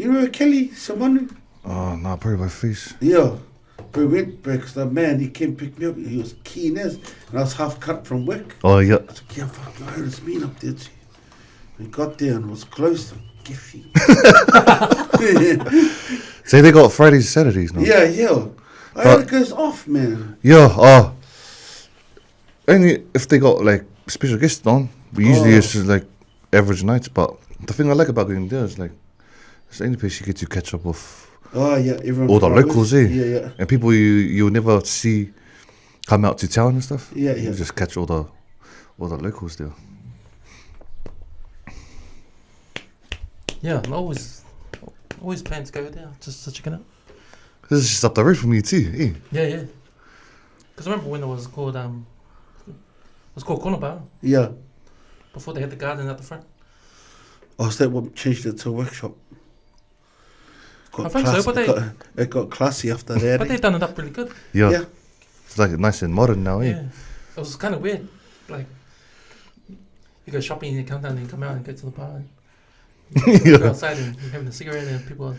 You remember Kelly Samanu? Oh, no, probably by face. Yeah. We went because the man, he came pick me up. He was keen as, and I was half cut from work. Oh, yeah. I was like, yeah, fuck, I heard it's mean up there too. We got there and it was closed. Giffy. So they got Fridays, Saturdays now. Yeah. I heard it goes off, man. Yeah, only if they got like special guests on. But usually it's just like average nights. But the thing I like about going there is like it's the only place you get to catch up with. Oh yeah, everyone. All the locals, eh? Yeah. And people you'll never see come out to town and stuff. Yeah. You just catch all the locals there. Yeah, I always plan to go there just to check it out. This is just up the road from me too, eh? Yeah. Because I remember when it was called Corner Bar. Yeah. Before they had the garden at the front. Oh, so that one changed it to a workshop. I think so, but it got classy after that. But they've done it up really good. Yeah. It's like nice and modern now, eh? Yeah. It was kind of weird. Like, you go shopping and you come down and you come out and go to the bar. And you go outside and you're having a cigarette and people...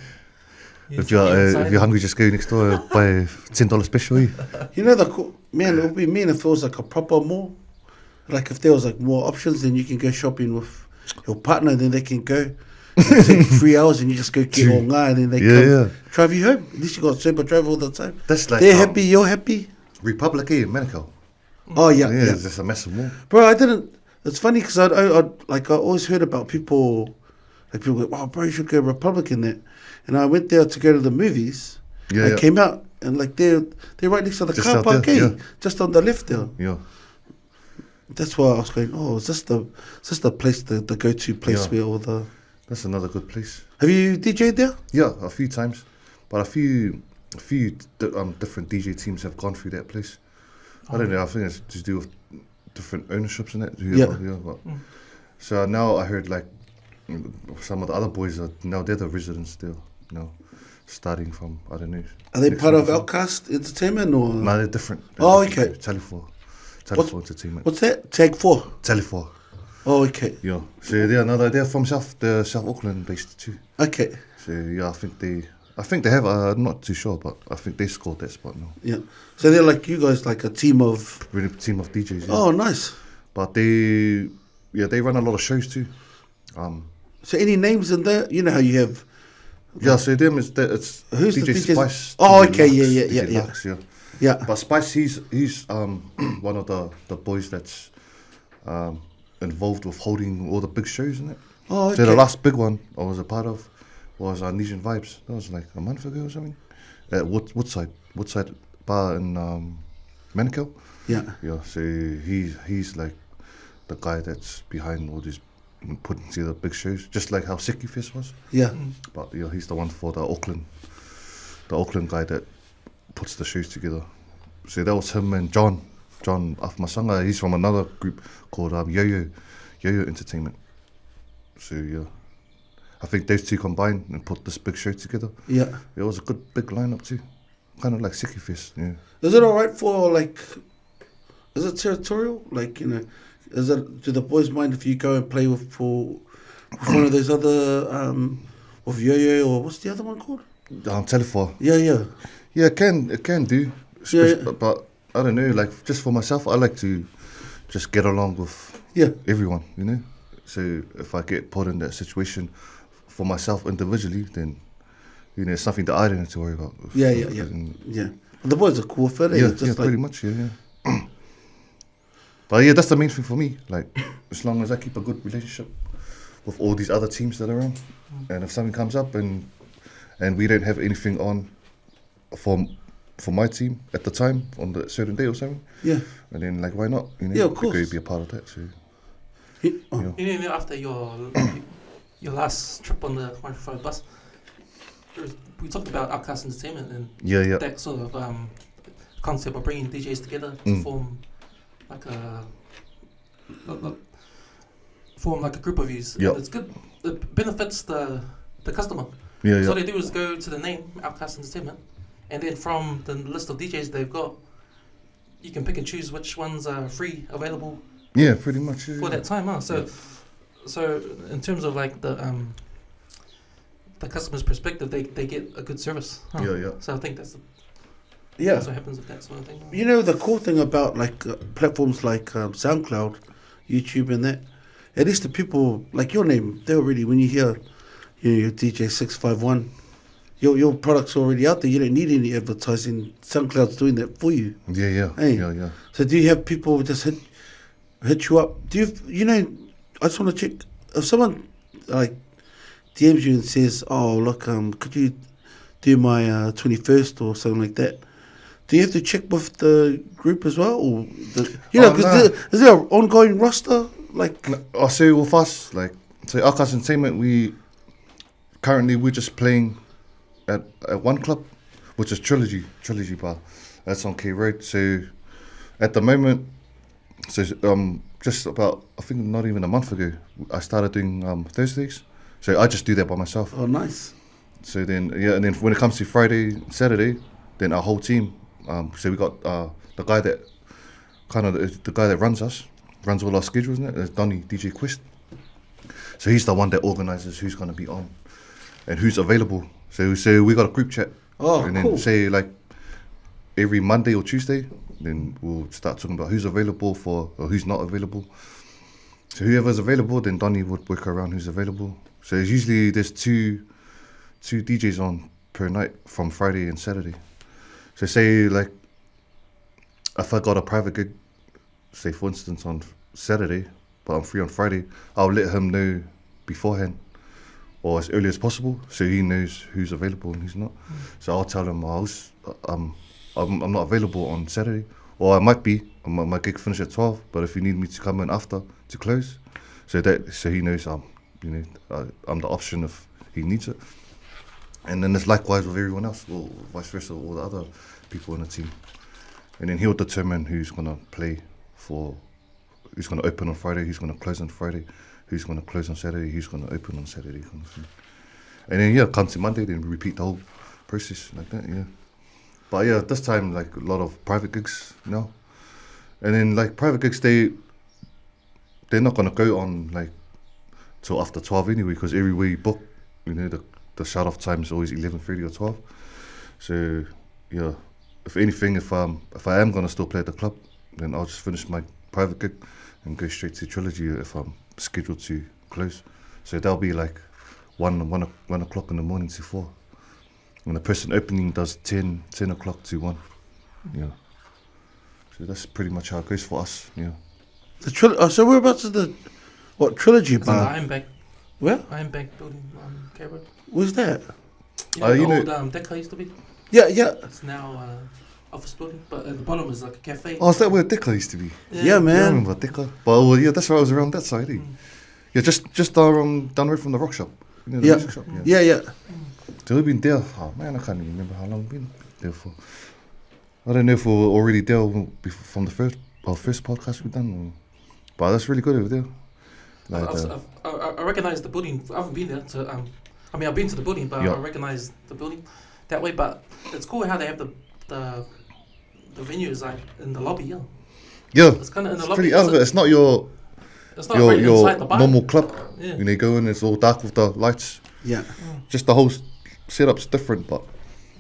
If you're hungry, just go next door and buy a $10 special, eh? You know, man, it would be mean if it was like a proper mall. Like if there was like more options, then you can go shopping with your partner, then they can go. It take 3 hours and you just go get all night and then they come drive you home. At least you got super drive all the time. That's like they're happy, you're happy. Republic, eh? Manukau. Oh yeah. It's just a massive mall. Bro, I didn't. It's funny because I always heard about people. Like people go, wow, bro, you should go Republic in that. And I went there to go to the movies. I came out and like they're right next to the car park, just on the left there. Yeah. That's why I was going. Oh, is this the place, the go-to place where all the? That's another good place. Have you DJ'd there? Yeah, a few times, but a few different DJ teams have gone through that place. I don't know. I think it's to do with different ownerships in it. So now I heard like some of the other boys they're the residents still. Starting from I don't know. Are they part of Outkast Entertainment or? No, they're different. Okay. Tele4 Entertainment. What's that? Tag 4. Tele4. Oh, okay. Yeah. So they're from South Auckland based too. Okay. So yeah, I think they have. I'm not too sure, but I think they scored that spot now. Yeah. So they're like you guys, like a team of. Really, team of DJs. Yeah. Oh, nice. But they run a lot of shows too. So any names in there? You know how you have. Yeah, so them it's who's DJ the DJ? Spice. Oh, DJ okay, Lux, yeah. Lux, Yeah. But Spice, he's one of the boys that's involved with holding all the big shows in it. Oh, okay. So the last big one I was a part of was Nesian Vibes. That was like a month ago or something. At Woodside Bar in Manukau. Yeah. Yeah. So he's like the guy that's behind all these putting together big shows, just like how Seki Fest was. Yeah. But yeah, he's the one for the Auckland guy that puts the shows together. So that was him and John Afmasanga. He's from another group called Yo-Yo Entertainment. So yeah, I think those two combined and put this big show together. Yeah. It was a good big lineup too, kind of like Seki Fest. Yeah. Is it alright for like? Is it territorial? Like do the boys mind if you go and play with one of those other with Yo-Yo or what's the other one called? Tele4. Yeah. Yeah, it can do. But I don't know, like just for myself, I like to just get along with everyone, you know. So if I get put in that situation for myself individually, then it's something that I don't have to worry about. Yeah. But the boys are cool for it. Yeah, pretty much. Yeah. But yeah, that's the main thing for me. Like, as long as I keep a good relationship with all these other teams that are around, and if something comes up and we don't have anything on for my team at the time on the certain day or something, and then like why not? Of course. We could be a part of that. So, after your last trip on the microphone bus, we talked about Outkast Entertainment and that sort of concept of bringing DJs together to form like a group of yous. It's good. It benefits the customer. So what they do is go to the name Outkast Entertainment, and then from the list of DJs they've got, you can pick and choose which ones are free available. Yeah, pretty much. For that time, So in terms of like the the customer's perspective, they get a good service. Huh? Yeah. So I think that's Yeah. what happens with that sort of thing. You know, the cool thing about like platforms like SoundCloud, YouTube, and that, at least the people like your name, they already, when you hear, you know, your DJ651, your product's already out there. You don't need any advertising. SoundCloud's doing that for you. Yeah. Hey. Yeah. So do you have people just hit you up? Do you know? I just want to check if someone like DMs you and says, "Oh, look, could you do my 21st or something like that?" Do you have to check with the group as well, or because is there an ongoing roster? Like, I'll say with us, like, say Outkast Entertainment, we're just playing at one club, which is Trilogy Bar. That's on K Road. So at the moment, just about, I think not even a month ago, I started doing Thursdays. So I just do that by myself. oh, nice. So then, and then when it comes to Friday, Saturday, then our whole team. So we got the guy that runs all our schedules, isn't it? It's Donny, DJ Quest. So he's the one that organises who's going to be on and who's available. So we got a group chat. Oh, and cool. then say like every Monday or Tuesday, then we'll start talking about who's available or who's not available. So whoever's available, then Donny would work around who's available. So it's usually there's two DJs on per night from Friday and Saturday. So say like if I got a private gig, say for instance on Saturday, but I'm free on Friday, I'll let him know beforehand or as early as possible so he knows who's available and who's not. So I'll tell him I'm not available on Saturday, or I might be. My gig finish at 12, but if you need me to come in after to close, so he knows I'm the option if he needs it. And then it's likewise with everyone else, or vice versa, all the other people in the team. And then he'll determine who's gonna who's gonna open on Friday, who's gonna close on Friday, who's gonna close on Saturday, who's gonna open on Saturday, kind of thing. And then come to Monday, then we repeat the whole process like that, yeah. But yeah, this time like a lot of private gigs now. And then like private gigs, they're not gonna go on like till after 12 anyway, because everywhere you book, the shut off time is always 11:30 or 12. So yeah, if anything, if I am gonna still play at the club, then I'll just finish my private gig and go straight to Trilogy if I'm scheduled to close. So that'll be like 1 o'clock in the morning to 4. When the person opening does 10 o'clock to 1. Yeah. So that's pretty much how it goes for us. Yeah. So whereabouts is the Trilogy It's in the Bar? Ironbank. Where? Ironbank building on K Road. Where's that? You know the old Decca used to be? Yeah. It's now office building, but at the bottom is like a cafe. Oh, is that where Decca used to be? Yeah, man. Yeah, I remember Decca. But yeah, that's why I was around that side. Yeah, just down the road from the rock shop. The music shop. Yeah. So we've been there. Oh man, I can't even remember how long we've been there for. I don't know if we were already there from the first podcast we've done, but that's really good over there. Like, I recognize the building. I haven't been there. I've been to the building, but I recognize the building that way. But it's cool how they have the venues like in the lobby. Yeah, it's kind of in the lobby. Pretty out of it. It's not your normal club. Yeah. You go in, it's all dark with the lights. Yeah. Just the whole setup's different, but.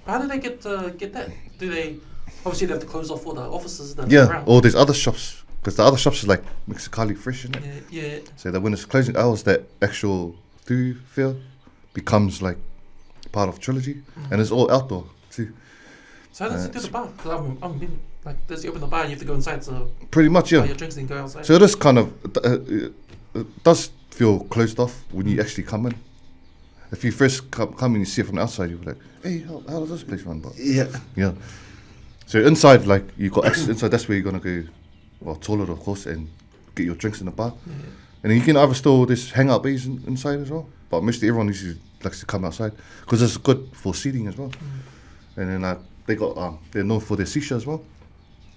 How do they get that? Do they obviously they have to close off all the offices? All these other shops, because the other shops is like Mexicali fresh, isn't it? Yeah. So that when it's closing hours, that actual thoroughfare becomes like part of Trilogy, and it's all outdoor too. So how does it do the bar? Because I haven't been. Like, does you open the bar and you have to go inside to pretty much, yeah. buy your drinks and go outside? So it is kind of, it does feel closed off when you actually come in. If you first come and you see it from the outside, you're like, hey, how does this place run? But yeah. So inside, like, you got inside, that's where you're going to go, well, toilet, of course, and get your drinks in the bar. Yeah. And then you can either store this hangout bays inside as well, but mostly everyone usually likes to come outside because it's good for seating as well. And then they're known for their shisha as well.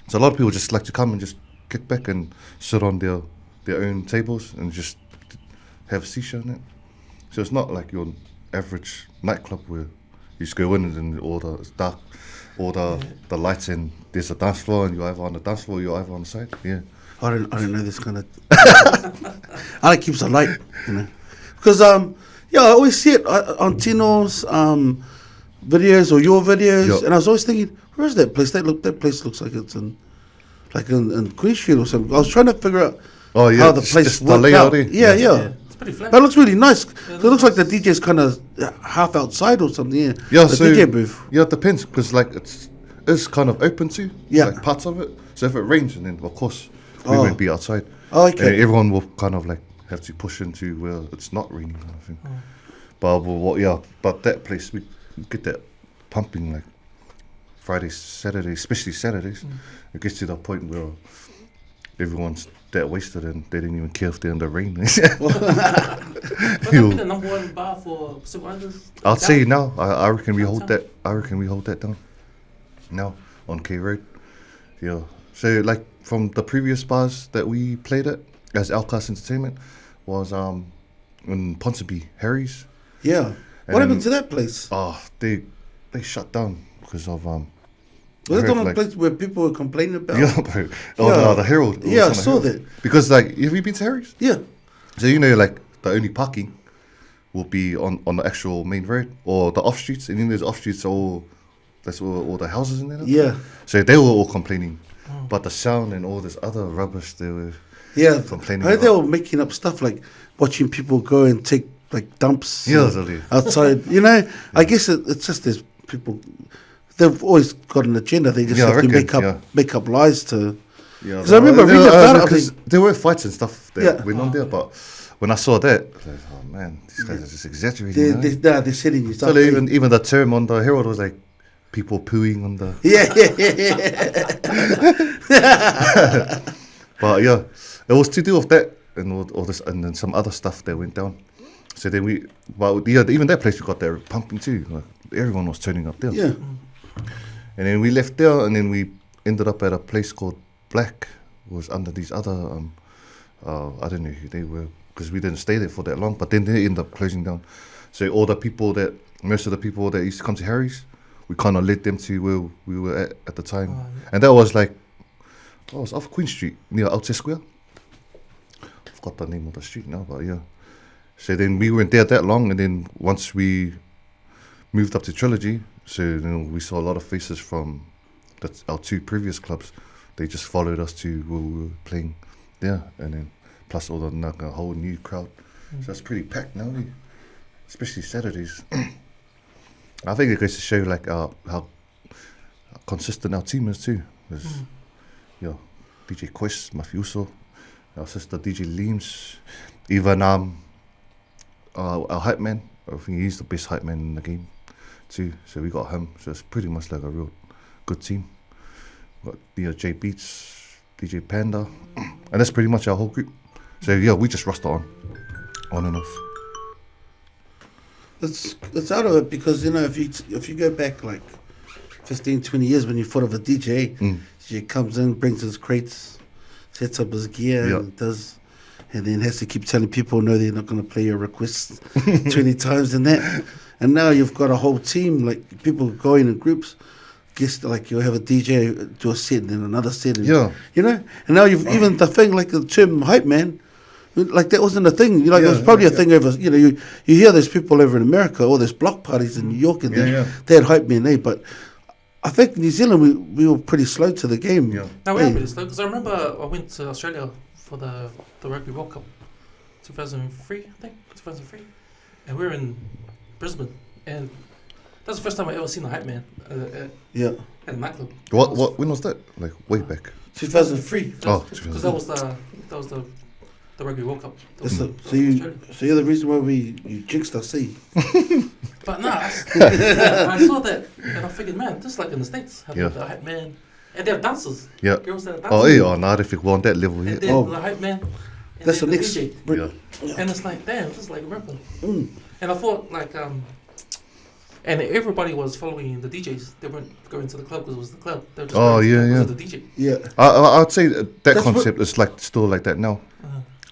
So a lot of people just like to come and just kick back and sit on their own tables and just have shisha in it. So it's not like your average nightclub where you just go in and then it's dark, all the lights, and there's a dance floor and you're either on the dance floor or you're either on the side. Yeah. I don't know this kind of. I like keeps a light, because I always see it on Tino's videos or your videos, and I was always thinking, where is that place? That place looks like it's in Queen Street or something. I was trying to figure out how the place worked out. Yeah. It's pretty flat. But it looks really nice. It looks like the DJ's kind of half outside or something. Yeah, the so DJ booth. Yeah, it depends because like it's kind of open to like parts of it. So if it rains, and then of course we won't be outside. Oh, okay. And everyone will kind of like have to push into where it's not raining kind of thing. But that place we get that pumping like Fridays, Saturdays, especially Saturdays. It gets to the point where everyone's that wasted and they didn't even care if they're in the rain. Would that be the number one bar for Pacific Islanders? I'd say now. I reckon we hold that. I reckon we hold that down. Now on K Road. Yeah. So like from the previous bars that we played at as Outkast Entertainment was in Ponsonby, Harry's. Yeah. What happened to that place? Oh, they shut down because of Was it the one place where people were complaining about? Yeah, bro. No, the Herald. Yeah, I saw that. Because like, have you been to Harry's? Yeah. So like the only parking will be on the actual main road or the off streets, and then there's off streets that's all the houses in there. Yeah. So they were all complaining, but the sound and all this other rubbish they were complaining. I heard they were making up stuff like watching people go and take like dumps outside. I guess it's just there's people. They've always got an agenda. They just have to make up lies to. Yeah, because I remember reading about it. Because there were fights and stuff that went on there, but when I saw that, I was like, oh man, these guys are just exaggerating. They're setting you up. So even the term on the Herald was like people pooing on the. Yeah. But yeah, it was to do with that and all this, and then some other stuff that went down. So then even that place we got there pumping too. Like, everyone was turning up there. Yeah. And then we left there, and then we ended up at a place called Black. It was under these other, I don't know who they were, because we didn't stay there for that long, but then they ended up closing down. So most of the people that used to come to Harry's, we kind of led them to where we were at the time. And that was like, it was off Queen Street, near Outkast Square. I forgot the name of the street now, but yeah. So then we weren't there that long, and then once we moved up to Trilogy, so we saw a lot of faces from our two previous clubs. They just followed us to where we were playing there, and then plus all a whole new crowd. So that's pretty packed now, especially Saturdays. I think it goes to show like how consistent our team is too. There's DJ Quest, Mafioso, our sister DJ Leems, even our hype man. I think he's the best hype man in the game too. So we got him. So it's pretty much like a real good team. Got DJ Beats, DJ Panda, and that's pretty much our whole group. So yeah, we just roster on and off. It's out of it because if you go back like 15, 20 years when you thought of a DJ, DJ comes in, brings his crates, sets up his gear, and then has to keep telling people no, they're not going to play your requests 20 times and that. And now you've got a whole team, like people going in groups. Guess like you'll have a DJ do a set and then another set, and, and now you've even the thing like the term hype man, like that wasn't a thing. It was probably a thing over. You hear there's people over in America, or there's block parties in New York, and they had hype men, but I think New Zealand we were pretty slow to the game. Yeah. No, we were pretty slow because I remember I went to Australia for the Rugby World Cup, 2003, I think, 2003, and we were in Brisbane, and that's the first time I ever seen a hype man at a nightclub. When was that? Like way back? 2003. Because that was the Rugby World Cup. So you're the reason why you jinxed us, see? But I saw that and I figured, man, this is like in the States, having the hype man, and they have dancers. Yeah. Girls that are dancers. Now if we're on that level here. The hype man. That's the next. And it's like, damn, this is like America. And I thought like and everybody was following the DJs. They weren't going to the club because it was the club. They were just going to the DJ. Yeah. I'd say that concept is like still like that now.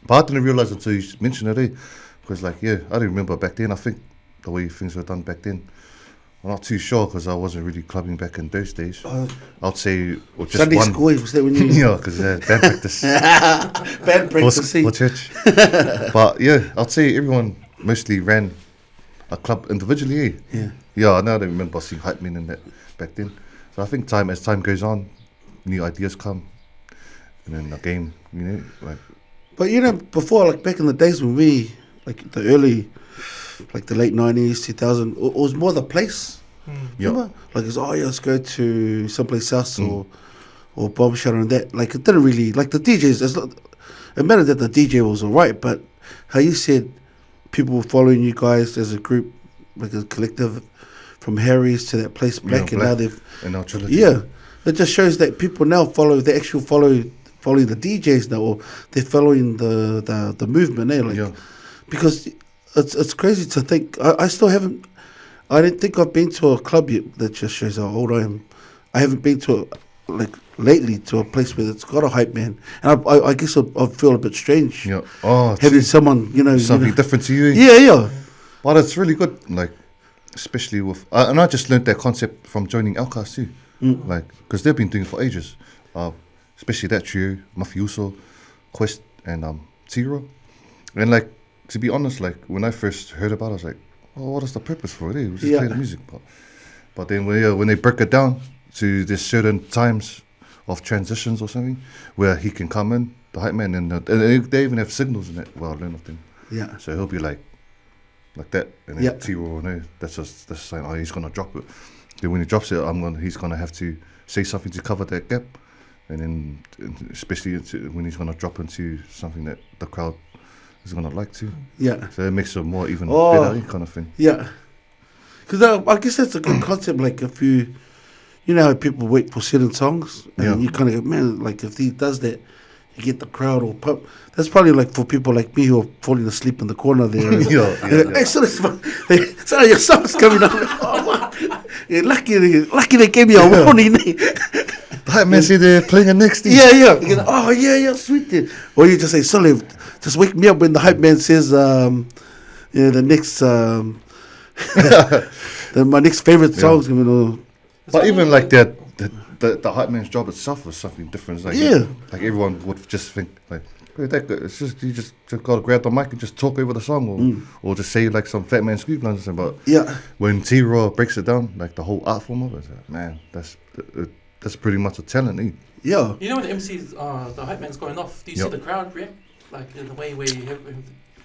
But I didn't realize until you mentioned it, because I didn't remember back then. I think the way things were done back then, I'm not too sure because I wasn't really clubbing back in those days. I'd say just Sunday school, was that when you? Yeah, because band practice. Band practice. For church. But yeah, I'd say everyone mostly ran a club individually, eh? Yeah. Yeah, I know. I don't remember seeing hype men in that back then. So I think as time goes on, new ideas come, and then the game, you know, like. But you know, before, like back in the days when we, like the early, like the late 90s, 2000, it was more the place. Remember? Like it's let's go to someplace else or Bob Shadow and that. Like it didn't really, like the DJs, it mattered that the DJ was alright, but how you said people were following you guys as a group, like a collective, from Harry's to that place Black, and now they've it just shows that people now follow the DJs now, or they're following the movement, eh? Like because it's crazy to think. I still haven't. I don't think I've been to a club yet. That just shows how old I am. I haven't been to lately to a place where it's got a hype man, and I guess I feel a bit strange. Yeah. Oh, having someone something different to you. Yeah. But it's really good, like especially with and I just learned that concept from joining Outkast too, like because they've been doing it for ages. Especially that trio, Mafioso, Quest, and Tiro, and like to be honest, like when I first heard about it, I was like, oh, what is the purpose for it? We just play the music, but then when they break it down to there's certain times of transitions or something where he can come in, the hype man, and they even have signals in it. Well, I learned of them. Yeah. So he'll be like that, and then Tiro will know that's saying, oh, he's gonna drop it. Then when he drops it, he's gonna have to say something to cover that gap, and then especially when he's gonna drop into something that the crowd is gonna like to. Yeah. So it makes it more even better kind of thing. Yeah. Because I guess that's a good concept. Like if you know how people wait for certain songs, and you kind of go, man, like if he does that, you get the crowd all pumped. That's probably like for people like me who are falling asleep in the corner there. Hey, so your song's coming up. Oh, wow. Yeah, lucky they gave me a warning. The hype man say they're playing it next thing. Yeah. Oh, yeah, sweet. Then. Or you just say, Sully, just wake me up when the hype man says, the next, my next favorite song's going to. But even like that, the hype man's job itself was something different. Like, like everyone would just think like, it's just you just got to grab the mic and just talk over the song, or just say like some fat man squeak lines. But when T-Raw breaks it down, like the whole art form of it, man, that's pretty much a talent. Eh? Yeah. You know when the MC's the hype man's going off, do you see the crowd react like in the way where you have?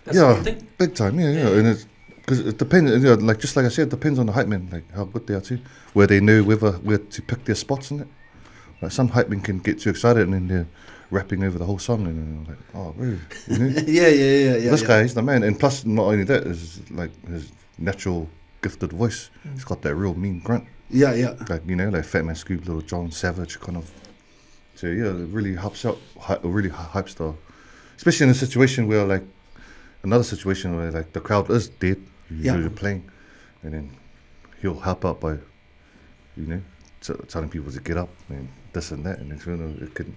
That's what you think? Big time. Yeah. And it's because it depends. Like just like I said, it depends on the hype man, like how good they are too, where they know where to pick their spots in it. Like some hype men can get too excited and then they're rapping over the whole song and like, oh, really? You know? yeah. This guy, he's the man. And plus, not only that, is like his natural gifted voice. He's got that real mean grunt. Yeah. Like, like Fat Man Scoop, Little John, Savage kind of. So yeah, it really helps out, really hypes the, especially in a situation where like, another situation where like the crowd is dead, you're playing, and then he'll help out by, telling people to get up and this and that, and it can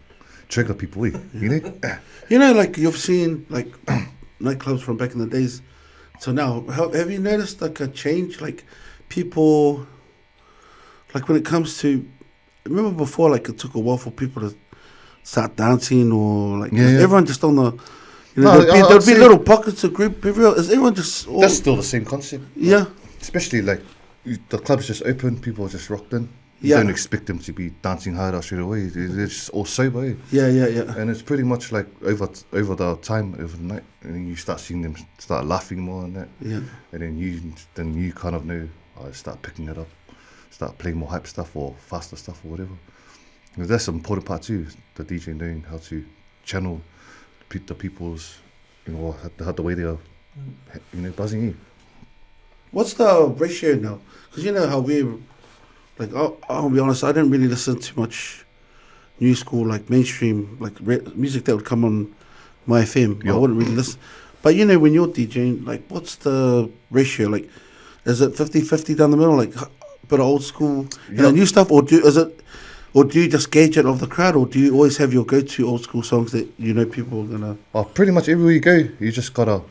trigger people, like you've seen like nightclubs from back in the days to now. Have you noticed like a change? Like people, like when it comes to, remember before, like it took a while for people to start dancing, or like everyone just on the, there'd be little pockets of group. Is everyone just? That's still the same concept. Yeah. Especially like the club's just open, people are just rocked in. You don't expect them to be dancing hard or straight away. They're just all sober. Eh? Yeah. And it's pretty much like over the time, over the night, and then you start seeing them start laughing more and that. Yeah. And then you kind of know, start picking it up, start playing more hype stuff or faster stuff or whatever. And that's an important part too, the DJ knowing how to channel the people's, the way they are, buzzing in. What's the ratio now? Because you know how like, I'll be honest, I didn't really listen to much new school, like mainstream, like music that would come on my FM. I wouldn't really listen. But when you're DJing, like, what's the ratio? Like, is it 50-50 down the middle, like a bit of old school and new stuff, or do you just gauge it off the crowd, or do you always have your go-to old school songs that people are gonna? Oh, pretty much everywhere you go, you just gotta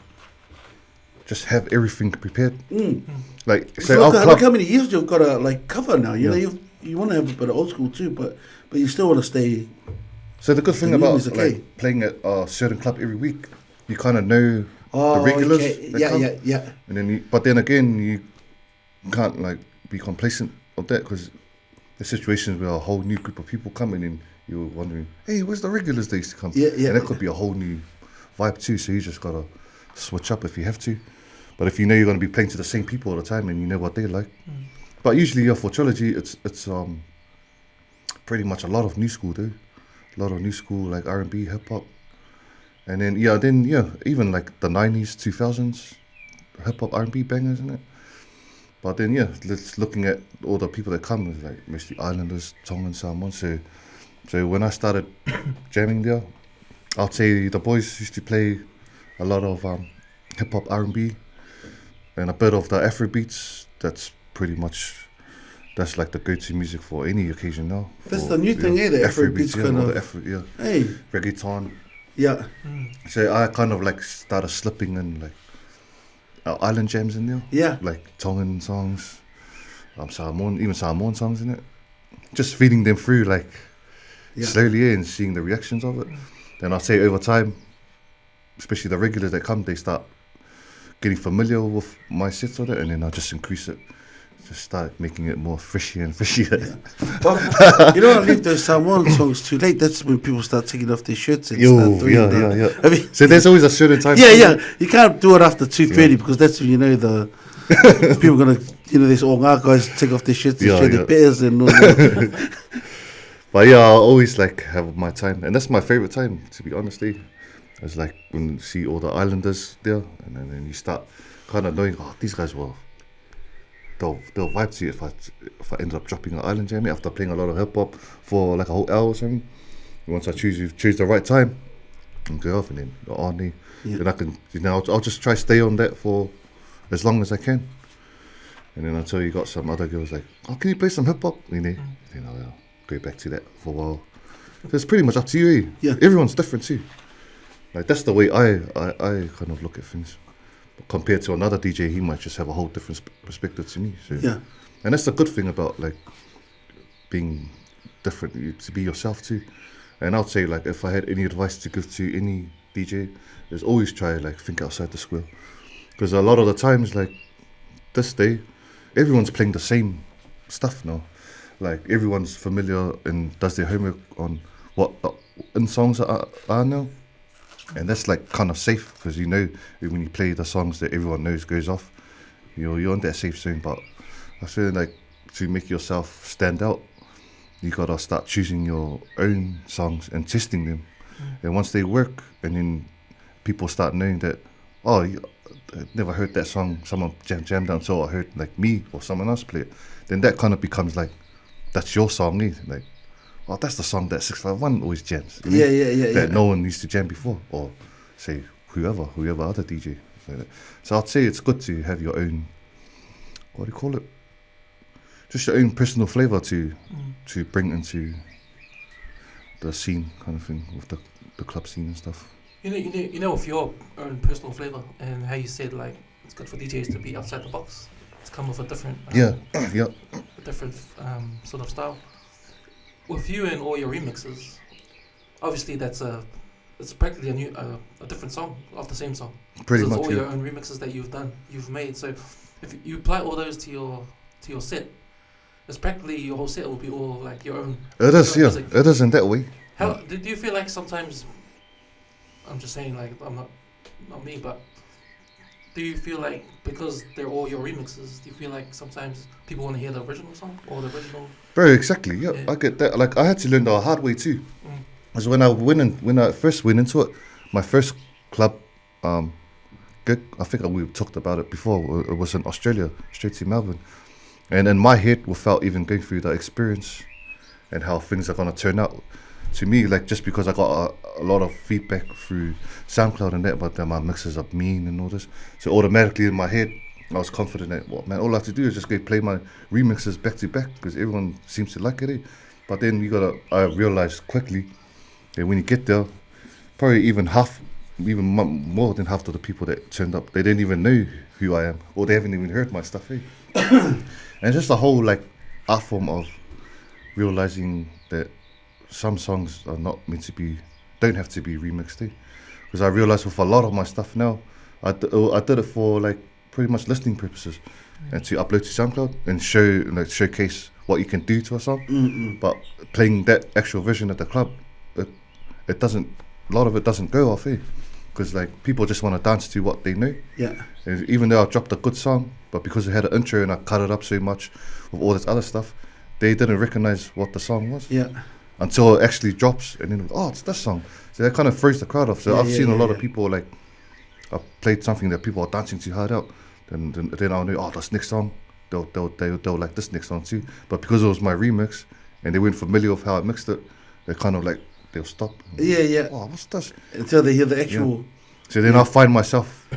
just have everything prepared. Like, so look how many years you've got to like cover now. You want to have a bit of old school too, but you still want to stay. So the good thing about like playing at a certain club every week, you kind of know the regulars. Okay. That come. Yeah. And then, but then again, you can't like be complacent of that because there's situations where a whole new group of people come in and you're wondering, hey, where's the regulars that used to come? Yeah. And that could be a whole new vibe too. So you just gotta switch up if you have to. But if you know you're gonna be playing to the same people all the time and you know what they like. But usually for trilogy, it's pretty much a lot of new school, dude. A lot of new school like R&B, hip hop, and then even like the 90s, 2000s, hip hop R&B bangers, isn't it? But then let's looking at all the people that come, it's like mostly Islanders, Tongan, Samoan. So when I started jamming there, I'd say the boys used to play a lot of hip hop R&B and a bit of the Afro beats. That's pretty much. That's like the go-to music for any occasion now. That's the new thing, the Afro beats kind of. Hey. Reggaeton. Yeah. So I kind of like started slipping in like island jams in there. Yeah. Like Tongan songs, Samoan songs in it. Just feeding them through like slowly and seeing the reactions of it. Then I'll say over time, especially the regulars that come, they start getting familiar with my sets on it, and then I'll just increase it. Just start making it more fishy and fishier. Yeah. Well, you don't leave those Samoan songs too late. That's when people start taking off their shirts and start doing that. I mean, so there's always a certain time. Yeah. You can't do it after 2:30 because that's when you know the people are gonna, these all guys take off their shirts and show their bears and all that. But I always like have my time, and that's my favorite time, to be honest. It's like when you see all the Islanders there, and then you start kind of knowing, these guys will. They'll vibe to you if I end up dropping an island jam after playing a lot of hip hop for like a whole hour or something. Once I choose the right time and go off, and then on me, then I can I'll just try stay on that for as long as I can. And then until you got some other girls like, can you play some hip hop? Then I'll go back to that for a while. So it's pretty much up to you. Yeah. Everyone's different too. Like that's the way I kind of look at things. Compared to another DJ, he might just have a whole different perspective to me. So. Yeah. And that's the good thing about like being different, to be yourself too. And I'd say like if I had any advice to give to any DJ, is always try like think outside the square. Because a lot of the times like this day, everyone's playing the same stuff now. Like everyone's familiar and does their homework on what in songs are now. And that's like kind of safe because when you play the songs that everyone knows goes off, you're in that safe zone. But I feel like to make yourself stand out, you gotta start choosing your own songs and testing them. And once they work, and then people start knowing that, I never heard that song, someone jammed out, so I heard like me or someone else play it. Then that kind of becomes like, that's your song, like. That's the song that 651 always jams. That no one used to jam before, or say whoever other DJ. So I'd say it's good to have your own, what do you call it? Just your own personal flavour to bring into the scene kind of thing with the club scene and stuff. You know, with your own personal flavour and how you said like it's good for DJs to be outside the box. It's come with a different a different sort of style. With you and all your remixes, obviously it's practically a different song of the same song. Pretty much, all your own remixes that you've made. So if you apply all those to your set, it's practically your whole set will be all like your own. It is, music. It is in that way. How do you feel like sometimes? I'm just saying, like I'm not me, but do you feel like because they're all your remixes, do you feel like sometimes people want to hear the original song or the original? Very exactly, yeah. I get that. Like I had to learn the hard way too. Because when I first went into it, my first club gig, I think we talked about it before. It was in Australia, straight to Melbourne, and in my head, without even going through the experience and how things are gonna turn out. To me, like just because I got a lot of feedback through SoundCloud and that, but then my mixes are mean and all this, so automatically in my head I was confident that all I have to do is just go play my remixes back to back because everyone seems to like it. But then I realized quickly that when you get there, probably even more than half of the people that turned up, they didn't even know who I am or they haven't even heard my stuff. And just the whole like art form of realizing that some songs are not meant to be, don't have to be remixed. Because I realize with a lot of my stuff now, I did it for like pretty much listening purposes, and to upload to SoundCloud and showcase what you can do to a song. But playing that actual version at the club, it doesn't. A lot of it doesn't go off here, because like people just want to dance to what they know. Yeah. And even though I dropped a good song, but because it had an intro and I cut it up so much with all this other stuff, they didn't recognize what the song was. Yeah. Until it actually drops, and then it's this song. So that kind of throws the crowd off. So I've seen a lot of people, like, I've played something that people are dancing too hard out, then I'll know, this next song, they'll like this next song too. But because it was my remix and they weren't familiar with how I mixed it, they kind of like, they'll stop. Yeah. Oh, what's this? Until they hear the actual. Yeah. So then I'll find myself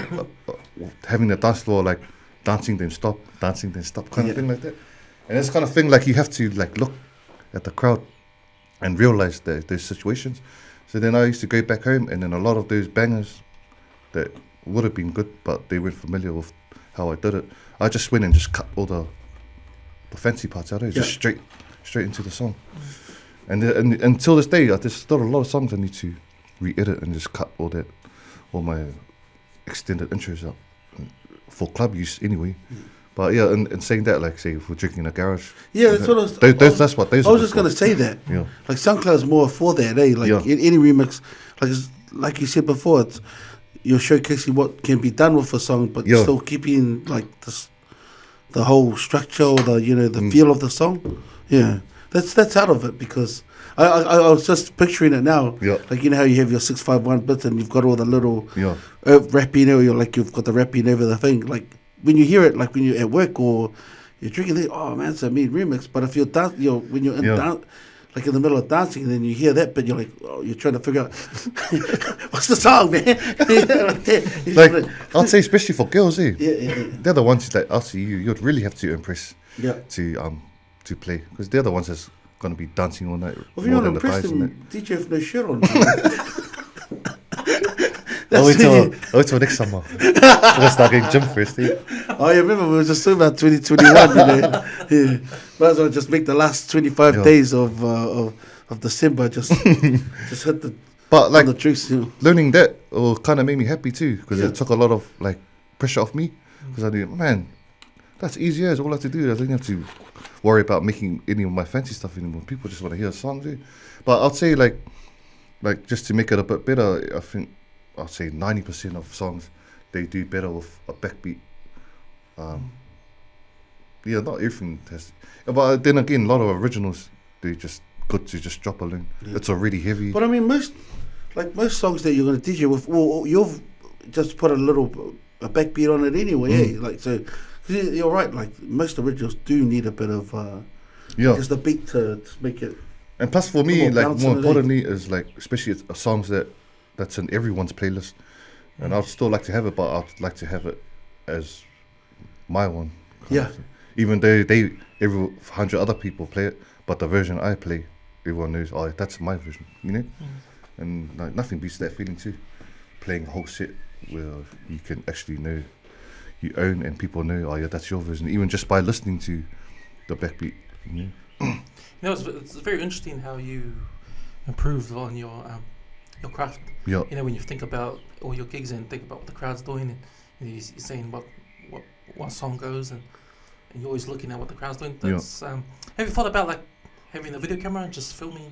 having the dance floor, like dancing then stop kind of thing like that. And it's kind of thing like you have to like look at the crowd and realize those situations. So then I used to go back home, and then a lot of those bangers that would have been good, but they weren't familiar with how I did it, I just went and just cut all the fancy parts out of it, just straight into the song. And until this day, there's still a lot of songs I need to re-edit and just cut all my extended intros out for club use anyway. But yeah, and saying that, like, say, if we're drinking in a garage. Yeah, that's what I was... That's what those I was just going to say that. Yeah. Like, SoundCloud's more for that, eh? Like, any remix, like you said before, you're showcasing what can be done with a song, but still keeping, like, the whole structure or the feel of the song. Yeah. That's out of it, because I was just picturing it now. Yeah. Like, you know how you have your 651 bits and you've got all the little rapping, you've got the rapping over the thing. Like, when you hear it, like when you're at work or you're drinking, man, it's a mean remix. But if when you're in like in the middle of dancing, and then you hear that bit, you're like, you're trying to figure out what's the song, man. Like I'd say, especially for girls, eh? Yeah. They're the ones that you'd really have to impress. Yeah. To play, because they're the ones that's gonna be dancing all night. Well, if you want to impress them, DJ with no shirt on. I'll wait till next summer. We'll start getting gym first, eh? Oh, you remember we were just talking about 2021, Yeah. Might as well just make the last 25 days of December just hit the. But like the truth, learning that kind of made me happy too, because it took a lot of like pressure off me, because I knew, man, that's easy as all I have to do. I don't have to worry about making any of my fancy stuff anymore. People just want to hear songs, eh? But I'd say like just to make it a bit better, I think I'd say 90% of songs they do better with a backbeat. Not everything has, but then again, a lot of originals they just good to just drop alone. It's already heavy. But I mean, most songs that you're going to DJ with, well, you've just put a backbeat on it anyway. Eh? Like, so you're right. Like, most originals do need a bit of just a beat to make it. And plus, for me, like more importantly, is like especially songs that's in everyone's playlist, and I'd still like to have it, but I'd like to have it as my one. Even though every 100 other people play it, but the version I play, everyone knows, that's my version, And like, nothing beats that feeling too. Playing a whole set where you can actually know, you own, and people know, that's your version, even just by listening to the backbeat. It's very interesting how you improved on your craft. Yeah. When you think about all your gigs and think about what the crowd's doing, and you're saying what song goes, and you're always looking at what the crowd's doing. That's have you thought about like having a video camera and just filming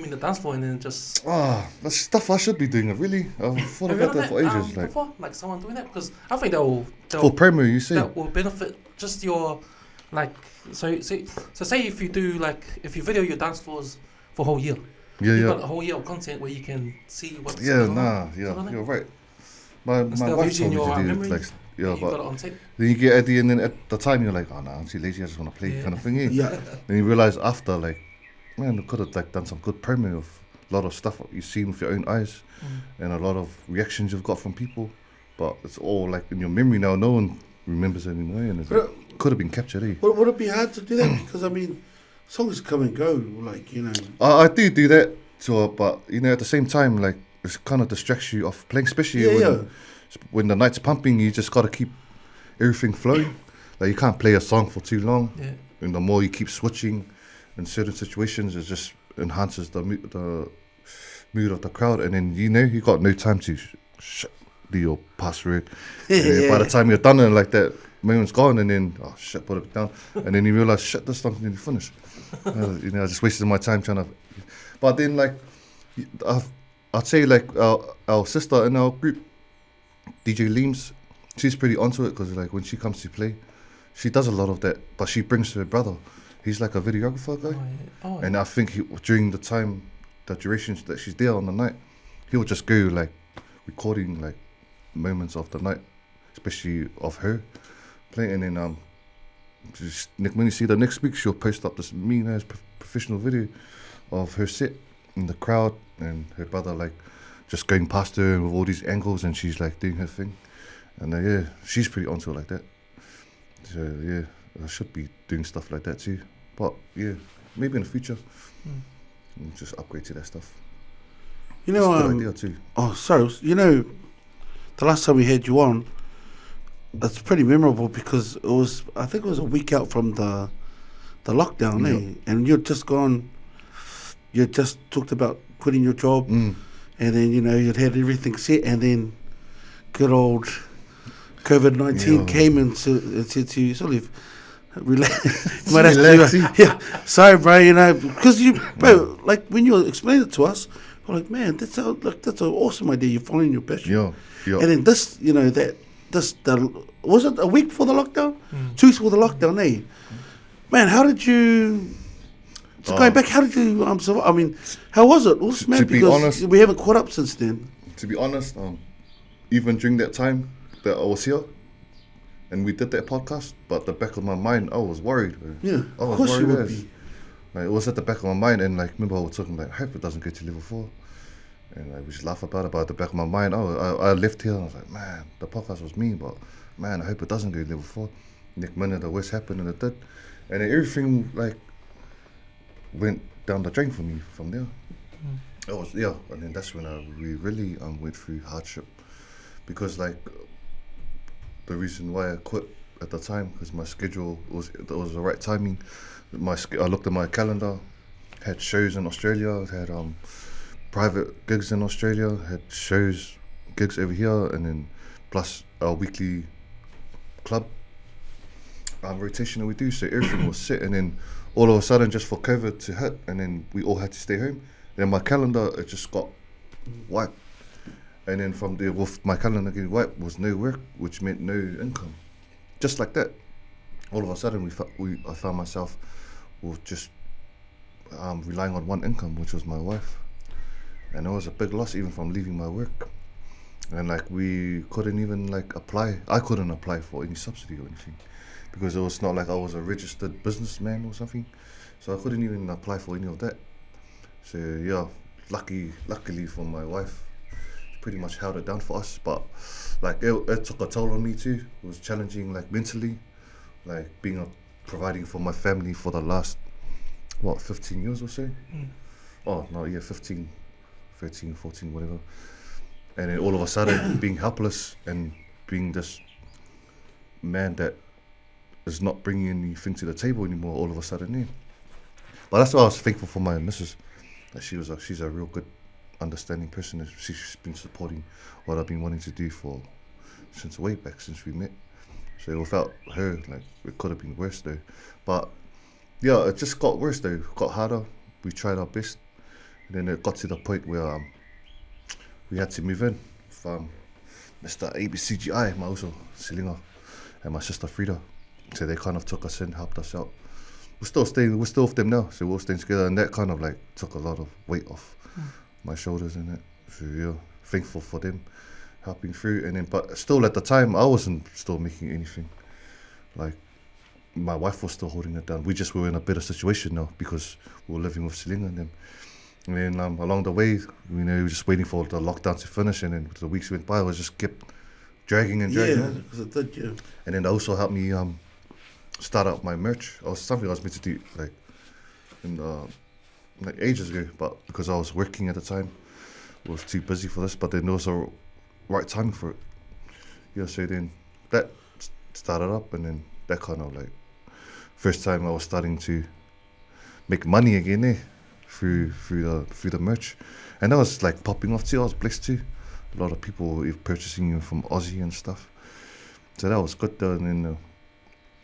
the dance floor, and then just that's stuff I should be doing. Really, I've thought about that for ages. Like someone doing that, because I think that will for promo, you see, that will benefit just your like. So say if you do if you video your dance floors for a whole year. You've got a whole year of content where you can see what's going on. You're right. My wife told me to do it. But then you get at the end, and at the time you're like, I'm too lazy, I just want to play kind of thing. Then you realise after, like, man, I could have done some good promo of a lot of stuff you've seen with your own eyes, and a lot of reactions you've got from people. But it's all like in your memory now. No one remembers it anymore, and it could have been captured. Eh? Would it be hard to do that? Because I mean, songs come and go, I do that, but at the same time, like, it kind of distracts you off playing, especially when the night's pumping. You just got to keep everything flowing. Like, you can't play a song for too long, and the more you keep switching in certain situations, it just enhances the mood of the crowd, and then you got no time to do your password. And then by the time you're done and like that moment's gone, and then oh shit, put it down, and then you realize shit, this song's nearly finished. You know, I just wasted my time trying to. But then like, I'd say like our sister in our group, DJ Leems, she's pretty onto it because like when she comes to play, she does a lot of that, but she brings her brother. He's like a videographer guy, and I think during the time, the durations that she's there on the night, he'll just go like recording like moments of the night, especially of her playing, and then just, when you see the next week, she'll post up this mean ass professional video of her set in the crowd and her brother like just going past her with all these angles, and she's like doing her thing, and yeah, she's pretty onto it like that. So yeah, I should be doing stuff like that too. But yeah, maybe in the future, we'll just upgrade to that stuff. You know, that's a good idea too. Oh, sorry. You know, the last time we had you on, it's pretty memorable because it was, I think it was a week out from the lockdown, and you'd just gone. You just talked about quitting your job, and then you know you'd had everything set, and then good old COVID-19 came and said to you, sort of relax. Might have to, yeah, sorry, bro. You know, because you, bro, like when you explained it to us, we're like, man, that's an awesome idea. You're following your passion. Yeah. And then this, you know, was it a week before the lockdown? 2 weeks before the lockdown, eh? Man, how did you? So going back, how did you survive? I mean, how was it? To be honest, we haven't caught up since then. To be honest, even during that time that I was here, and we did that podcast, but at the back of my mind, I was worried. Yeah, I was of course worried. you would be. Like, it was at the back of my mind, and like, remember I was talking like, I hope it doesn't go to level 4, and like, we just laugh about it. But at the back of my mind, I left here, and I was like, man, the podcast was me, but man, I hope it doesn't go to level 4. Next minute, the worst happened, and it did, and then everything like went down the drain for me from there. It was and then that's when we really went through hardship, because like the reason why I quit at the time, because my schedule was the right timing. I looked at my calendar, had shows in Australia, had private gigs in Australia, had gigs over here, and then plus our weekly club rotation that we do. So everything was set, and then all of a sudden, just for COVID to hit, and then we all had to stay home. Then my calendar, it just got wiped. And then from there, with my calendar getting wiped, was no work, which meant no income. Just like that. All of a sudden, I found myself with just relying on one income, which was my wife. And it was a big loss, even from leaving my work. And like, we couldn't even like apply. I couldn't apply for any subsidy or anything, because it was not like I was a registered businessman or something. So I couldn't even apply for any of that. So yeah, luckily for my wife, she pretty much held it down for us. But like it took a toll on me too. It was challenging, like mentally, like providing for my family for the last 15 years or so. Oh no, yeah, 15, 13, 14, whatever. And then all of a sudden being helpless and being this man that is not bringing anything to the table anymore all of a sudden. Yeah. But that's why I was thankful for my missus, that she's a real good, understanding person. She's been supporting what I've been wanting to do since way back, since we met. So without her, like, it could have been worse though. But yeah, it just got worse though. It got harder. We tried our best, and then it got to the point where we had to move in from Mr. ABCGI, my also Selinga, and my sister Frida. So they kind of took us in, helped us out. We're still with them now, so we're all staying together, and that kind of like took a lot of weight off my shoulders and that. So yeah, thankful for them helping through. And then, but still at the time, I wasn't still making anything. Like, my wife was still holding it down. We just were in a better situation now because we were living with Selinga and them. And then along the way, we were just waiting for the lockdown to finish, and then the weeks went by, it was just kept dragging and dragging. Yeah, because it did, yeah. And then they also helped me start up my merch. Something I was meant to do like ages ago, but because I was working at the time, I was too busy for this. But then there was a right timing for it. Yeah, so then that started up, and then that kind of like first time I was starting to make money again through the merch, and that was like popping off too. I was blessed too. a lot of people were purchasing you from Aussie and stuff. So that was good though. And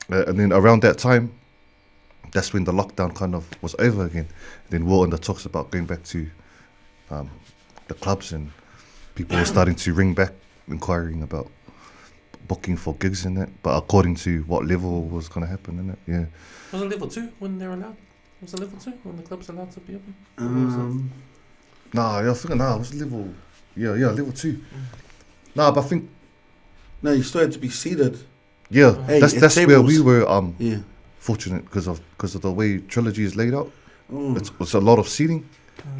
then around that time, that's when the lockdown kind of was over again. And then we're in the talks about going back to the clubs, and people were starting to ring back, inquiring about booking for gigs and that, but according to what level was going to happen in it. Yeah. Was it level 2 when they were allowed? Was it level 2 when the club's allowed to be open? Nah, I think it was level. Yeah, level 2. Nah, but I think. No, you still had to be seated. Yeah, Hey, that's where we were. Yeah. Fortunate because of the way Trilogy is laid out. It's a lot of seating.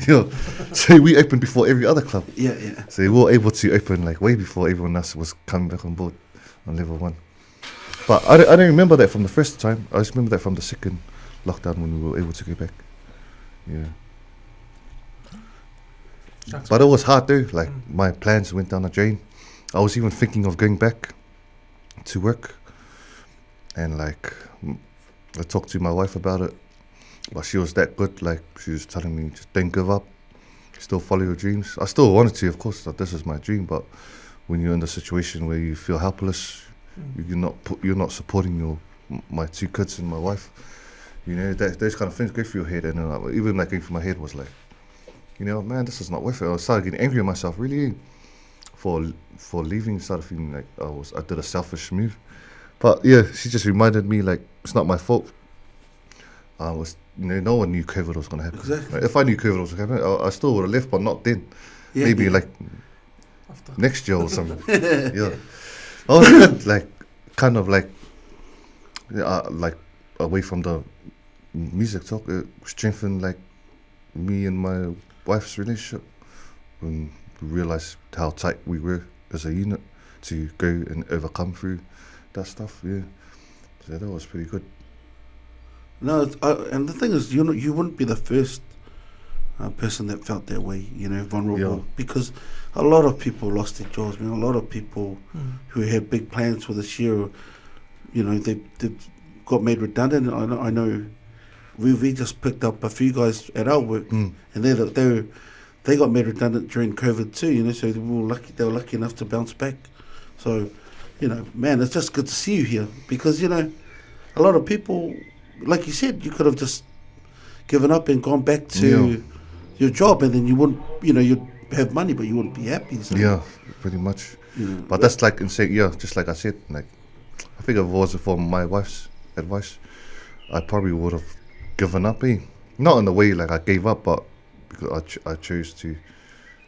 Yeah, so we opened before every other club. Yeah. So we were able to open like way before everyone else was coming back on board on level 1. But I don't remember that from the first time. I just remember that from the second lockdown when we were able to go back. Yeah. But it was hard though. Like my plans went down the drain. I was even thinking of going back to work, and like I talked to my wife about it, but she was that good. Like she was telling me, just don't give up, still follow your dreams. I still wanted to, of course, that this is my dream. But when you're in the situation where you feel helpless, you're not supporting my 2 kids and my wife. You know, those kind of things go through your head, and even like going through my head was like, you know, man, this is not worth it. I started getting angry at myself, really, for leaving. Started feeling like I did a selfish move. But yeah, she just reminded me like it's not my fault. No one knew COVID was going to happen. Exactly. Like, if I knew COVID was going to happen, I still would have left, but not then. Yeah, maybe like After. next year or something. Yeah, I was good, like kind of like away from the music talk. It strengthened like me and my wife's relationship, and we realized how tight we were as a unit to go and overcome through that stuff. Yeah, so that was pretty good. No, and the thing is, you wouldn't be the first person that felt that way, you know, vulnerable, because a lot of people lost their jobs. I mean, a lot of people who had big plans for this year, you know, they got made redundant. I know we just picked up a few guys at our work, and they got made redundant during COVID too, you know, so they were lucky enough to bounce back. So, you know, man, it's just good to see you here, because, you know, a lot of people, like you said, you could have just given up and gone back to your job, and then you wouldn't, you know, you'd have money, but you wouldn't be happy. So. Yeah, pretty much. You know, but that's like insane. Yeah, just like I said, like I think if it wasn't for my wife's advice, I probably would have given up. Not in the way like I gave up, but because I chose to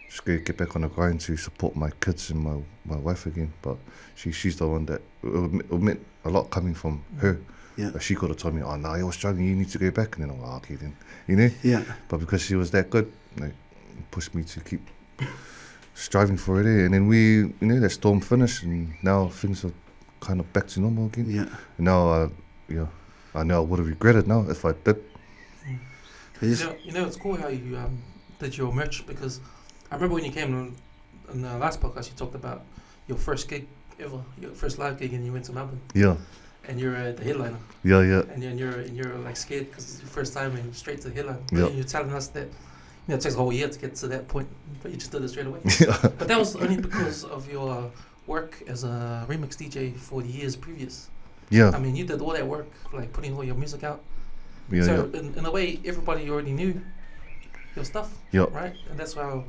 just get back on the grind to support my kids and my wife again. But she's the one that it meant a lot coming from her. Yeah. She could have told me, oh, no, you're struggling, you need to go back. And then I'm like, okay, then, you know? Yeah. But because she was that good, like, it pushed me to keep striving for it. And then that storm finished, and now things are kind of back to normal again. Yeah. And now, I know I would have regretted now if I did. You know, it's cool how you did your merch, because I remember when you came in the last podcast, you talked about your first gig ever, your first live gig, and you went to Melbourne. Yeah. And you're the headliner. Yeah. And you're like scared because it's your first time and straight to the headline. Yeah. And you're telling us that, you know, it takes a whole year to get to that point, but you just did it straight away. Yeah. But that was only because of your work as a remix DJ for the years previous. Yeah. I mean, you did all that work, like putting all your music out. Yeah. So in a way, everybody already knew your stuff. Yeah. Right? And that's why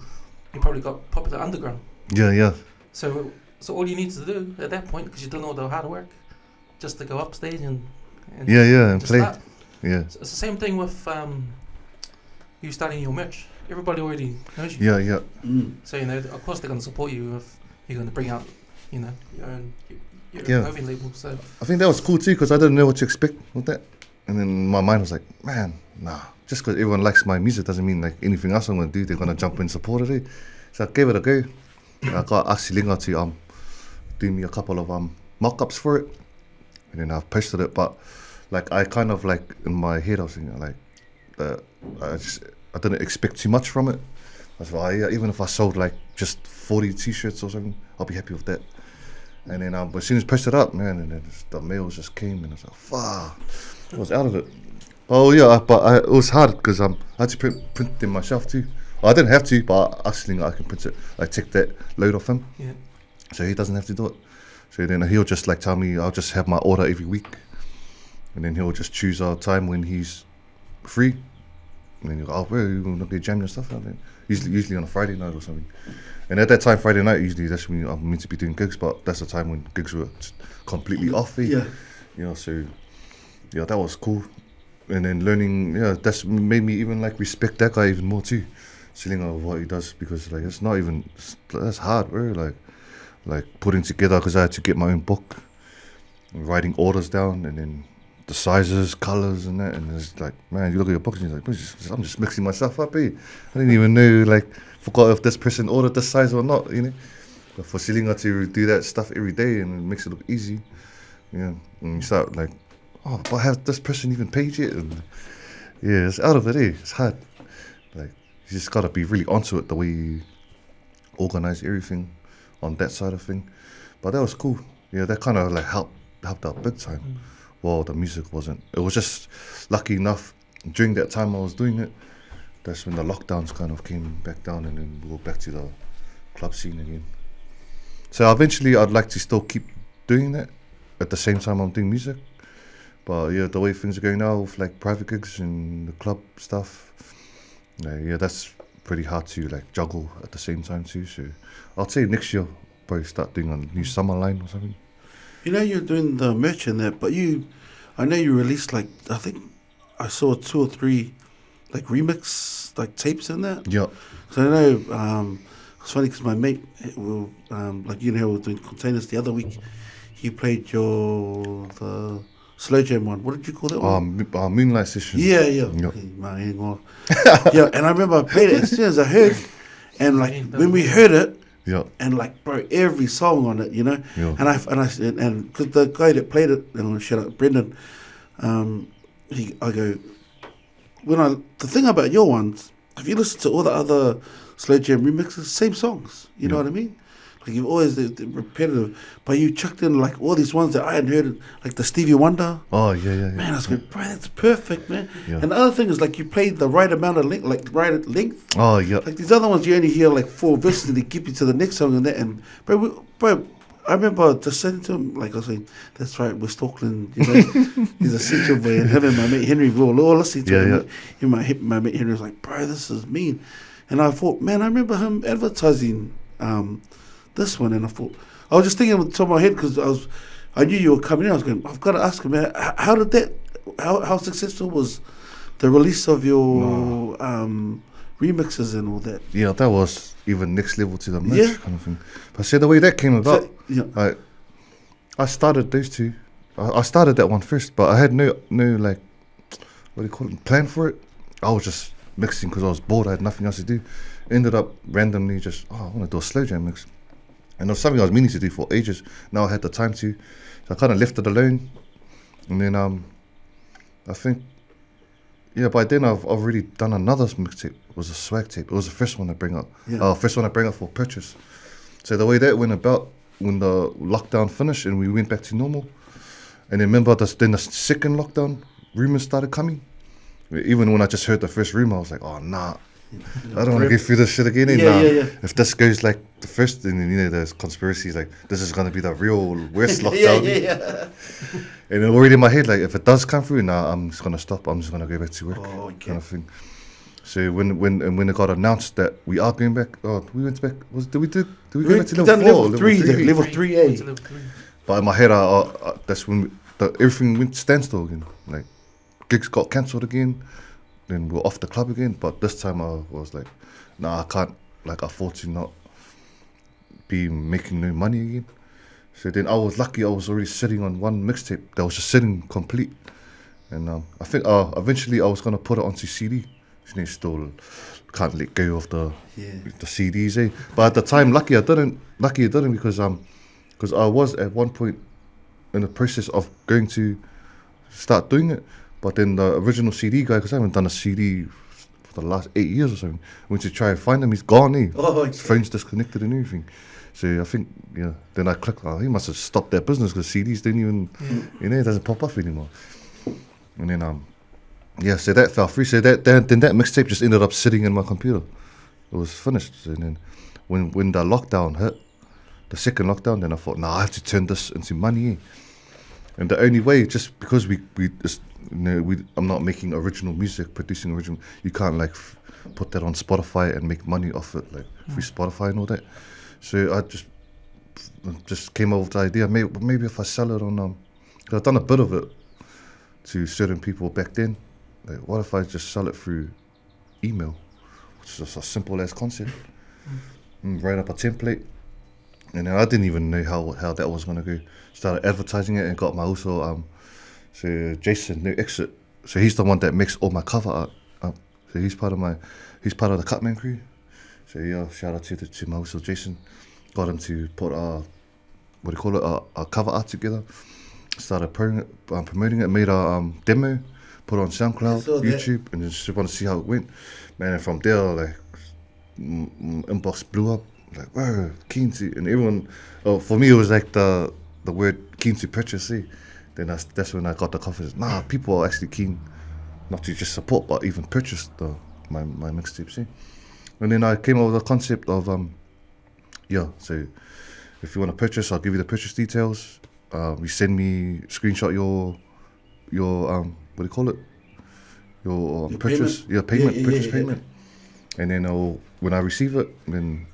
you probably got popular underground. Yeah. So all you need to do at that point, because you done all the hard work, just to go up stage and play. Start. Yeah. So it's the same thing with you starting your merch. Everybody already knows you. Yeah. So, you know, of course they're going to support you if you're going to bring out, you know, your own clothing label. So I think that was cool too, because I didn't know what to expect with that. And then my mind was like, man, nah, just because everyone likes my music doesn't mean like anything else I'm going to do, they're going to jump in and support it. So I gave it a go. I got Asilinga to do me a couple of mock-ups for it. And then I've posted it, but like I kind of like in my head I was thinking like I didn't expect too much from it. I was like, even if I sold like just 40 t-shirts or something, I'll be happy with that. And then as soon as I posted up, man, and then the mails just came, and I was like, fuck, I was out of it. Oh yeah, but it was hard because I had to print them myself too I didn't have to, but actually I can print it. I take that load off him. Yeah. So he doesn't have to do it. So then he'll just like tell me, I'll just have my order every week. And then he'll just choose our time when he's free. And then he'll go, oh, bro, you want to jam your stuff out then? Usually on a Friday night or something. And at that time, Friday night, usually that's when I'm meant to be doing gigs, but that's the time when gigs were completely off. Yeah. You know, so yeah, that was cool. And then learning, that's made me even like respect that guy even more too. Seeing of what he does, because like it's not even, that's hard, bro. Like putting together, because I had to get my own book, and writing orders down, and then the sizes, colors, and that. And it's like, man, you look at your book and you're like, I'm just mixing myself up, I didn't even know, like, forgot if this person ordered this size or not, you know. But for Selinga to do that stuff every day and it makes it look easy, and you start like, oh, but has this person even paid yet? And yeah, it's out of it, It's hard. Like, you just gotta be really onto it, the way you organize everything on that side of thing. But that was cool. Yeah, that kind of like helped out big time. Well, the music wasn't. It was just lucky enough during that time I was doing it. That's when the lockdowns kind of came back down, and then we were back to the club scene again. So eventually, I'd like to still keep doing that at the same time I'm doing music. But yeah, the way things are going now with like private gigs and the club stuff, yeah, that's pretty hard to like juggle at the same time too. So I'll say next year probably start doing a new summer line or something. You know, you're doing the merch and that, but I know you released like, I think I saw 2 or 3 like remix like tapes in that. Yeah. So I know, it's funny because my mate, like, you know, we were doing Containers the other week. He played the slow jam one. What did you call that one? Moonlight Session. Yeah. Yep. Yeah, and I remember I played it as soon as I heard, and like when we heard it, yeah, and like bro, every song on it, you know, yeah. and because the guy that played it, and I'll shout out Brendan, I go, the thing about your ones, if you listen to all the other slow jam remixes, same songs, you know what I mean? Like you've always the repetitive, but you chucked in like all these ones that I hadn't heard, like the Stevie Wonder. Oh yeah. Man, I was going, bro, that's perfect, man. Yeah. And the other thing is like you played the right amount of length, like right at length. Oh yeah. Like these other ones, you only hear like 4 verses, and they keep you to the next song and that. And bro, I remember just saying to him, like I was saying, that's right, West Auckland, you know, he's a central boy, and him and my mate Henry were all listening to him. Yeah. My mate Henry was like, bro, this is mean. And I thought, man, I remember him advertising this one, and I was just thinking on the top of my head, because I knew you were coming in. I was going, I've got to ask him, man, how successful was the release of your remixes and all that? Yeah, that was even next level to the merch kind of thing. But see, the way that came about, I started those two. I started that one first, but I had no like, what do you call it, plan for it. I was just mixing because I was bored. I had nothing else to do. Ended up randomly just, I want to do a slow jam mix. And it was something I was meaning to do for ages. Now I had the time to. So I kind of left it alone. And then I think, by then I've already done another mixtape. It was a swag tape. It was the first one I bring up. First one I bring up for purchase. So the way that went about, when the lockdown finished and we went back to normal, and then remember then the second lockdown, rumors started coming. Even when I just heard the first rumor, I was like, oh, nah. I don't want to go through this shit again. If this goes like the first, then there's conspiracies like this is gonna be the real worst lockdown. And already in my head, like if it does come through, I'm just gonna stop. I'm just gonna go back to work, kind of thing. So when it got announced that we are going back, we went back. Did we go back to level 3? Level 3A. But in my head, that's when everything went standstill again. Like gigs got cancelled again. Then we're off the club again, but this time I was like, I can't afford to not be making no money again. So then I was lucky, I was already sitting on one mixtape that was just sitting complete. And I think eventually I was going to put it onto CD. Still can't let go of the CDs, But at the time, lucky I didn't because I was at one point in the process of going to start doing it. But then the original CD guy, because I haven't done a CD for the last 8 years or something, went to try and find him, he's gone, His phone's disconnected and everything. So I think, then I clicked, he must have stopped that business because CDs didn't even, it doesn't pop up anymore. And then, so that fell through. So then that mixtape just ended up sitting in my computer. it was finished. And then when the lockdown hit, the second lockdown, then I thought, I have to turn this into money. And the only way, just because I'm not making original music, producing original, you can't like put that on Spotify and make money off it, like free Spotify and all that. So I just came up with the idea, maybe if I sell it on, 'cause I've done a bit of it to certain people back then. Like, what if I just sell it through email, which is just a simple as concept. Write up a template, and then I didn't even know how that was gonna go. Started advertising it and got my so Jason, new Exit. So he's the one that makes all my cover art. So he's part of the Kutman Krew. So yeah, shout out to my also Jason. Got him to put a cover art together. Started promoting it, made a demo, put it on SoundCloud, YouTube, and just want to see how it went. Man, and from there, like, inbox blew up. Like, whoa, keen to, and everyone. Oh, for me, it was like the word keen to purchase. See, then that's when I got the confidence. People are actually keen, not to just support, but even purchase my mixtape. See, and then I came up with the concept of So if you want to purchase, I'll give you the purchase details. You send me, screenshot your what do you call it? Your purchase, payment. Your payment, purchase payment. And then when I receive it, then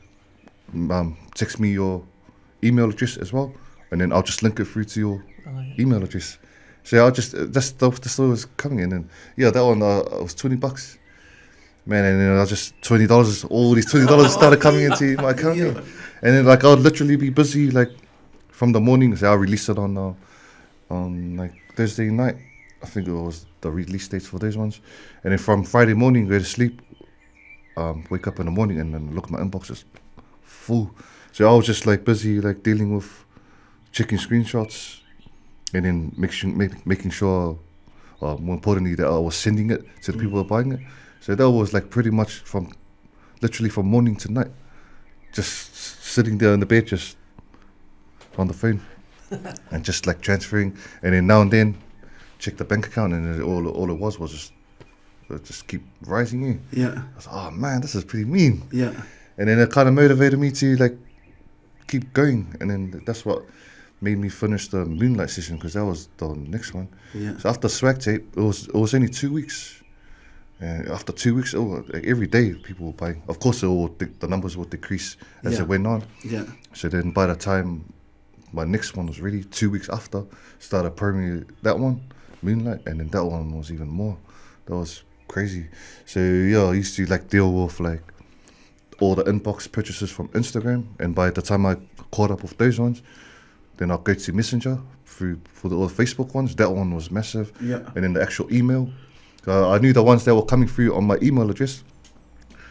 text me your email address as well, and then I'll just link it through to your email address. So I'll just that's was coming in, and that one it was $20, man, and then I just $20. All these $20 started coming into my account, and then like I'll literally be busy like from the morning. So I'll release it on like Thursday night. I think it was the release dates for those ones, and then from Friday morning go to sleep. Wake up in the morning and then look at my inbox is full. So I was just like busy like dealing with checking screenshots and then making sure, more importantly, that I was sending it to the people who are buying it. So that was like pretty much literally from morning to night, just sitting there in the bed, just on the phone and just like transferring, and then now and then check the bank account, and all it was just keep rising. Yeah. I was like, oh man, this is pretty mean. Yeah. And then it kind of motivated me to like keep going, and then that's what made me finish the Moonlight session, because that was the next one. Yeah. So after Swag Tape, it was only 2 weeks. And after 2 weeks, like every day people were buying. Of course, the numbers would decrease as it went on. Yeah. So then by the time my next one was ready, 2 weeks after, started promoting that one, Moonlight, and then that one was even more. That was crazy. So I used to like deal with like all the inbox purchases from Instagram, and by the time I caught up with those ones, then I'll go to Messenger for all the Facebook ones. That one was massive. Yeah. And then the actual email, I knew the ones that were coming through on my email address,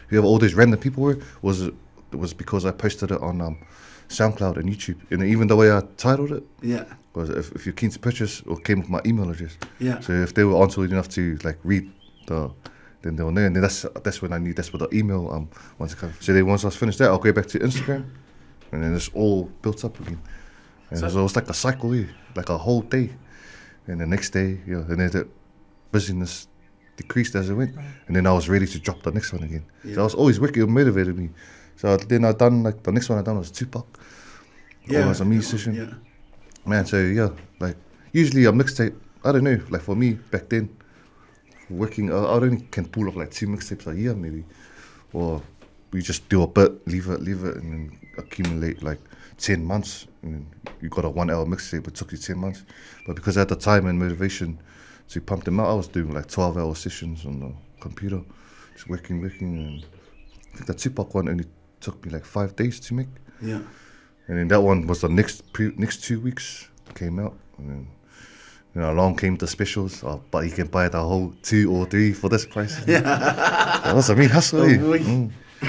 whoever all those random people were, was because I posted it on SoundCloud and YouTube. And even the way I titled it, was if you're keen to purchase, it came with my email address. Yeah. So if they were onto it enough to like read then they'll know, and then that's when I knew that's what the email once it comes. So then once I was finished that, I'll go back to Instagram, and then it's all built up again. And so it was like a cycle, like a whole day, and the next day, and then the busyness decreased as it went, and then I was ready to drop the next one again. So I was always working, it motivated me. So then I done like the next one I done was Tupac. As a musician. Yeah. Man, so like usually a mixtape, I don't know, like for me back then, working, I only can pull off like 2 mixtapes a year maybe, or we just do a bit, leave it, and then accumulate like 10 months, and then you got a 1 hour mixtape, it took you 10 months. But because I had the time and motivation to pump them out, I was doing like 12-hour sessions on the computer, just working, and I think the Tupac one only took me like 5 days to make. Yeah. And then that one was the next 2 weeks came out, and then along came the specials, but you can buy the whole 2 or 3 for this price. Yeah. That was a mean hustle.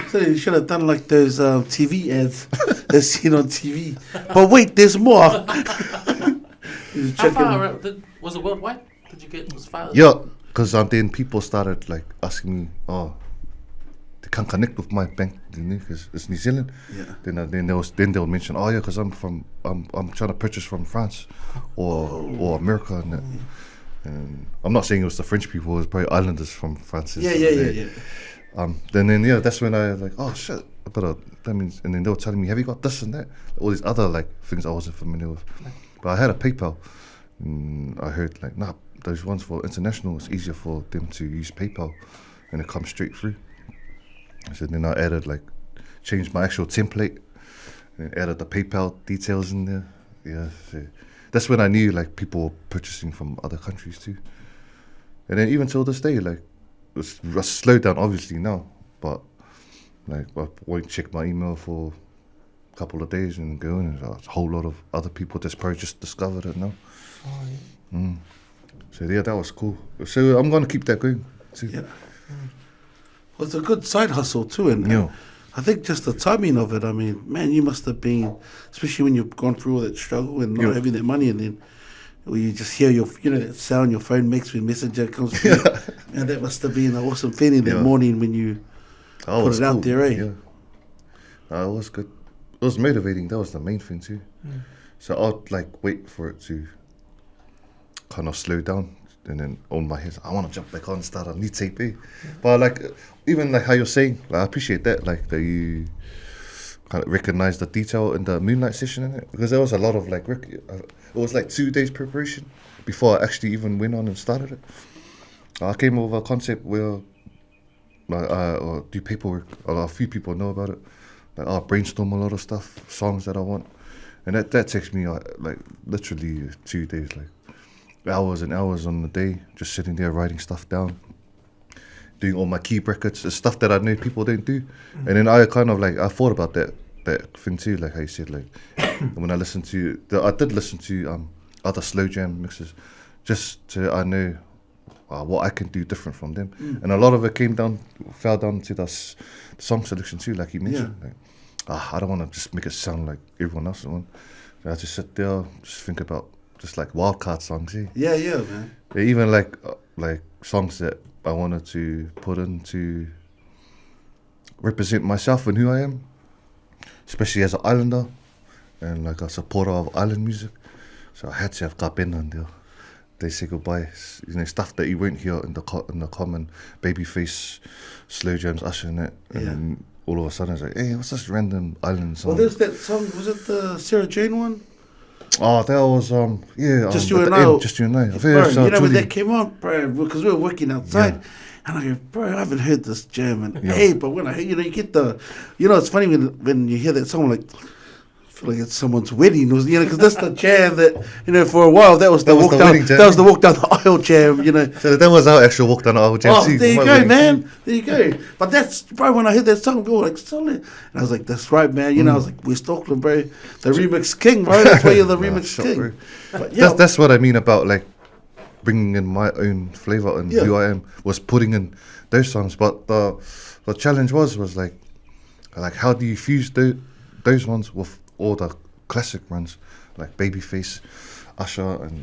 So you should have done like those TV ads that's seen on TV. But wait, there's more. How far was it worldwide? Did you get as far? Yeah, because then people started like asking me, they can't connect with my bank, because it's New Zealand. Yeah. Then they'll mention, because I'm trying to purchase from France or America, and And I'm not saying it was the French people, it was probably islanders from France. Yeah. Then that's when I like, oh shit, that means, and then they were telling me, have you got this and that? All these other like things I wasn't familiar with. But I had a PayPal. And I heard like, nah, those ones for international, it's easier for them to use PayPal and it comes straight through. So then I added changed my actual template and added the PayPal details in there. Yeah, so that's when I knew like people were purchasing from other countries too. And then even till this day, like it's slowed down obviously now, but like I won't check my email for a couple of days and go in, and there's a whole lot of other people that's probably just discovered it now. Oh, yeah. So yeah, that was cool. So I'm gonna keep that going too. Yeah. Well, it's a good side hustle too, and I think just the timing of it. I mean, man, you must have been, especially when you've gone through all that struggle and not having that money, and then you just hear that sound your phone makes when Messenger comes through. And that must have been an awesome feeling that morning when you put it out there, eh? Yeah, it was good. It was motivating. That was the main thing too. So I'd like wait for it to kind of slow down, and then on my head, I want to jump back on and start a new tape. But like, even like how you're saying, like, I appreciate that, like that you kind of recognize the detail in the Moonlight session in it, because there was a lot of like, it was like 2 days preparation before I actually even went on and started it. I came up with a concept where I do paperwork. A few people know about it. Like I'll brainstorm a lot of stuff, songs that I want, and that takes me like literally 2 days, like hours and hours on the day, just sitting there writing stuff down, doing all my key brackets, the stuff that I know people don't do. And then I kind of like, I thought about that thing too, like how you said, like when I did listen to other slow jam mixes, just to I know what I can do different from them. And a lot of it fell down to the song selection too, like you mentioned. Like, I don't want to just make it sound like everyone else's one. So I just sit there, just think about just like wildcard songs. Yeah, man. Even like songs that I wanted to put in to represent myself and who I am, especially as an islander and like a supporter of island music. So I had to have Kapena in there. They say goodbye, stuff that you won't hear in the common Babyface, slow jams, Usher and that. And then all of a sudden it's like, hey, what's this random island song? Well, there's that song, was it the Sarah Jane one? Oh, that was, Just You and I. Just You and I. Bro, you know when that came on, bro, because we were working outside, and I go, bro, I haven't heard this jam, and hey, but when I hear, you get the, it's funny when you hear that song, like, I feel like it's someone's wedding, because that's the jam that, for a while, that was the walk down the aisle jam, So that was our actual walk down the aisle jam. Oh, there you go, man. There you go. But that's, bro, when I heard that song, people were like, solid. And I was like, that's right, man. I was like, West Auckland, bro. The remix king, bro. That's why you're the remix king. But, that's what I mean about, like, bringing in my own flavour and who I am, was putting in those songs. But the challenge was like how do you fuse those ones with all the classic ones, like Babyface, Usher, and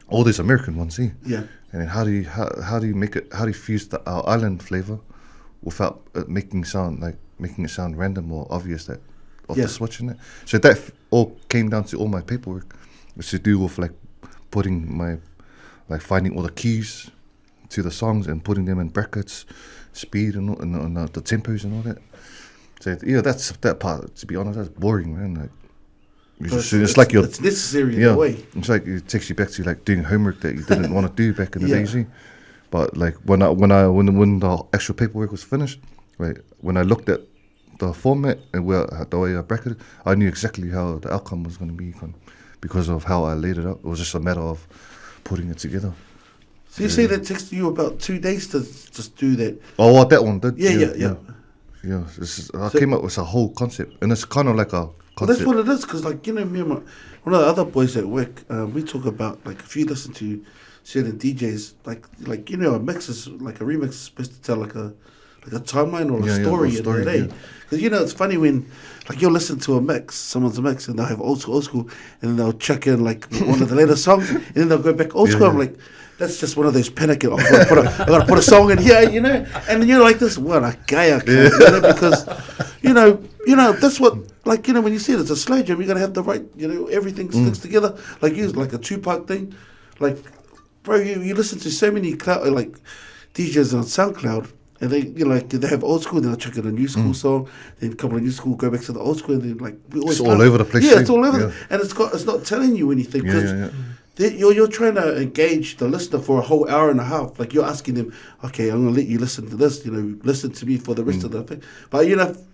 all these American ones, Yeah. And then how do you fuse our island flavour without making it sound random or obvious that of the switch in it. So that all came down to all my paperwork, which to do with like finding all the keys to the songs and putting them in brackets, speed and the tempos and all that. So that's that part. To be honest, that's boring, man. Like, it's necessary in a way. It's like it takes you back to like doing homework that you didn't want to do back in the days. But like when the actual paperwork was finished, like when I looked at the format and the way I bracketed, I knew exactly how the outcome was going to be because of how I laid it out. It was just a matter of putting it together. So you say that takes you about 2 days to just do that? Oh, what that one did? Yeah. Yeah, I came up with a whole concept, and it's kind of like a concept. Well, that's what it is, because like, me and one of the other boys at work, we talk about, like, if you listen to certain DJs, like a mix is, like a remix is supposed to tell like a timeline or a story in the day. Because, it's funny when, like, you'll listen to someone's mix, and they'll have old school, and then they'll chuck in, like, one of the later songs, and then they'll go back old school. I'm like, that's just one of those panicking. I gotta put a song in here, and then you're like, this what a gay because that's what, like, when you see it as a slow jam, you gotta have the right, everything sticks together, like a 2-part thing, like bro, you listen to so many like DJs on SoundCloud, and they they have old school, then they'll check out a new school song, then a couple of new school go back to the old school, and then like we always it's all over the place. Yeah, it's all over, and it's not telling you anything because. You're trying to engage the listener for a whole hour and a half. Like you're asking them, okay, I'm gonna let you listen to this. Listen to me for the rest of the thing. But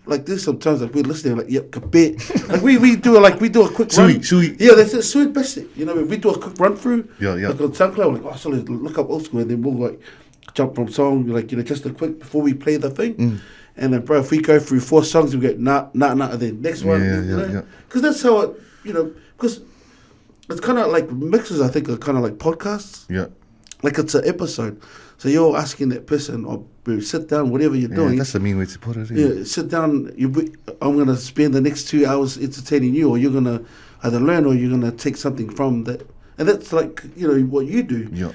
like this sometimes, like we're listening, like yep, kabit. Like we do a quick run. Sweet. Yeah, that's it. Sweet basic. We do a quick run through. Yeah. Like on SoundCloud, like so let's look up old school, and then we'll like jump from song, like just a quick before we play the thing. And then, bro, if we go through 4 songs, we get nah, and then next one. Because that's how it. Because. It's kind of like mixes, I think, are kind of like podcasts. Yeah. Like it's an episode. So you're asking that person, or sit down, whatever you're doing. That's a mean way to put it. Yeah, sit down. I'm going to spend the next 2 hours entertaining you, or you're going to either learn or you're going to take something from that. And that's like, what you do. Yeah.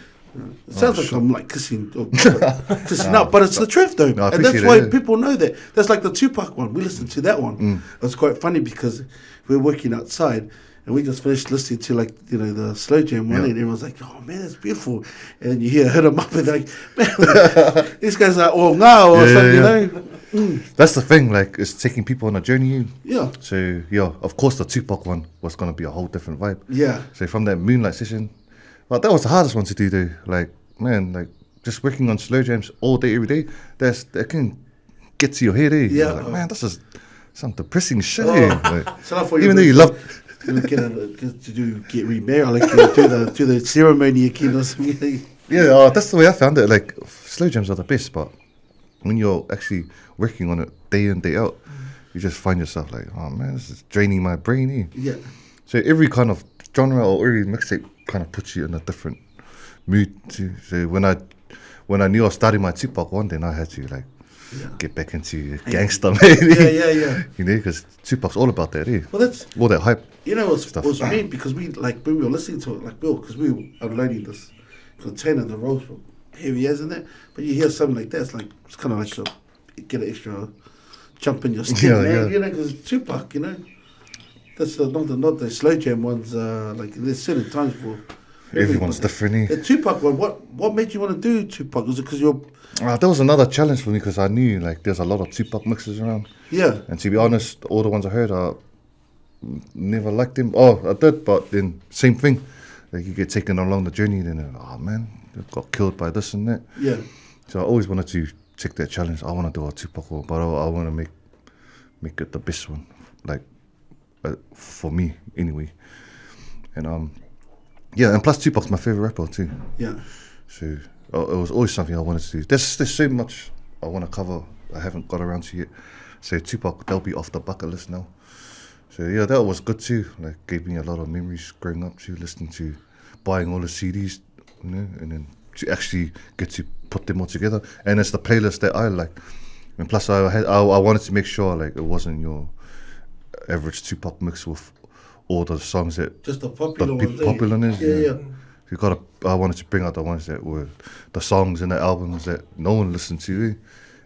It sounds like I'm like kissing up, but it's the truth though. No, and that's why people know that. That's like the Tupac one. We listened to that one. It's quite funny because we're working outside. And we just finished listening to the slow jam one, and everyone's like, "Oh man, that's beautiful." And you hit them up, and they're like, "Man, these guys are all now or something." That's the thing. Like, it's taking people on a journey. Yeah. So of course, the Tupac one was gonna be a whole different vibe. Yeah. So from that Moonlight session, well, that was the hardest one to do. Though, like, man, like just working on slow jams all day, every day. That can get to your head. Yeah. Like, man, this is some depressing shit. Like, even though you love. Get remarried, like do the ceremony again or something. Yeah, that's the way I found it. Like slow jams are the best, but when you're actually working on it day in day out, you just find yourself like, oh man, this is draining my brain. Yeah. So every kind of genre or every mixtape kind of puts you in a different mood too. So when I knew I was starting my Tupac one, then I had to get back into gangster, man. Yeah. Because Tupac's all about that, Well, that's all that hype. It was mean because when we were listening to it, because we were unloading this container, the rolls were heavy as in that. But you hear something like that, it's kind of like get an extra jump in your skin, man. Because Tupac, that's not the slow jam ones. Like there's certain times for. Everyone's different. The Tupac one, what made you want to do Tupac? Was it because you're... that was another challenge for me because I knew there's a lot of Tupac mixes around. Yeah. And to be honest, all the ones I heard, I never liked them. Oh, I did, but then same thing. Like you get taken along the journey, then oh man, they got killed by this and that. Yeah. So I always wanted to take that challenge. I want to do a Tupac one, but I want to make it the best one, for me anyway. And and plus Tupac's my favorite rapper too. Yeah. So it was always something I wanted to do. There's so much I want to cover I haven't got around to yet. So Tupac, they'll be off the bucket list now. So that was good too. Like gave me a lot of memories growing up too, listening to, buying all the CDs, and then to actually get to put them all together. And it's the playlist that I like. And plus I wanted to make sure it wasn't your average Tupac mix with all the songs that just the popular ones. Popular ones. Yeah. I wanted to bring out the ones that were the songs and the albums that no one listened to,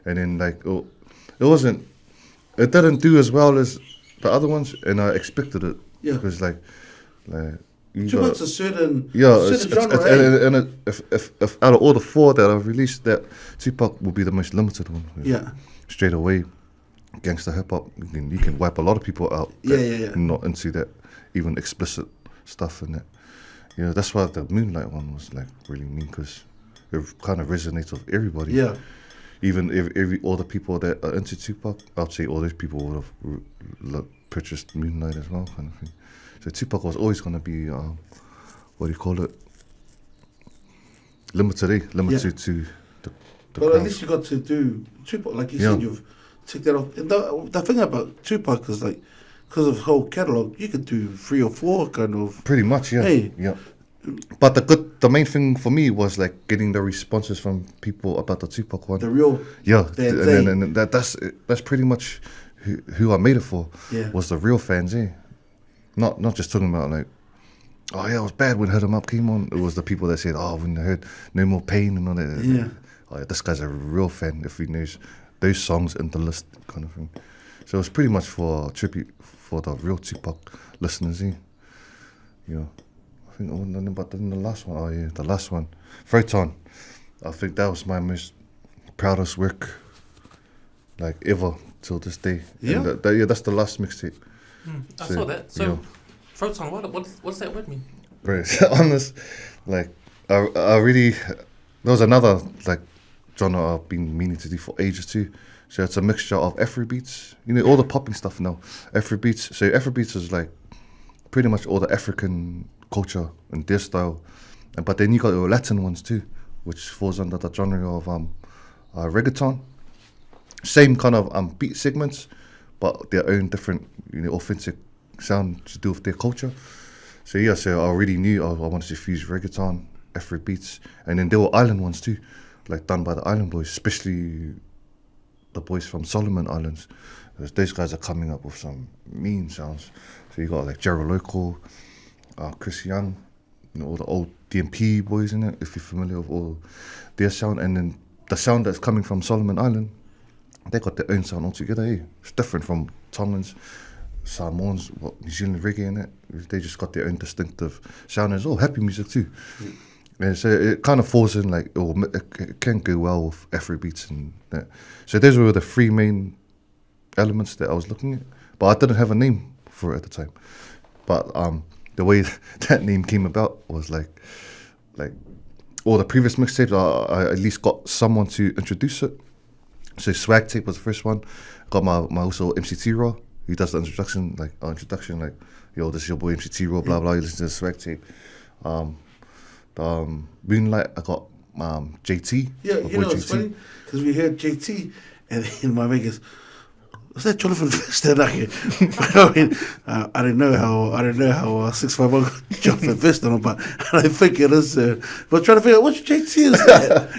and then it didn't do as well as the other ones, and I expected it. Yeah. Because Tupac's a certain genre. And if out of all the 4 that I've released, that Tupac will be the most limited one. Yeah. Straight away, gangster hip hop, you can wipe a lot of people out. Not into that even explicit stuff and that. That's why the Moonlight one was really mean because it kind of resonates with everybody. Yeah. Even if all the people that are into Tupac, I'd say all those people would have purchased Moonlight as well, kind of thing. So Tupac was always going to be, what do you call it? Limited to the But at least you got to do Tupac, like you said, you've took that off. And the thing about Tupac is because of whole catalogue, you could do 3 or 4 kind of. Pretty much, yeah. Hey. Yeah. But the main thing for me was getting the responses from people about the Tupac one. The real. Fans, and that's pretty much who I made it for. Yeah. Was the real fans, Not just talking about oh yeah, it was bad when Hit 'Em Up came on. It was the people that said, oh, when I heard No More Pain and all that. Yeah. Oh, yeah, this guy's a real fan if he knows those songs in the list, kind of thing. So it was pretty much for a tribute for the real Tupac listeners, think, but then the last one, the last one, Froton. I think that was my most proudest work, like ever till this day. Yeah, and that's the last mixtape. I saw that. So, Froton, what's that word mean? Bro, honest, like I really, there was another like genre I've been meaning to do for ages too. So it's a mixture of Afro beats, all the popping stuff now. Afro beats. So Afro beats is like pretty much all the African culture and their style, but then you got your Latin ones too, which falls under the genre of reggaeton. Same kind of beat segments, but their own different, authentic sound to do with their culture. So I already knew I wanted to fuse reggaeton, Afro beats, and then there were island ones too, like done by the island boys, especially the boys from Solomon Islands. Those guys are coming up with some mean sounds. So you got like Gerald Local, Chris Young, all the old DMP boys in it, if you're familiar with all their sound. And then the sound that's coming from Solomon Island, they got their own sound altogether. It's different from Tongans, Samoans, New Zealand reggae in it. They just got their own distinctive sound as well. Happy music too. And so it kind of falls in like, it can go well with Afro beats and that. So those were the three main elements that I was looking at. But I didn't have a name for it at the time. But the way that name came about was like all the previous mixtapes, I at least got someone to introduce it. So Swag Tape was the first one. Got my also MC T-Raw. He does the introduction, like, yo, this is your boy MC T-Raw, blah, blah, you listen to the Swag Tape. Moonlight, I got JT. Yeah, it's funny, because we heard JT, and then my mate goes, was that Jonathan Fist? I mean, I don't know how 651 got Jonathan Fist on it, but I don't think it is. But trying to figure out which JT is that?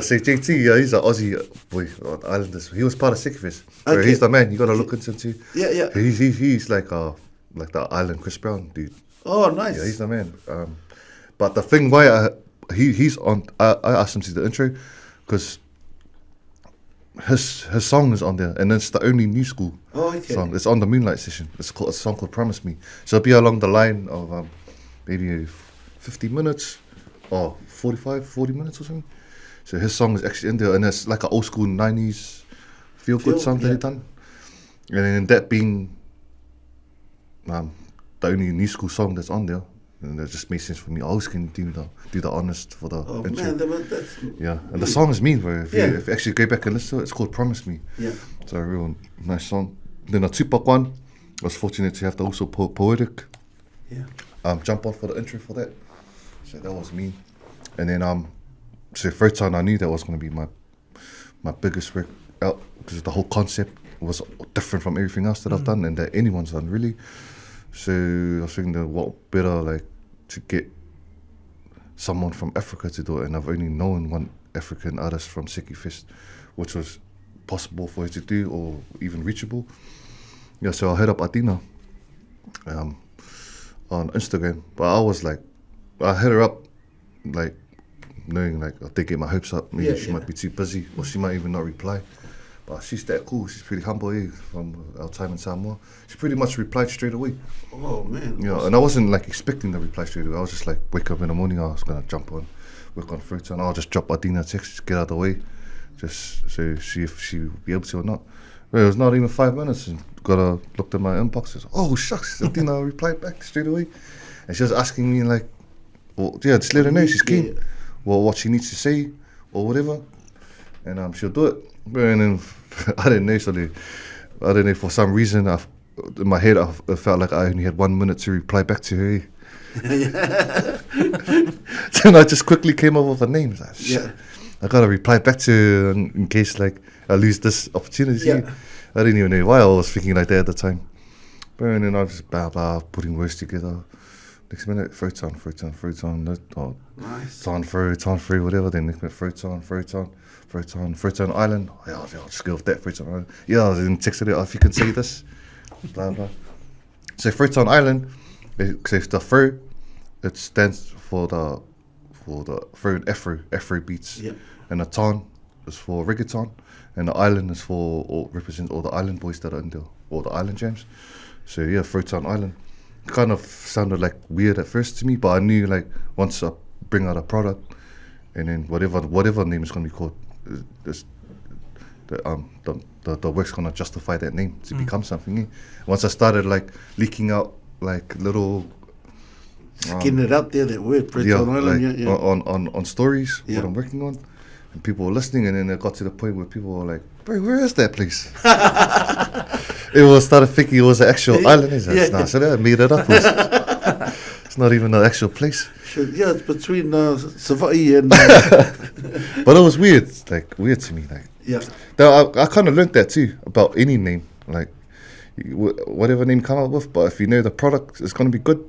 So JT, he's an Aussie boy on Islanders. He was part of Sickfist. Okay. He's the man. You gotta look into him too. Yeah. He's like the Island Chris Brown dude. Oh, nice. Yeah, he's the man. But the thing why he's on, I asked him to do the intro because his song is on there, and it's the only new school song. It's on the Moonlight session. It's a song called Promise Me. So it'll be along the line of maybe 50 minutes or 40 minutes or something. So his song is actually in there, and it's like an old school 90s feel good song that he done. And then that being the only new school song that's on there, and that just made sense for me. I always can do the honest for the intro. Man, that's... Yeah, and the song is mean, bro. If you actually go back and listen to it, it's called Promise Me. Yeah. It's a real nice song. Then the Tupac one, I was fortunate to have the also Poetic. Yeah. Jump on for the intro for that. So that was me. And then so first time I knew that was going to be my biggest work out, because the whole concept was different from everything else that I've done and that anyone's done really. So I was thinking that what better like to get someone from Africa to do it, and I've only known one African artist from Sickfist, which was possible for her to do or even reachable. Yeah, so I hit up Adina on Instagram, but I hit her up like knowing like I did get my hopes up. Maybe she might be too busy, or she might even not reply. But she's that cool. She's pretty humble, from our time in Samoa. She pretty much replied straight away. Oh man. Yeah, awesome. And I wasn't like expecting the reply straight away. I was just like, wake up in the morning, I was gonna jump on, work on Fruit, and I'll just drop Adina a text, just get out of the way, just so see if she would be able to or not. Well, it was not even 5 minutes, and looked at my inbox. Says, oh shucks, Adina replied back straight away, and she was asking me like, well, just let her know she's keen. Well, what she needs to say or whatever, and she'll do it. And then I didn't know. For some reason, in my head, I felt like I only had 1 minute to reply back to her. Then I just quickly came up with a name. Like, shit, I gotta reply back to her in case like I lose this opportunity. Yeah. I didn't even know why I was thinking like that at the time. And then I was just blah putting words together. Next minute, Fruiton, nice. Ton through, whatever. Then next minute, Fruiton Island. Yeah, I'll just go with that, Fruiton Island. Yeah, I then texted it, if you can say this, blah, blah. So Fruiton Island, so the Fru, it stands for the Fru and Afro beats. Yeah. And the Ton is for reggaeton, and the Island is represents all the island boys that are in there, all the island jams. So yeah, Fruiton Island. kind of sounded like weird at first to me, but I knew like once I bring out a product, and then whatever name is gonna be called, the work's gonna justify that name to become something. Once I started like leaking out like little. Getting it out there, that word, Bridgetown Island, like on stories, what I'm working on, and people were listening, and then it got to the point where people were like, "Bro, where is that place?" Everyone started thinking it was an actual island. Nah, so they made it up. It's not even an actual place. Yeah, it's between Savai'i and. But it was weird, like weird to me, like. Yeah. I kind of learned that too about any name, like whatever name you come up with. But if you know the product is going to be good,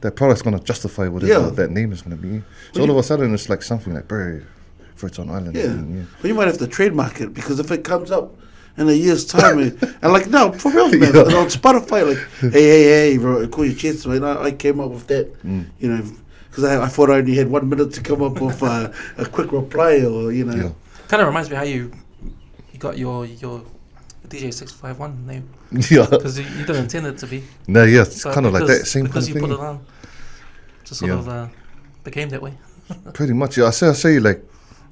that product's going to justify whatever that name is going to be. So all of a sudden it's like something like, bro, Fruits on Island. Yeah. But you might have to trademark it, because if it comes up in a year's time, and like, no, for real, man, on Spotify, like, hey, bro, call your chest, man. I came up with that, you know, because I thought I only had 1 minute to come up with a quick reply, or, you know. Yeah. Kind of reminds me how you got your DJ651 name. Yeah. Because you didn't intend it to be. No, yeah, it's kind of like that same kind of thing. Because you put it on, just sort of became that way. Pretty much, yeah. I say like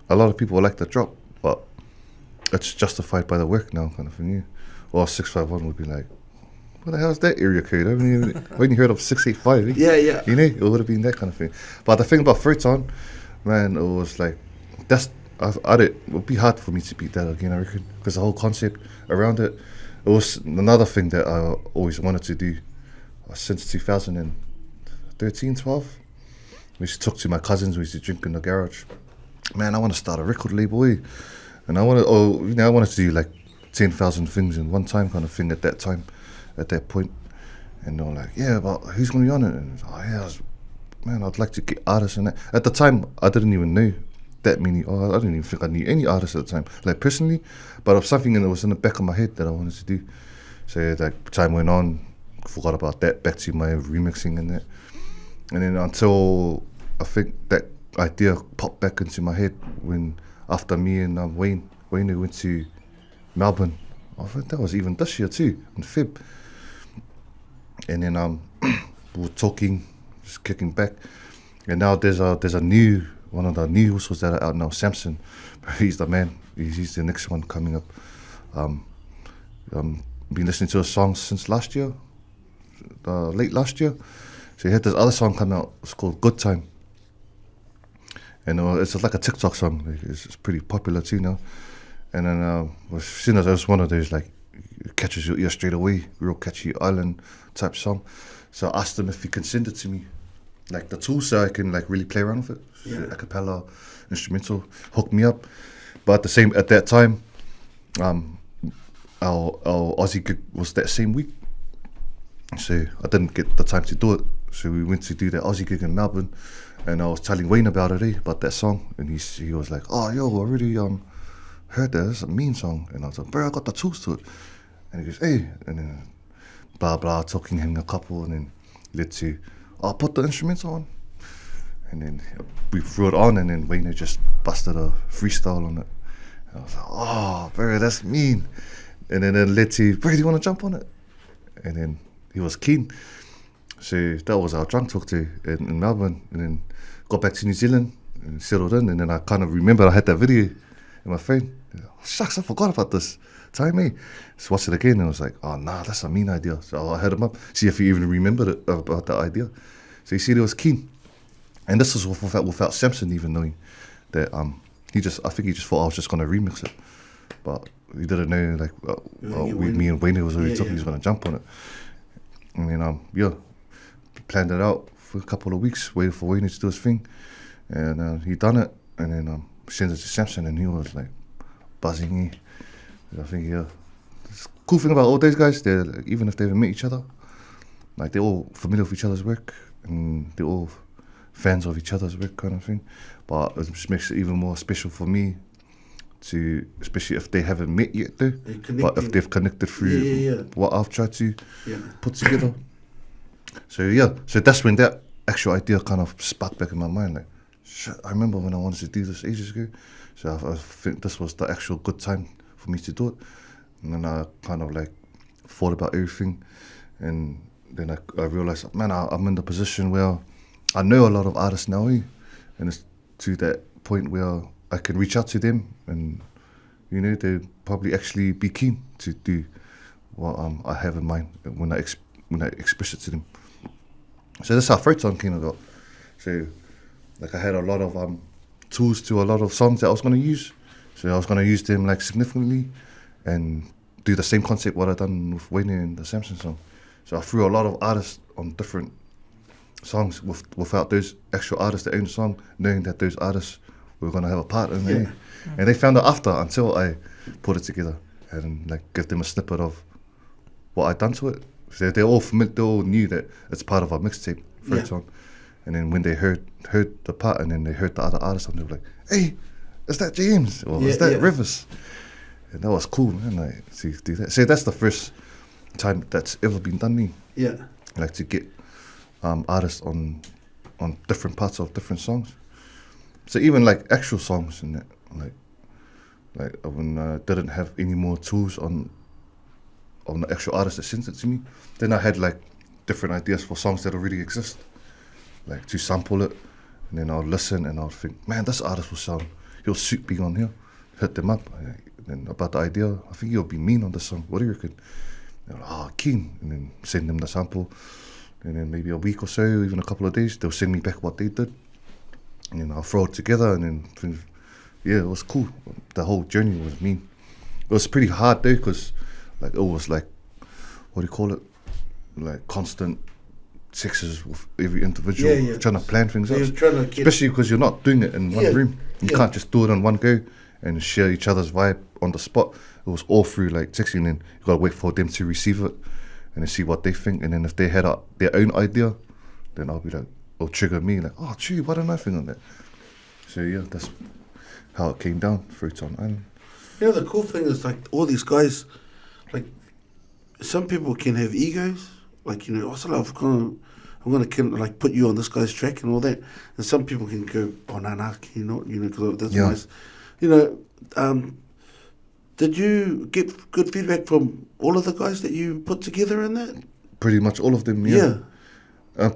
a lot of people like the drop, but it's justified by the work now, kind of thing. Yeah. Or 651 would be like, what the hell is that area code? I haven't even heard of 685. Yeah, yeah. You know, it would have been that kind of thing. But the thing about Fruits on, man, it was like, it would be hard for me to beat that again, I reckon, because the whole concept around it was another thing that I always wanted to do since 2013, 12. We used to talk to my cousins, we used to drink in the garage. Man, I want to start a record label, and I wanted to do like 10,000 things in one time, kind of thing at that point. And they were like, yeah, but who's going to be on it? And man, I'd like to get artists in that. At the time, I didn't even know that many. I didn't even think I knew any artists at the time, like personally. But it was something that was in the back of my head that I wanted to do. So like time went on, forgot about that, back to my remixing and that. And then until I think that idea popped back into my head when after me and Wayne went to Melbourne. I think that was even this year too, in Feb. And then we were talking, just kicking back. And now there's a new one of the new whistles that are out now, Samson. He's the man. He's the next one coming up. Been listening to his songs since last year, late last year. So he had this other song come out. It's called Good Time. And it's like a TikTok song. It's pretty popular too now. And then as soon as it was one of those like catches your ear straight away, real catchy island type song. So I asked him if he can send it to me, like the tool, so I can like really play around with it. Yeah. A cappella, instrumental, hook me up. But at that time, our Aussie gig was that same week. So I didn't get the time to do it. So we went to do that Aussie gig in Melbourne, and I was telling Wayne about it, about that song, and he was like, "Oh, yo, I already heard that. It's a mean song." And I was like, "Bro, I got the tools to it." And he goes, "Hey," and then blah blah, talking him a couple, and then led to, "I'll put the instrumental on." And then we threw it on, and then Wayne just busted a freestyle on it. And I was like, "Oh, bro, that's mean." And then it led to, "Bro, do you want to jump on it?" And then he was keen. So that was our drunk talk to in Melbourne, and then got back to New Zealand and settled in. And then I kind of remember I had that video in my phone. Oh, shucks, I forgot about this. Time me. Just watched it again, and I was like, "Oh nah, that's a mean idea." So I hit him up, see if he even remembered it, about that idea. So he said he was keen. And this was without Samson even knowing that I think he just thought I was just gonna remix it, but he didn't know like me and Wayne was already talking. He was gonna jump on it, and then planned it out for a couple of weeks, waited for Wayne to do his thing, and he done it, and then sent it to Samson, and he was like buzzing. I think the cool thing about all those guys, they're like, even if they haven't met each other, like they're all familiar with each other's work, and they're all fans of each other's work, kind of thing. But it just makes it even more special for me to, especially if they haven't met yet though, but if they've connected through what I've tried to put together. So that's when that actual idea kind of sparked back in my mind, like, shit, I remember when I wanted to do this ages ago. So I think this was the actual good time for me to do it. And then I kind of like thought about everything, and then I realised, man, I'm in the position where I know a lot of artists now, and it's to that point where I can reach out to them, and you know, they'd probably actually be keen to do what I have in mind when I express it to them. So that's how Photon came about. So like I had a lot of tools to a lot of songs that I was going to use. So I was going to use them like significantly and do the same concept what I done with Wayne and the Samson song. So I threw a lot of artists on different songs without those actual artists that own the song knowing that those artists were going to have a part in it. And they found out after until I put it together and like give them a snippet of what I'd done to it. So they all knew that it's part of our mixtape, Photon. And then when they heard the part and then they heard the other artists, and they were like, "Hey, is that James? Or is that Rivers?" And that was cool, man. Like to do that. So that's the first time that's ever been done. Me, like to get artists on different parts of different songs. So even like actual songs and that, like when I didn't have any more tools on the actual artist that sent it to me, then I had like different ideas for songs that already exist, like to sample it, and then I'll listen and I'll think, man, this artist he'll suit being on here, hit them up, and about the idea, I think he'll be mean on this song, what do you reckon? And keen, and then send them the sample, and then maybe a week or so, even a couple of days, they'll send me back what they did, and then I'll throw it together, and then think, it was cool. The whole journey was mean. It was pretty hard though, because like it was like, what do you call it? Like constant sexes with every individual, trying to plan things out. Especially because you're not doing it in one room. You can't just do it on one go and share each other's vibe on the spot. It was all through like texting, and then you gotta wait for them to receive it and then see what they think. And then if they had their own idea, then I'll be like, it'll trigger me like, oh, gee, why don't I think on that? So yeah, that's how it came down, Photon Island. You know, the cool thing is like all these guys, like some people can have egos, like, you know, I'm gonna like put you on this guy's track and all that, and some people can go, oh no, can you not, you know, because that's nice, you know. Did you get good feedback from all of the guys that you put together in that? Pretty much all of them,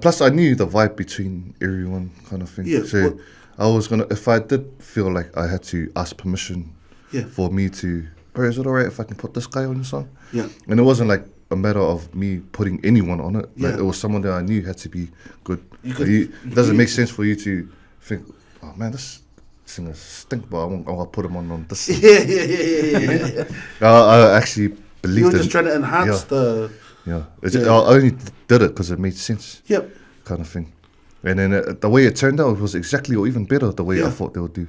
plus I knew the vibe between everyone, kind of thing. So I was gonna, if I did feel like I had to ask permission for me to, bro, is it alright if I can put this guy on your song? And it wasn't like a matter of me putting anyone on it. Like it was someone that I knew had to be good. It doesn't make sense for you to think, oh man, this singer stink, but I'll put him on this. I actually believed it. You were just trying to enhance the. I only did it because it made sense. Kind of thing. And then the way it turned out was exactly or even better the way I thought they would do.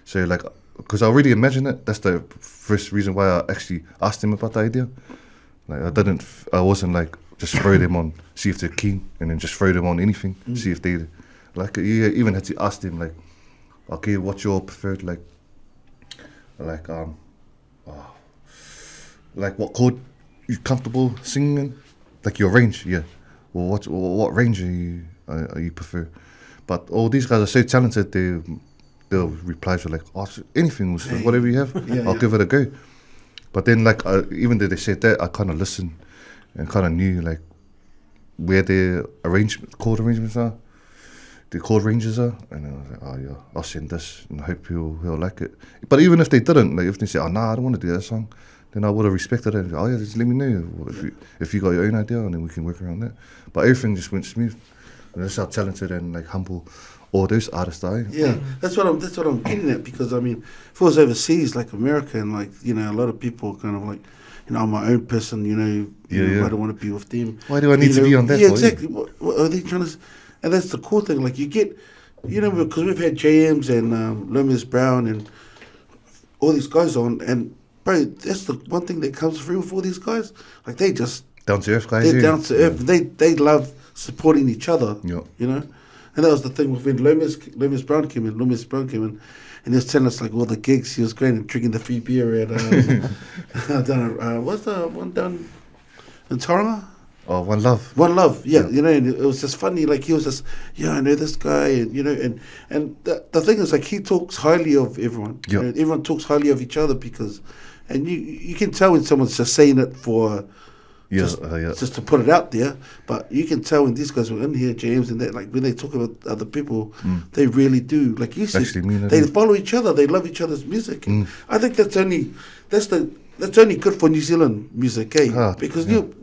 So like, because I already imagined it. That's the first reason why I actually asked him about the idea. Like I wasn't like just throw them on, see if they're keen, and then just throw them on anything, see if they like it. You even had to ask them like, okay, what's your preferred like what chord you comfortable singing in? Like your range, Well, what range are you prefer? But all these guys are so talented. They'll reply to like, oh, anything, whatever you have, I'll give it a go. But then like even though they said that, I kind of listened and kind of knew like where their chord arrangements are, the chord ranges are, and then I was like, oh yeah, I'll send this and I hope he'll like it. But even if they didn't, like if they said, oh nah, I don't want to do that song, then I would have respected it. Oh yeah, just let me know if you got your own idea, and then we can work around that. But everything just went smooth. And that's how talented and like humble all those artists are. That's what I'm getting at, because I mean, if I was overseas like America and like, you know, a lot of people kind of like, you know, I'm my own person, you know, I don't want to be with them. Why do I need to be on that? Yeah, exactly. What are they trying to? And that's the cool thing. Like you get, you know, because we've had JMs and Lomas Brown and all these guys on, and bro, that's the one thing that comes through with all these guys. Like they just down to earth guys. They're down to earth. They love supporting each other. You know, and that was the thing with when Lomas Brown came in, and he was telling us like all the gigs he was going and drinking the free beer at what's the one down in Tauranga? Oh, One Love, yeah. You know, and it was just funny. Like he was just, I know this guy, and you know, and the thing is, like he talks highly of everyone. You know, everyone talks highly of each other and you can tell when someone's just saying it for, just to put it out there. But you can tell when these guys were in here, James and that, like when they talk about other people, they really do. Like you said, they follow each other. They love each other's music. And I think that's only good for New Zealand music, because they've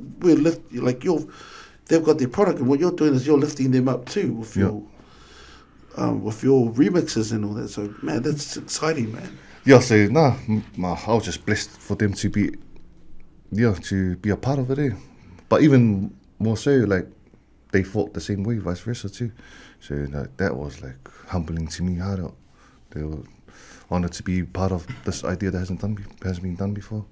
got their product, and what you're doing is you're lifting them up too with your remixes and all that. So man, that's exciting, man. Yeah, so I was just blessed for them to be a part of it. But even more so, like they fought the same way, vice versa too. So that was like humbling to me. They were honored to be part of this idea that hasn't been done before.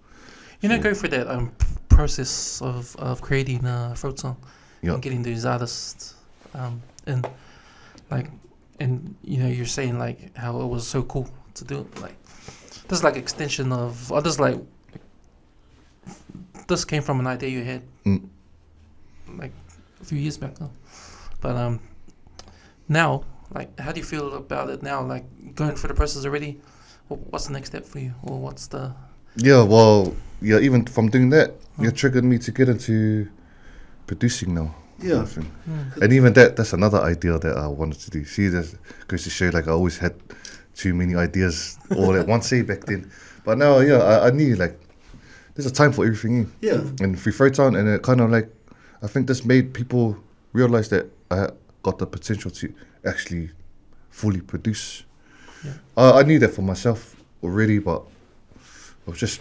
Go through that process of creating a throat song and getting these artists in, like, and you're saying like how it was so cool to do it. Like this is like extension of, or this came from an idea you had like a few years back now. But now, like, how do you feel about it now? Like going through the process already. What's the next step for you, or what's the? Even from doing that, you triggered me to get into producing now. Yeah. And even that's another idea that I wanted to do. See, that goes to show, like, I always had too many ideas all at once back then. But now, I knew, like, there's a time for everything. Yeah. And free throw time, and it kind of like, I think this made people realize that I got the potential to actually fully produce. Yeah. I knew that for myself already, but it was just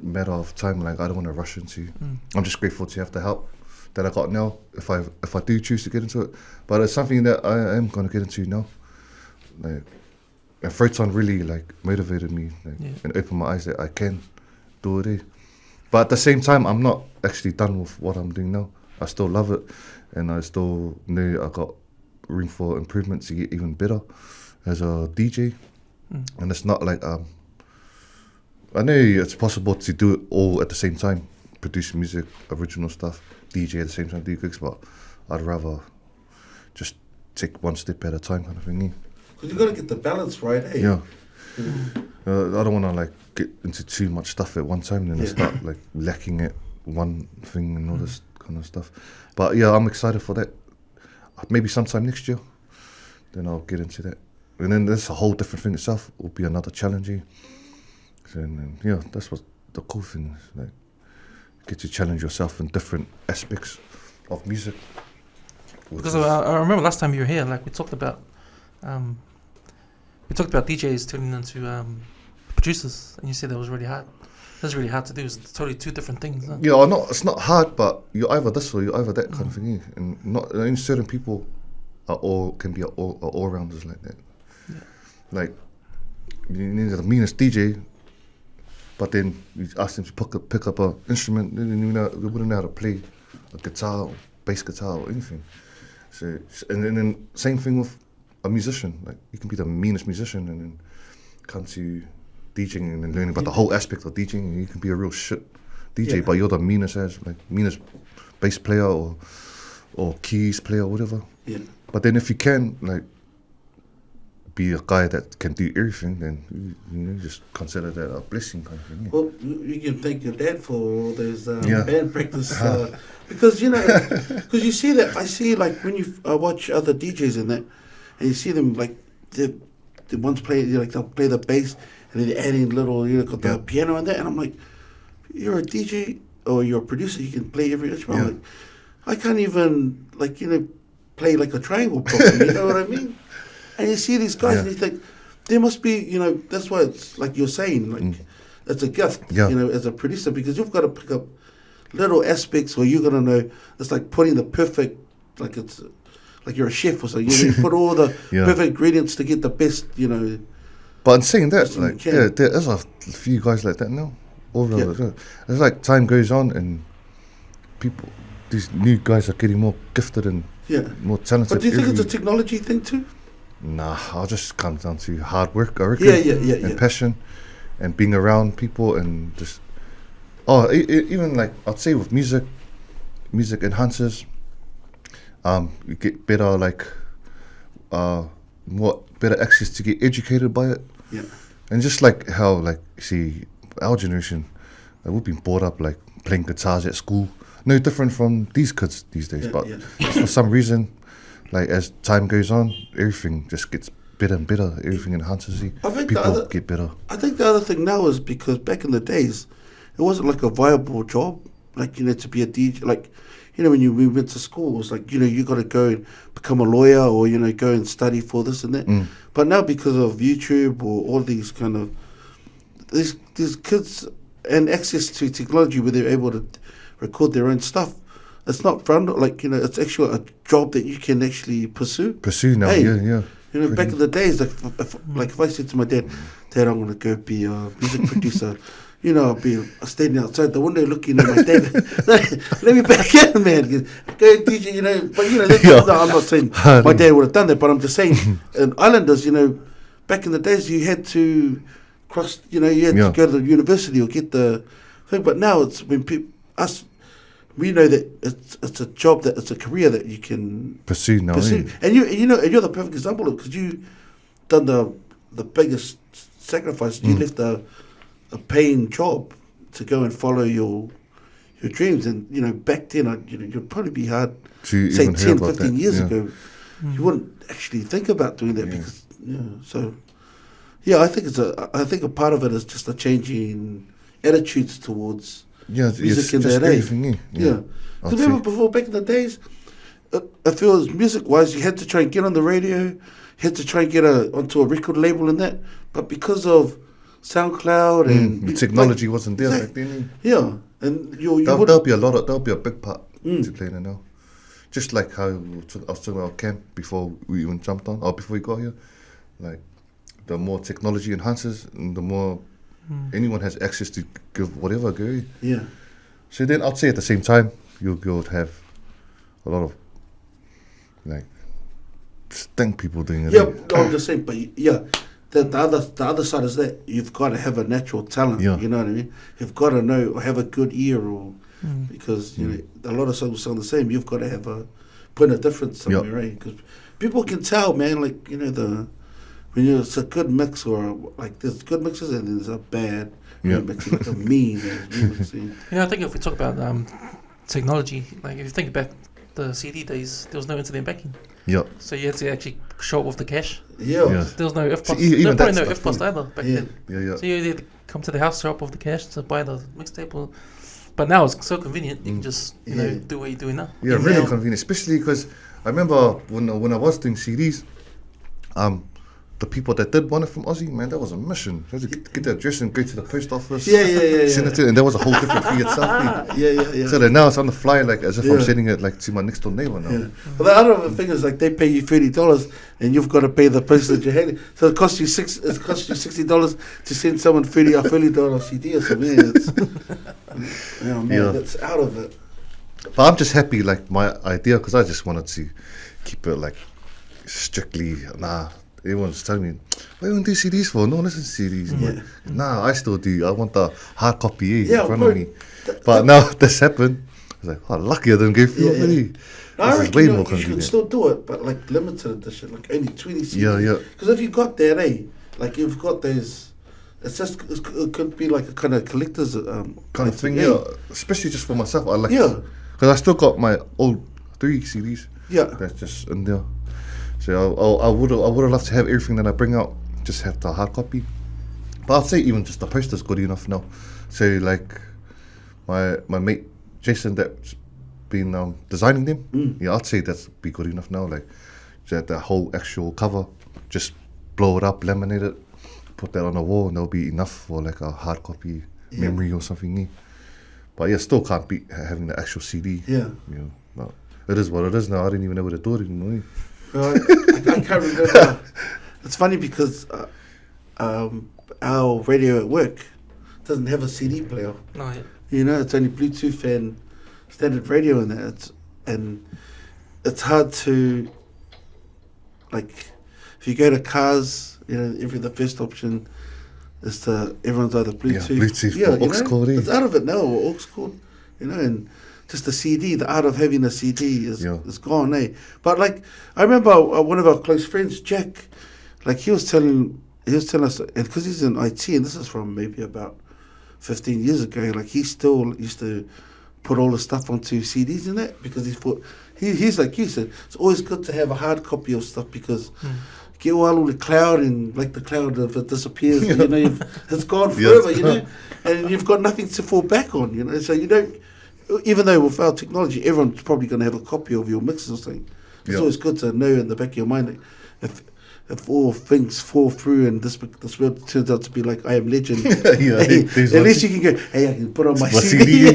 a matter of time. Like, I don't want to rush into. I'm just grateful to have the help that I got now, if I do choose to get into it. But it's something that I am going to get into now. Like, and Freighton really like motivated me and opened my eyes that I can do it. But at the same time, I'm not actually done with what I'm doing now. I still love it, and I still know I got room for improvement to get even better as a DJ. And it's not like I know it's possible to do it all at the same time, produce music, original stuff, DJ at the same time, do gigs, but I'd rather just take one step at a time, kind of thing. Because you got to get the balance right, eh? Yeah. I don't want to like get into too much stuff at one time and then start like lacking at one thing and all this kind of stuff. But yeah, I'm excited for that. Maybe sometime next year, then I'll get into that. And then that's a whole different thing itself. It will be another challenging. And that's what the cool thing is. Like, get to challenge yourself in different aspects of music. Because I remember last time you were here, like we talked about DJs turning into producers, and you said that was really hard. That's really hard to do. It's totally two different things. Huh? Yeah, it's not hard, but you're either this or you're either that kind of thing. And not only certain people can be all-rounders like that. Yeah. Like, you need the meanest DJ, but then you ask them to pick up an instrument, they wouldn't know how to play a guitar, or bass guitar, or anything. So, and then same thing with a musician. Like, you can be the meanest musician and then come to DJing and then learning about the whole aspect of DJing, and you can be a real shit DJ, but you're the meanest bass player or keys player or whatever. Yeah. But then if you can like be a guy that can do everything, then you just consider that a blessing kind of thing. Yeah. Well, you can thank your dad for all those band practice because because you see that I see like when you watch other DJs in that, and you see them like the ones play they'll play the bass and then they're adding little got the piano in there, and I'm like, you're a DJ or you're a producer, you can play every instrument. I'm like, I can't even play like a triangle properly. You know what I mean? And you see these guys and you think, there must be, that's why it's like you're saying, like, it's a gift, as a producer, because you've got to pick up little aspects where you're going to know, it's like putting the perfect, like it's, like you're a chef or something, you put all the perfect ingredients to get the best, But in saying that, like, there is a few guys like that now. It's like time goes on and these new guys are getting more gifted and more talented. But do you think it's a technology thing too? Nah, I'll just come down to hard work, I reckon, and passion, and being around people, and just even like I'd say with music enhances. You get better better access to get educated by it. Yeah, and just like how see our generation, we've been brought up like playing guitars at school, no different from these kids these days. But for some reason, like as time goes on, everything just gets better and better. Everything enhances you. People get better. I think the other thing now is because back in the days, it wasn't like a viable job, like, you know, to be a DJ. Like, you know, when we went to school, it was like, you know, you got to go and become a lawyer, or, you know, go and study for this and that. But now, because of YouTube or all these kind of these kids and access to technology where they're able to record their own stuff, it's not frowned, like, you know, it's actually a job that you can actually pursue now. You know, back in the days, if I said to my dad, I'm going to go be a music producer, you know, I'll be standing outside the window looking at my dad. Let me back in, man. Go DJ, you know. But, you know, no, I'm not saying my dad would have done that, but I'm just saying, in Islanders, you know, back in the days, you had to cross, you know, you had to go to the university or get the thing. But now it's when we know that it's a job, that it's a career that you can pursue now. And you know, and you're the perfect example of, because you done the biggest sacrifice. You left a paying job to go and follow your dreams. And, you know, back then, you'd probably be hard to say 10, 15 years ago. You wouldn't actually think about doing that because so I think a part of it is just a changing attitudes towards music in that age. Because remember before, back in the days, if it was music-wise, you had to try and get on the radio, you had to try and get onto a record label and that. But because of SoundCloud and technology wasn't there back then. And there'll be a big part to play in it now. Just like how I was talking about camp before we even jumped on, or before we got here. Like, the more technology enhances, and the more anyone has access to give whatever a go. So then I'd say at the same time, you'll have a lot of, like, stink people doing it. I'm just saying, but the other side is that you've got to have a natural talent. You know what I mean? You've got to know or have a good ear, or because you know a lot of songs sound the same. You've got to have put a difference somewhere, right? Because people can tell, man. Like, you know, when it's a good mix, or like there's good mixes and there's a bad mix, like a mean remix. You know, I think if we talk about technology, like if you think about the CD days, there was no internet backing. So you had to actually show up with the cash. There was no F-Post. There was probably no F-Post either back then. So you had to come to the house, show up with the cash to buy the mixtape. But now it's so convenient. You can just you know do what you're doing now. Really convenient, especially because I remember when I was doing CDs, the people that did want it from Aussie, man, that was a mission. You had to get the address and go to the post office. Send it to, and that was a whole different fee itself. So that now it's on the fly, like as if I'm sending it like to my next door neighbor now. But the other thing is, like, they pay you $30 and you've got to pay the postage you're handing. So it costs you $60 to send someone $30 CD or something. That's out of it. But I'm just happy, like, my idea, because I just wanted to keep it like strictly Everyone's telling me, what do you want to do CDs for? No one listens to CDs. Nah, I still do. I want the hard copy in front of me. But now this happened. I was like, oh, lucky I didn't go through it. I reckon way more convenient. You can still do it, but like limited edition, like only 20 CDs. Because if you got that, like you've got those, it's just, it could be like a kind of collector's kind of thing, especially just for myself. I like because I still got my old 3 CDs. That's just in there. So I would have loved to have everything that I bring out, just have the hard copy. But I'd say even just the poster's good enough now. So like my mate Jason that's been designing them, I'd say that's be good enough now. Like the whole actual cover, just blow it up, laminate it, put that on the wall, and that'll be enough for like a hard copy memory or something. But still can't beat having the actual CD. But it is what it is now. I didn't even know what to do anymore. I can't remember. It's funny because our radio at work doesn't have a CD player. You know, it's only Bluetooth and standard radio in that. And it's hard to, like, if you go to cars, you know, the first option is to everyone's either Bluetooth. Bluetooth or aux cord. It's out of it now, or aux cord, you know, and just the CD, the art of having a CD is gone, But like, I remember one of our close friends, Jack, like he was telling us, and because he's in IT, and this is from maybe about 15 years ago, like he still used to put all the stuff onto CDs and that, because he's like you said, it's always good to have a hard copy of stuff, because get all the cloud, and like the cloud, if it disappears, you know, it's gone forever, you know, and you've got nothing to fall back on, you know. So you don't, even though with our technology, everyone's probably going to have a copy of your mixes or something. It's always good to know in the back of your mind that if all things fall through and this world turns out to be like I Am Legend, hey, at least you can go, hey, I can put on my CD.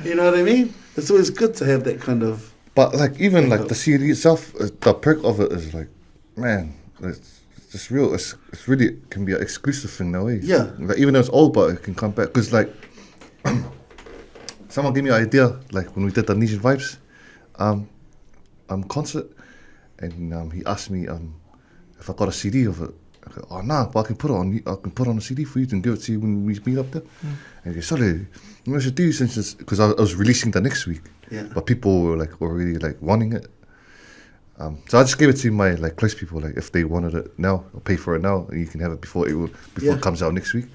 You know what I mean? It's always good to have that kind of. But like even like the CD itself, the perk of it is like, man, it's just real. It's really, it can be an exclusive thing now, eh? Yeah. Like even though it's old, but it can come back, because like someone gave me an idea, like when we did the Nation Vibes concert, and he asked me if I got a CD of it. I go, oh nah, but I can put it on a CD for you and give it to you when we meet up there. And he goes, sorry, you know what I should do, since it's, because I was releasing the next week, but people were like already like wanting it. So I just gave it to my like close people, like if they wanted it now, I'll pay for it now, and you can have it before it comes out next week.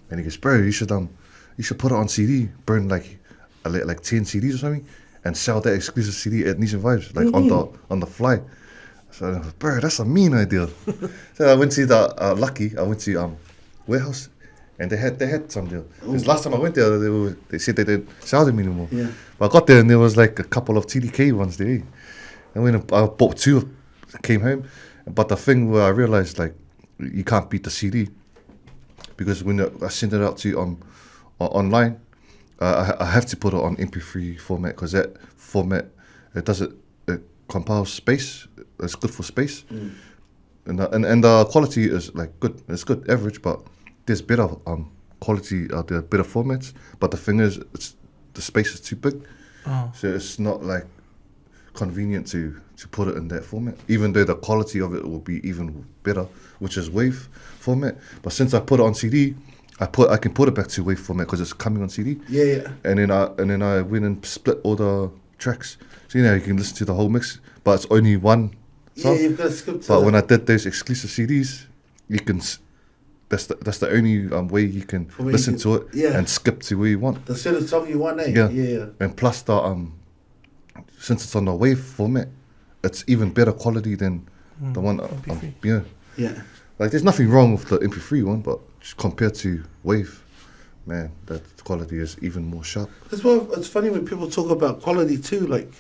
And he goes, bro, you should put it on CD, burn like 10 CDs or something, and sell that exclusive CD at Nation Vibes, like on the fly. So I was, bro, that's a mean idea. So I went to the Lucky. I went to Warehouse, and they had some deal. Because last time I went there, they said they didn't sell them anymore. But I got there and there was like a couple of TDK ones there. And when I bought two, came home. But the thing where I realized like you can't beat the CD, because when I send it out to you online, I have to put it on MP3 format, because that format it compiles space. It's good for space, and the quality is like good. It's good average, but there's better quality out there, better formats. But the thing is, the space is too big, so it's not like convenient to put it in that format. Even though the quality of it will be even better, which is WAV format. But since I put it on CD, I can put it back to WAV format because it's coming on CD. And then I went and split all the tracks, so you can listen to the whole mix, but it's only one song. You've got to skip to But when I did those exclusive CDs, you can. That's the only way you can listen to it and skip to where you want. The certain song you want, eh? Yeah. And plus the since it's on the WAV format, it's even better quality than the one. Like there's nothing wrong with the MP3 one, but just compared to WAV, man, that quality is even more sharp. As well, it's funny when people talk about quality too. Like,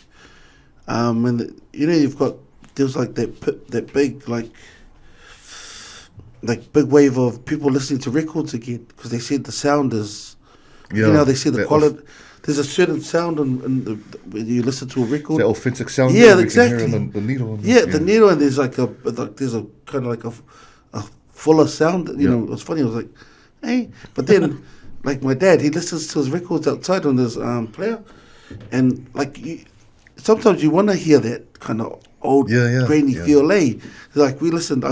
and you've got there's like that big big wave of people listening to records again, because they said the sound is, they said the quality. There's a certain sound when you listen to a record. That authentic sound. Yeah, exactly. The needle. The needle, and there's there's a kind of like a fuller sound. You know, it's funny. I was like, hey, but then like my dad, he listens to his records outside on his player, and like sometimes you want to hear that kind of old grainy feel. Like he listens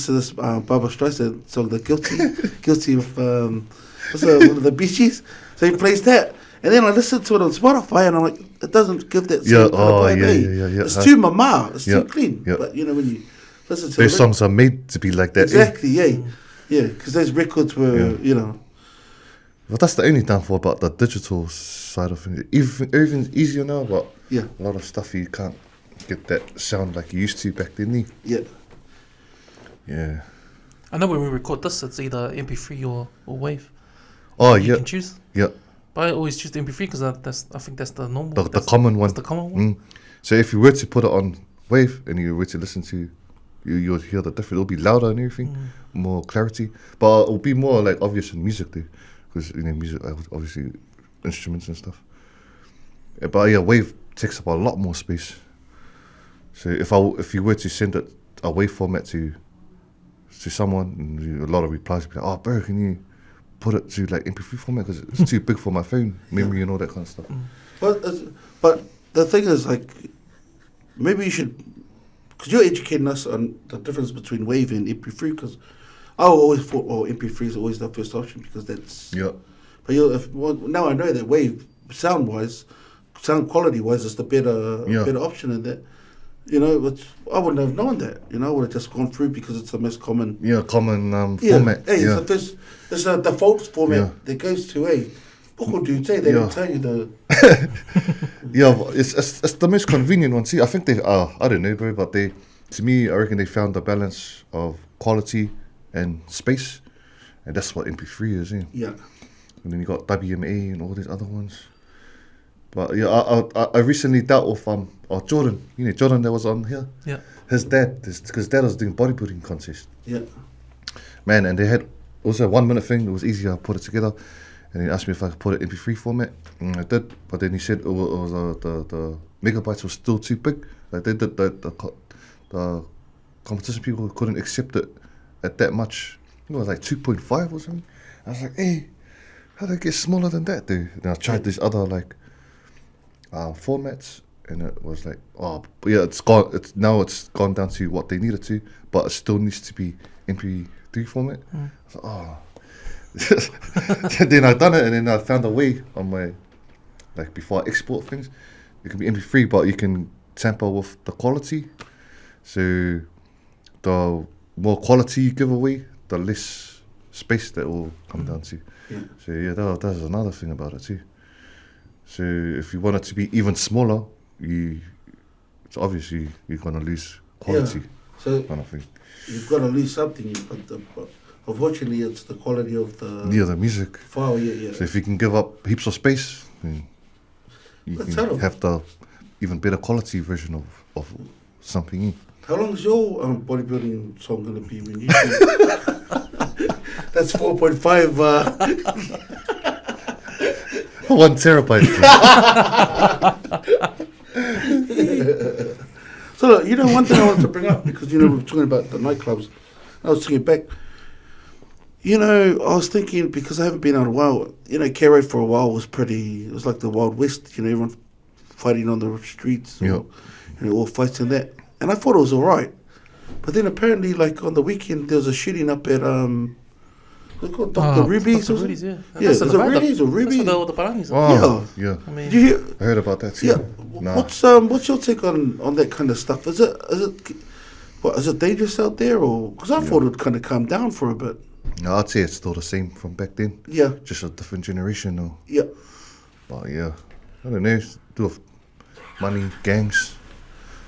to this Barbra Streisand song, the guilty of one of the Bee Gees. So he plays that, and then I listen to it on Spotify, and I'm like, it doesn't give that same kind of vibe. It's too mama, it's too clean. But when you listen to those songs are made to be like that. Exactly, because those records were, Well, that's the only downfall about the digital side of things. Everything's easier now, but a lot of stuff you can't get that sound like you used to back then. Yeah. I know when we record this, it's either MP3 or WAV. You can choose. But I always choose the MP3 because I think that's the normal. The common one. That's the common one. So if you were to put it on WAV and you were to listen to, you'll hear the difference. It'll be louder and everything, more clarity. But it'll be more like obvious in music too, because music obviously instruments and stuff. But WAV takes up a lot more space. So if you were to send it a WAV format to someone, and a lot of replies would be like, oh bro, can you put it to like MP3 format because it's too big for my phone memory and all that kind of stuff. But the thing is, like, maybe you should, because you're educating us on the difference between WAV and MP3, because I always thought, MP3 is always the first option because that's... But now I know that WAV, sound quality-wise, is the better option in that. I wouldn't have known that. I would have just gone through because it's the most common... format. It's the default format that goes to What do you say? They don't tell you the... Yeah, it's the most convenient one. See, I think they I don't know, bro, but to me, I reckon they found the balance of quality and space, and that's what MP3 is, Yeah. And then you got WMA and all these other ones. But yeah, I recently dealt with Jordan. You know Jordan that was on here. Yeah. His dad, because dad was doing bodybuilding contest. Yeah. Man, and they had also a 1 minute thing. It was easier. I put it together, and he asked me if I could put it in MP3 format. And I did, but then he said it was the megabytes was still too big. Like they did the competition people couldn't accept it at that much. It was like 2.5 or something. I was like, hey, how do I get smaller than that, dude? And I tried these other like formats, and it was like, oh, but yeah, it's gone down to what they needed to, but it still needs to be MP3 format. I was like, oh. Then I done it, and then I found a way on my, like before I export things, it can be MP3, but you can tamper with the quality. So the more quality you give away, the less space that will come down to. Yeah. So yeah, that's another thing about it too. So if you want it to be even smaller, it's obviously you're gonna lose quality. Yeah. So kind of thing. You've got to lose something, but unfortunately, it's the quality of the music file. Yeah. So if you can give up heaps of space, then you can have the even better quality version of something. How long is your bodybuilding song gonna be when you? That's 4.5. 1 terabyte. So look, one thing I wanted to bring up, because we were talking about the nightclubs. I was thinking back. I was thinking, because I haven't been out a while. K-Road for a while was pretty. It was like the Wild West. Everyone fighting on the streets. Yep. All fights and that. And I thought it was all right. But then apparently, like on the weekend, there was a shooting up at what's it called, Dr. Ruby's? Dr. Ruby's, yeah. Yeah, is it Ruby's or Ruby? That's where the Parangis are. Oh, yeah. I mean, Did you hear? I heard about that too. Yeah. Nah. What's your take on that kind of stuff? Is it dangerous out there, or because I thought it'd kind of calm down for a bit? No, I'd say it's still the same from back then. Yeah. Just a different generation though. Yeah. But yeah, I don't know. Do with money, gangs,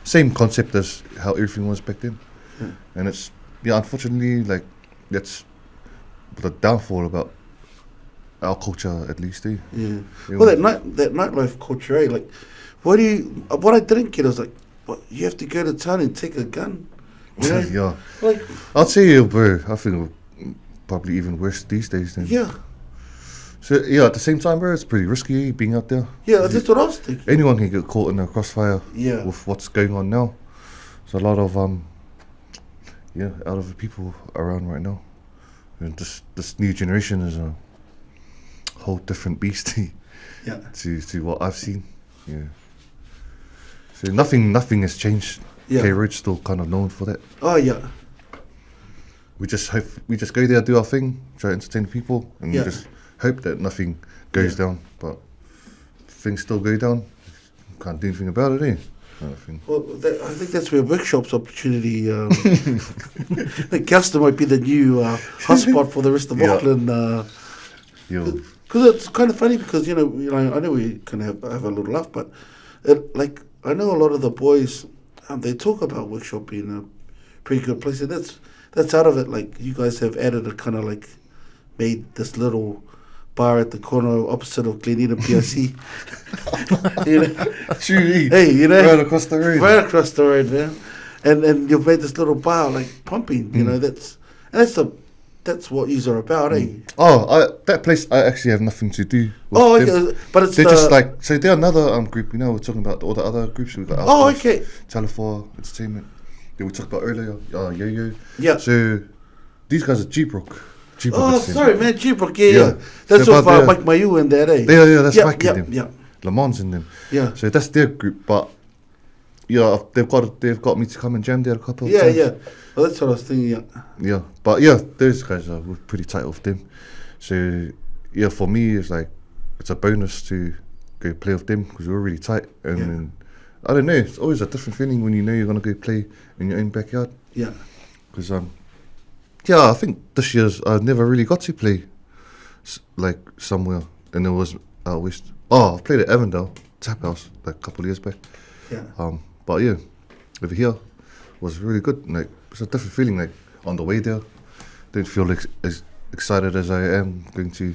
same concept as how everything was back then. Yeah. And it's unfortunately, like that's the downfall about our culture, at least. Yeah. Well, that nightlife culture, like, what I didn't get was like, what, you have to go to town and take a gun. Yeah. Like, I'd say, bro, I think probably even worse these days. Then. Yeah. So yeah, at the same time, bro, it's pretty risky being out there. Yeah, that's what I was thinking. Anyone can get caught in a crossfire. Yeah. With what's going on now, there's a lot of out of the people around right now. And this new generation is a whole different beast. Yeah. To what I've seen. Yeah. So nothing has changed. Yeah. K-Road's still kind of known for that. Oh yeah. We just go there, do our thing, try to entertain people, and we just hope that nothing goes down. But things still go down. Can't do anything about it, kind of thing. Well, I think that's where workshops opportunity. The Augusta might be the new hotspot for the rest of Auckland. Because it's kind of funny because I know we kind of have a little laugh, but I know a lot of the boys they talk about workshop being a pretty good place, and that's out of it. Like you guys have added a kind of like made this little bar at the corner opposite of Glenina PIC. True. Hey, right across the road. Right across the road, man. And you've made this little bar like pumping. That's what yous are about, eh? Oh, that place I actually have nothing to do with them. Okay, but it's they're just like they're another group. We're talking about all the other groups. We've got Outkast, Tuala Entertainment. Yeah, we talked about earlier. Yo. Yeah. So these guys are G-Brook. Oh, sorry, man, G-Brook. Yeah. That's what Mike Mayu and that, eh? Yeah, that's Mike and them. Yeah. Le Mans in them. Yeah. So that's their group, but they've got me to come and jam there a couple of times. Yeah. Well, that's what I was thinking. Yeah, but those guys we're pretty tight with them. So for me it's like it's a bonus to go play with them because we're really tight. And then, I don't know, it's always a different feeling when you know you're gonna go play in your own backyard. Yeah. Because I think this year's I never really got to play like somewhere and it was out west. Oh, I played at Avondale Tap House like a couple of years back. Yeah. But yeah, over here was really good. Like it's a different feeling. Like on the way there, didn't feel as excited as I am going to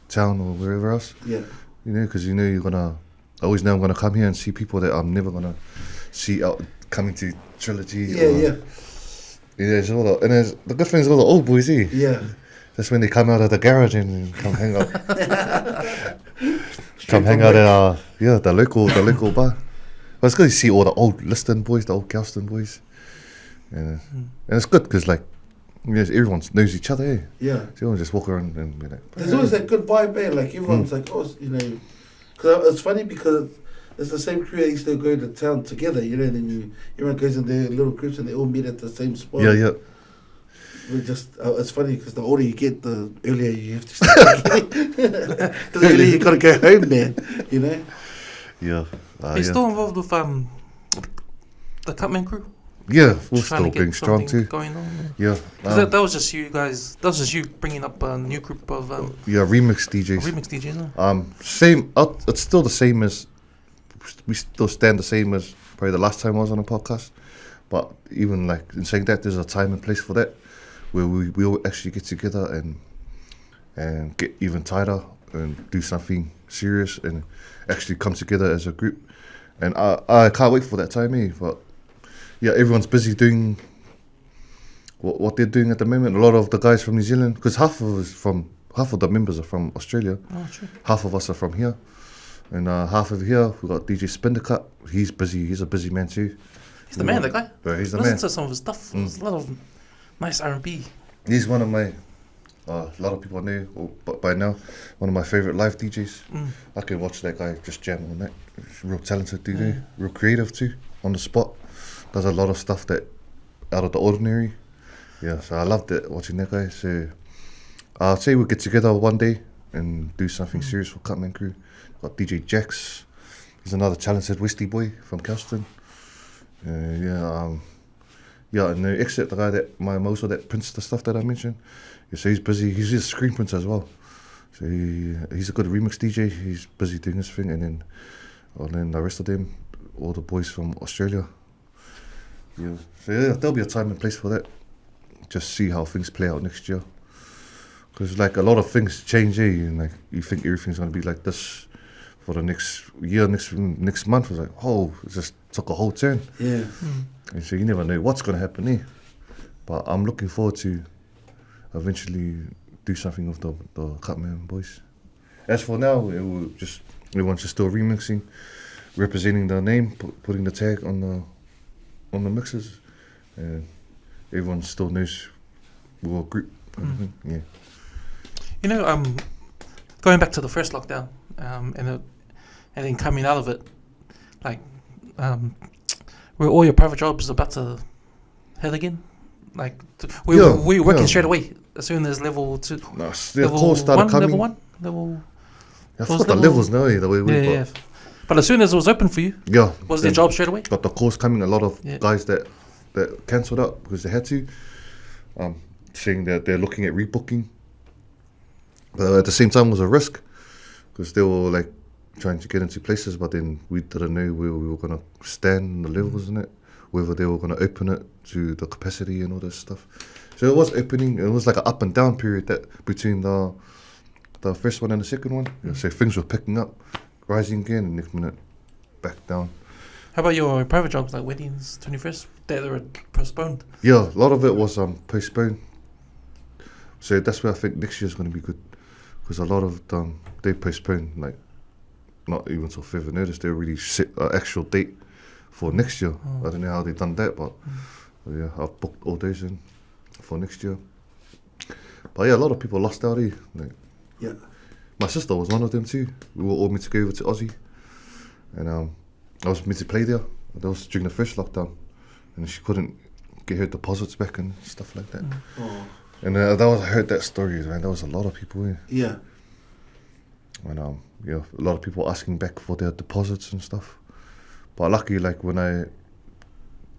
town or wherever else. Yeah. You know, because you know you're gonna. I always know I'm gonna come here and see people that I'm never gonna see out coming to Trilogy. Yeah. It's all the, and the good thing is all the old boys, eh? Yeah. That's when they come out of the garage and come hang out. Come hang out at the local bar. But it's good to see all the old Liston boys, the old Galston boys. And it's good because like, everyone knows each other, eh? Yeah. So everyone just walk around and be like... There's always that good vibe, eh? Like everyone's like, oh, you know... Cause it's funny because it's the same crew that used to go to town together, you know, and then everyone goes in their little groups and they all meet at the same spot. Yeah. We just, it's funny because the older you get, the earlier you have to start getting. Because the earlier you got to go home, man, you know? Yeah. Are you still involved with the Kutman Krew? Yeah, we're Trying still to being get strong too. going on. Yeah. That was just you guys, that was just you bringing up a new group of... remix DJs. Remix DJs, no? Same, it's still the same as... We still stand the same as probably the last time I was on a podcast. But even like in saying that, there's a time and place for that. Where we all actually get together and get even tighter and do something serious and actually come together as a group. And I can't wait for that time, eh? But yeah, everyone's busy doing what they're doing at the moment. A lot of the guys from New Zealand, because half of the members are from Australia. Oh, true. Half of us are from here, and half over here we got DJ Spindercut. He's busy. He's a busy man too. He's the man, that guy. Bro, he's the Listen man. to some of his stuff. There's a lot of nice R&B. He's one of my, a lot of people know, but by now, one of my favourite live DJs. I can watch that guy just jam on that. He's real talented dude, real creative too, on the spot. Does a lot of stuff that out of the ordinary. Yeah, so I loved it watching that guy. So I'll say we'll get together one day and do something serious for Kutman Krew. Got DJ Jax. He's another talented Westie boy from Kelston. And except the guy that prints the stuff that I mentioned. Yeah, so he's busy. He's a screen printer as well. So he's a good remix DJ. He's busy doing his thing, and then the rest of them, all the boys from Australia. Yeah. So yeah, there'll be a time and place for that. Just see how things play out next year. Because like a lot of things change, and like you think everything's gonna be like this for the next year, next month. It's like, oh, it just took a whole turn. Yeah. And so you never know what's gonna happen here. But I'm looking forward to eventually do something with the Kutman boys. As for now, everyone's just still remixing, representing the name, putting the tag on the mixes, and everyone still knows we're a group. Yeah. You know, going back to the first lockdown, and then coming out of it, like, were all your private jobs about to head again? Like, we were working straight away as soon as level 2. No, the calls started coming. I forgot the levels now, the way we got. But as soon as it was open for you, was there job straight away? Got the calls coming. A lot of guys that cancelled out because they had to, saying that they're looking at rebooking. But at the same time, it was a risk because they were like trying to get into places, but then we didn't know where we were going to stand in the levels in it, whether they were going to open it to the capacity and all this stuff. So it was opening. It was like an up and down period that between the first one and the second one. Yeah, so things were picking up, rising again, and next minute back down. How about your private jobs like weddings, 21st? They were postponed. Yeah, a lot of it was postponed. So that's where I think next year's going to be good, because a lot of them they postponed, like not even till further notice. They already set an actual date for next year. I don't know how they've done that, but yeah, I've booked all those in for next year. But yeah, a lot of people lost out here. Like, yeah. My sister was one of them too. We were all meant to go over to Aussie, and I was meant to play there. That was during the first lockdown, and she couldn't get her deposits back and stuff like that. And I heard that story, man. There was a lot of people here. Yeah. And a lot of people asking back for their deposits and stuff. But luckily, like when I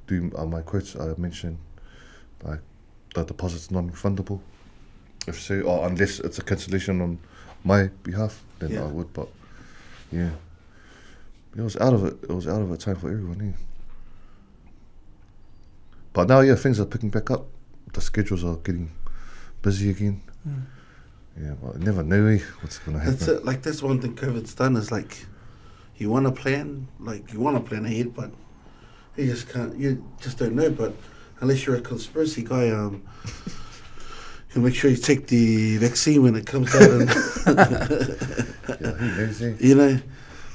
do my quotes, I mentioned like the deposit's non-refundable. If so, or unless it's a cancellation on my behalf, then I would. But yeah, it was out of it. It was out of it time for everyone. Yeah. But now, things are picking back up. The schedules are getting busy again. Yeah, but I never know what's going to happen. That's it. Like, that's one thing COVID's done is, like, you want to plan ahead, but you just can't. You just don't know. But unless you're a conspiracy guy, you make sure you take the vaccine when it comes out. And who knows, you know,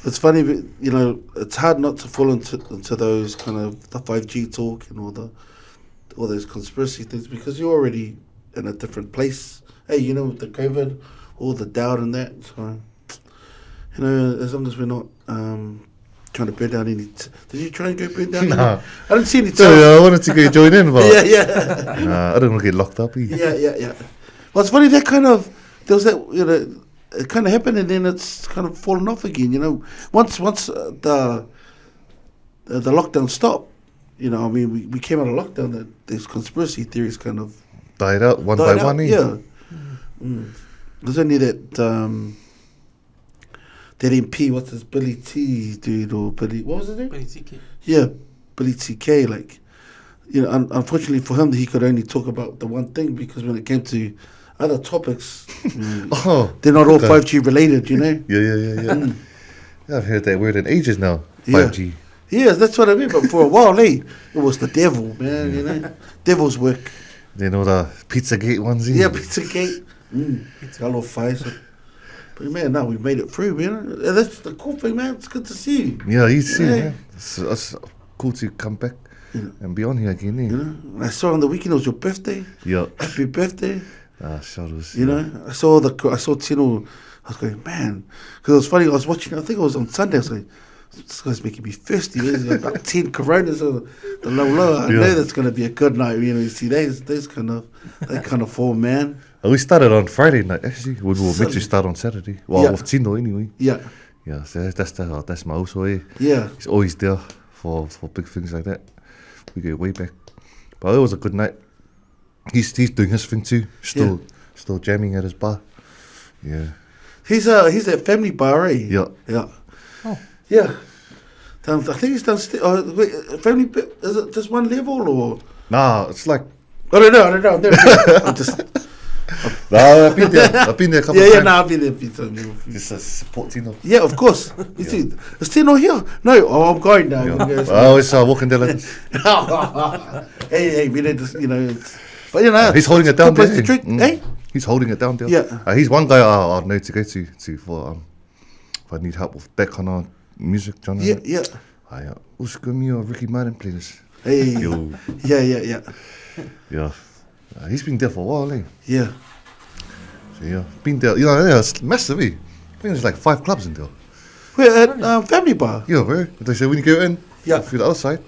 it's funny, but, you know, it's hard not to fall into those kind of the 5G talk and all those conspiracy things, because you're already in a different place. Hey, you know, with the COVID, all the doubt and that. So, you know, as long as we're not trying to burn down any. Did you try and go burn down? Nah. I didn't see any. I wanted to go join in, but yeah. Nah, I don't want to get locked up. Yeah. Well, it's funny, there was that, you know, it kind of happened and then it's kind of fallen off again. You know, once the lockdown stopped, you know, I mean, we came out of lockdown. These conspiracy theories kind of died out one by one. Yeah. There's only that MP, what's this, Billy T dude, or Billy, what was his name? Billy TK. Yeah, Billy TK. Like, you know, unfortunately for him, he could only talk about the one thing, because when it came to other topics, they're not all 5G related, you know? Yeah. I've heard that word in ages now, 5G. Yeah, that's what I mean, but for a while, it was the devil, man, you know? Devil's work. You know, the Pizzagate ones? Yeah, Pizzagate. Hello, Pfizer. But man, now we've made it through, man. That's the cool thing, man. It's good to see you. Yeah, you see, man. It's cool to come back and be on here again. You know, I saw on the weekend it was your birthday. Yeah. Happy birthday. Shadows. You know, I saw Tino. I was going, man, because it was funny. I was watching. I think it was on Sunday. I was like, this guy's making me thirsty. There's about 10 Coronas. The low. I know that's going to be a good night. You know, you see those kind of form, man. We started on Friday night, actually. We were meant to start on Saturday. Well, with Tino anyway. Yeah. Yeah, so that's my also. Yeah. He's always there for big things like that. We go way back. But it was a good night. He's doing his thing too. Still jamming at his bar. Yeah. He's at family bar, eh? Yeah. Yeah. Oh. Yeah. I think he's downstairs. Family, is it just one level or? Nah, it's like. I don't know. I've never been. I'm just. No, I've been there. I've been there a couple of times. I've been there a few times. Just a support Tino. Yeah, of course. You see, is Tino here? No, I'm going now. Yeah. I always walking there like this. Hey, we need to, you know. But you know, he's holding it down there. Hey? He's holding it down there. Yeah. He's one guy I know to go to for if I need help with that kind of music genre. Yeah. Usko me or Ricky Martin, please. Hey. Yo. Yeah. Yeah. He's been there for a while, eh? Yeah. So yeah, been there. You know, it's massive, eh? I think there's like 5 clubs in there. Where at Family Bar? Yeah, bro. They say when you go in, through the other side,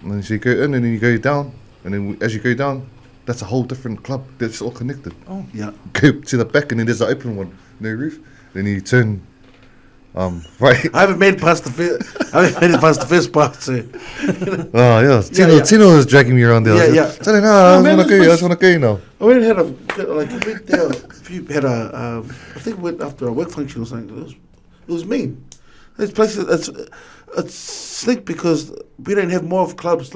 and then you go in and then you go down, and then as you go down, that's a whole different club. That's all connected. Oh, yeah. Go to the back and then there's an open one, no roof. Then you turn, right. I haven't made it past the first part. So. Oh yeah. Tino was dragging me around there. Yeah. So then, I just want to go now. I went and went there. I think we went after a work function or something. It was mean. This place it's slick because we don't have more clubs.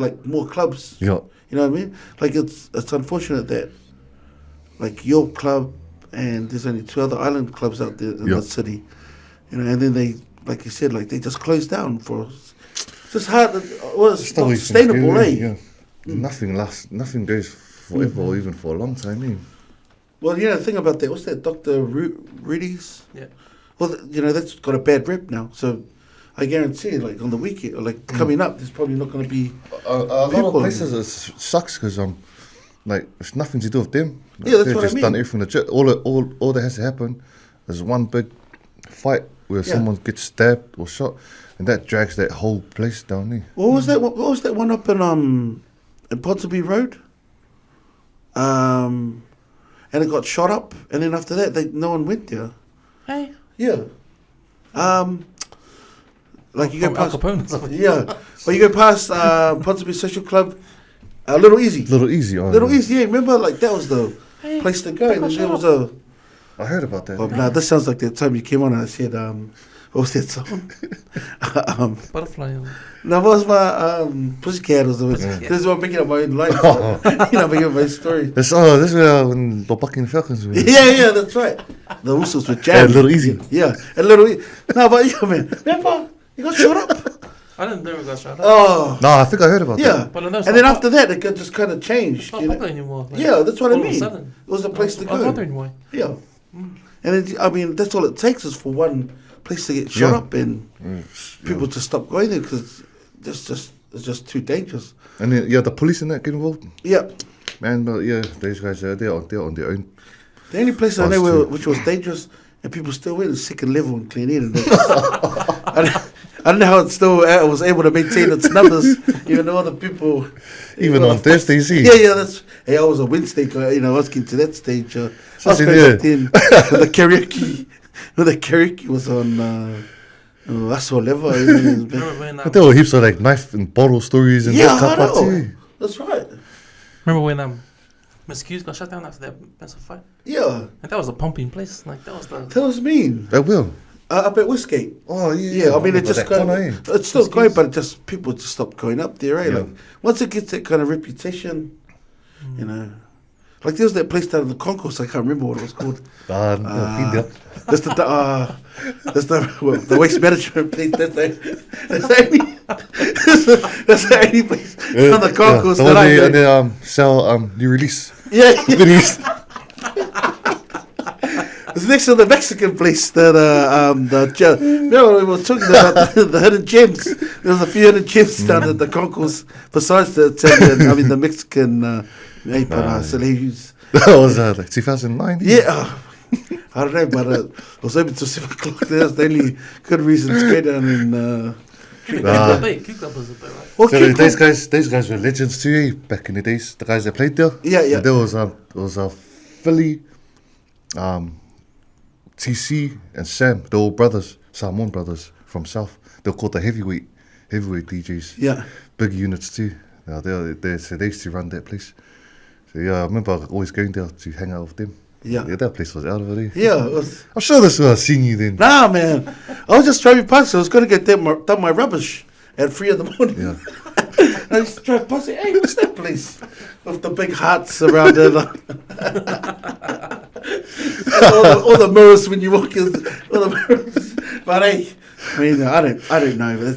Yeah. You know what I mean? Like it's unfortunate that like your club and there's only 2 other island clubs out there in the city. You know, and then they, like you said, like they just closed down for. It's just hard. It's not sustainable, eh? Yeah. Nothing lasts. Nothing goes forever, or even for a long time. Eh? Well, you know, the thing about that, what's that, Dr. Rudy's? Yeah. Well, you know, that's got a bad rep now. So I guarantee, like on the weekend, or like coming up, there's probably not going to be. A lot of places it sucks because like it's nothing to do with them. Like, yeah, that's what I mean. They've just done everything legit. All that has to happen is one big fight where someone gets stabbed or shot, and that drags that whole place down there. What was that? What was that one up in Ponsonby Road? And it got shot up, and then after that, no one went there. Hey. Yeah. Like you go past. Yeah. Well, you go past Ponsonby Social Club. Little Easy. Little Easy. Yeah. Remember, like that was the place to go. And then there was a... I heard about that. Oh, nah, this sounds like that time you came on and I said, what was that song? Butterfly. No, what was my Pussycat or something? This is what I'm picking up my own life. Picking up my story. This is when the Bucking Falcons were. Yeah, that's right. The Usos were Yeah, a jammed. little easy. Yeah, a little easy. No, but yeah, man. Remember, you got shot up. I didn't know we got shot up. Oh. No, I think I heard about that. Yeah. But And then after that, it just kind of changed. It's not You know? popular anymore. Like, Yeah, that's what I all of a mean. sudden. It was a place to I was go. wondering why. Yeah. And it, I mean, that's all it takes is for one place to get shot up and people to stop going there because it's just too dangerous. And then, the police and that get involved. Yeah. Man, but yeah, these guys they're on their own. The only place I know which was dangerous and people still went is second level in Clean Eden. I don't know how it still was able to maintain its numbers, even though other people... Even on Thursday, see? Yeah, that's... Hey, I was a Wednesday guy, I was getting to that stage. I was in going there. back then when the karaoke was on... I saw Lever. Remember when, But there were heaps of like knife and bottle stories and that I type of know. too. That's right. remember when Miss Q's got shut down after that massive fight? Yeah. And that was a pumping place. Like, that was the... That was mean. That will. Up at Westgate. Oh yeah. Yeah, I mean, it just kind it's still going, but people just stop going up there, right? Yeah. Like once it gets that kind of reputation, you know, like there was that place down in the concourse. I can't remember what it was called. That's the waste management place. That's the only place on the concourse the that one I know. they sell new release. Yeah, Goodies. it's next to the Mexican place that remember we were talking about the hidden gems. There was a few hidden gems down at the concourse besides the Italian, I mean the Mexican That was like 2009. Yeah, I don't know, but it was open till 7 o'clock. That's the only good reason to go down in. Cucumbers a bit, right? Well, So these guys were legends too, back in the days. The guys that played there. Yeah. And there was a Philly, TC and Sam, the old brothers, Samoan brothers from South. They were called the heavyweight DJs. Yeah. Big units too. So they used to run that place. So yeah, I remember always going there to hang out with them. Yeah. That place was out of it. Yeah, it was. I'm sure that's where I seen you then. Nah, man. I was just driving past. I was going to get done my rubbish at 3 in the morning. Yeah. I used to drive past it. Hey, what's that place? With the big hearts around it. all the mirrors when you walk in. All the mirrors. But hey, I mean, I don't know.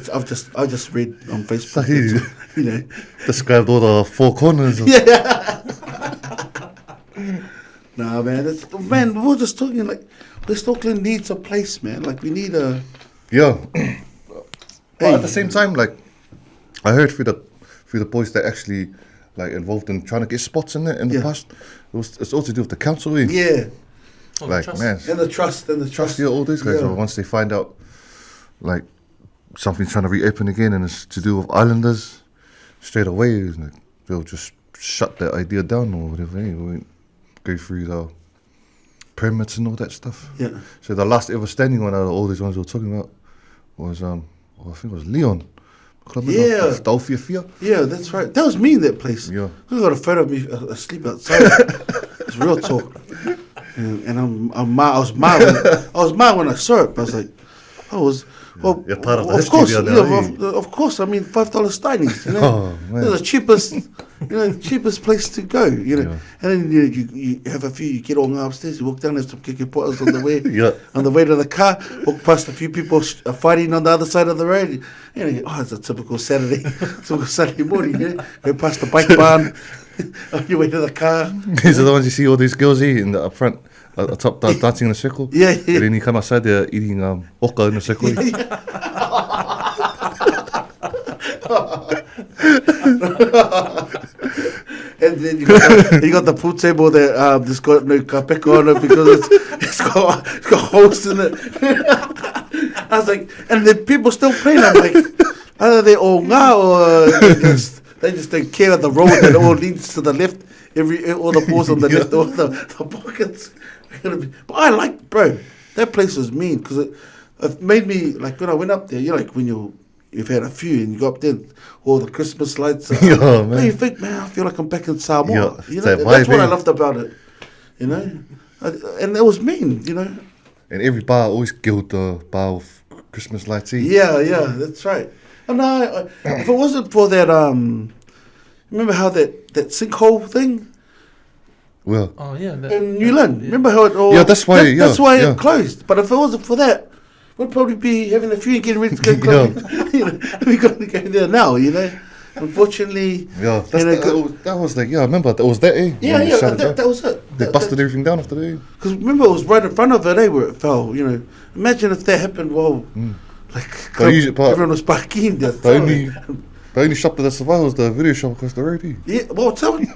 I just read on Facebook. Like You know. described all the four corners. Yeah. Nah, man. We're just talking like West Auckland needs a place, man. Like we need a. Yeah. But at the same time, like I heard through the boys that actually like involved in trying to get spots in there in the past. It's all to do with the council. Eh? Yeah. Like man. And the trust. Yeah, all these guys. Yeah. Once they find out like something's trying to reopen again and it's to do with islanders, straight away like, they'll just shut that idea down or whatever. Eh? We won't go through the permits and all that stuff. Yeah. So the last ever standing one out of all these ones we were talking about was I think it was Leon. Yeah. Fear. Yeah, that's right. That was me in that place. Yeah. I got a photo of me asleep outside. It's real talk. And I was mad when I saw it. But I was like, well, You're part of the of history course, there yeah, now, of course. I mean, $5 steinies. You know, Oh, man. they're the cheapest place to go. You know, Yeah. and then you have a few. You get all upstairs. You walk down. There's some kicking potters on the way. Yeah. On the way to the car, walk past a few people fighting on the other side of the road. You know, it's a typical Saturday morning. You know? Go past the bike barn on your way to the car. These are the ones you see all these girls eating up front, at top, dancing in a circle. Yeah. And then you come outside, they're eating oka in a circle. And then you got the pool table that just got no kapeka on it because it's got holes in it. I was like, and the people still playing. I'm like, either they all ngā or they just don't care of the road that all leads to the left. All the balls on the left, all the pockets. But I like, bro, that place was mean because it made me, like when I went up there, you know, like when you've had a few and you go up there, all the Christmas lights. Yeah, man. You think, man, I feel like I'm back in Samoa. Yeah, you that know, that's vibe, what I eh? loved about it. you know. And it was mean, you know. And every bar always killed the bar of Christmas lights. Yeah, that's right. And if it wasn't for that, remember how that sinkhole thing? Well, Oh yeah. In Newland, remember how it all? Yeah, that's why. That's why it closed. But if it wasn't for that, we'd probably be having a few and getting ready to go clubbing. You know, we got to go there now. You know, unfortunately. Yeah, that was like I remember that was that. Yeah, that was it. They busted everything down after that. Because remember, it was right in front of it, where it fell. You know, imagine if that happened while everyone was parking there. The only shop that survived was the video shop across the road. Yeah, well, tell me.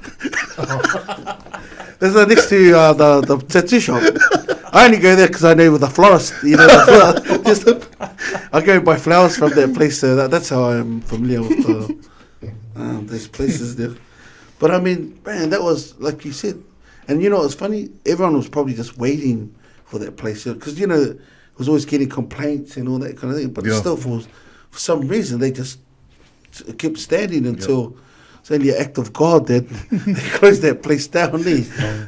There's next to the tattoo shop. I only go there because I know with the florist, you know. I go buy flowers from that place. So that's how I'm familiar with those places there. But I mean, man, that was like you said. And you know, it's funny. Everyone was probably just waiting for that place because you know it was always getting complaints and all that kind of thing. But still, for some reason, they just kept standing until. It's only an act of God that they closed that place down there.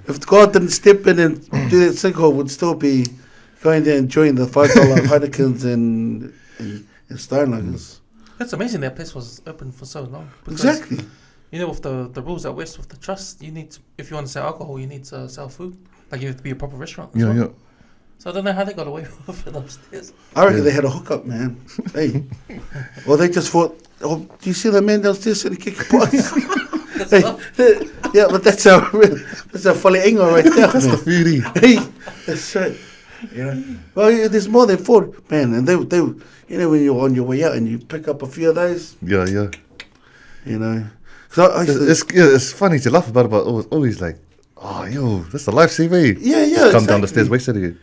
If God didn't step in and do that sinkhole, would still be going there enjoying the $5 Heinekens and Steinlagers. That's amazing that place was open for so long. Exactly. You know, with the rules out west with the trust, you need to, if you want to sell alcohol, you need to sell food. Like you have to be a proper restaurant. Yeah. So I don't know how they got away with it upstairs. I reckon they had a hookup, man. Hey. Well, they just thought, oh, do you see the man downstairs and kicking pots? Yeah, but that's a fully Ingo right there. That's the foodie. Hey, that's right. You know? Well, yeah, there's more than 4, man. And they, you know, when you're on your way out and you pick up a few of those. Yeah. You know. It's funny to laugh about it, but it was always like, oh, yo, that's the life CV. Yeah. Just come down the stairs, wasted again.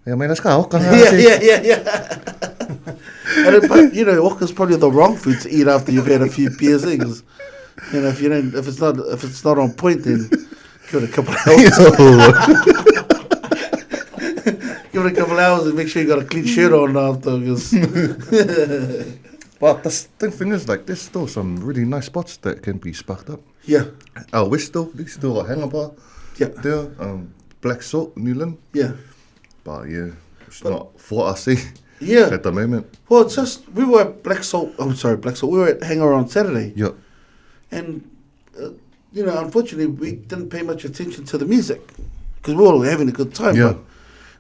Yeah, man, let's go. Yeah. But you know, Auckland's probably the wrong food to eat after you've had a few beers. Because you know, if it's not on point, then give it a couple of hours. Give it a couple of hours and make sure you got a clean shirt on after. But the thing is, like, there's still some really nice spots that can be sparked up. Yeah. West still a hangar bar. Yeah. There, Black Salt, Newland. Yeah. But yeah, it's not for us. Yeah. At the moment. Well, it's just we were at Black Salt. We were at Hangar on Saturday. Yeah. And you know, unfortunately, we didn't pay much attention to the music because we were all having a good time. Yeah. But,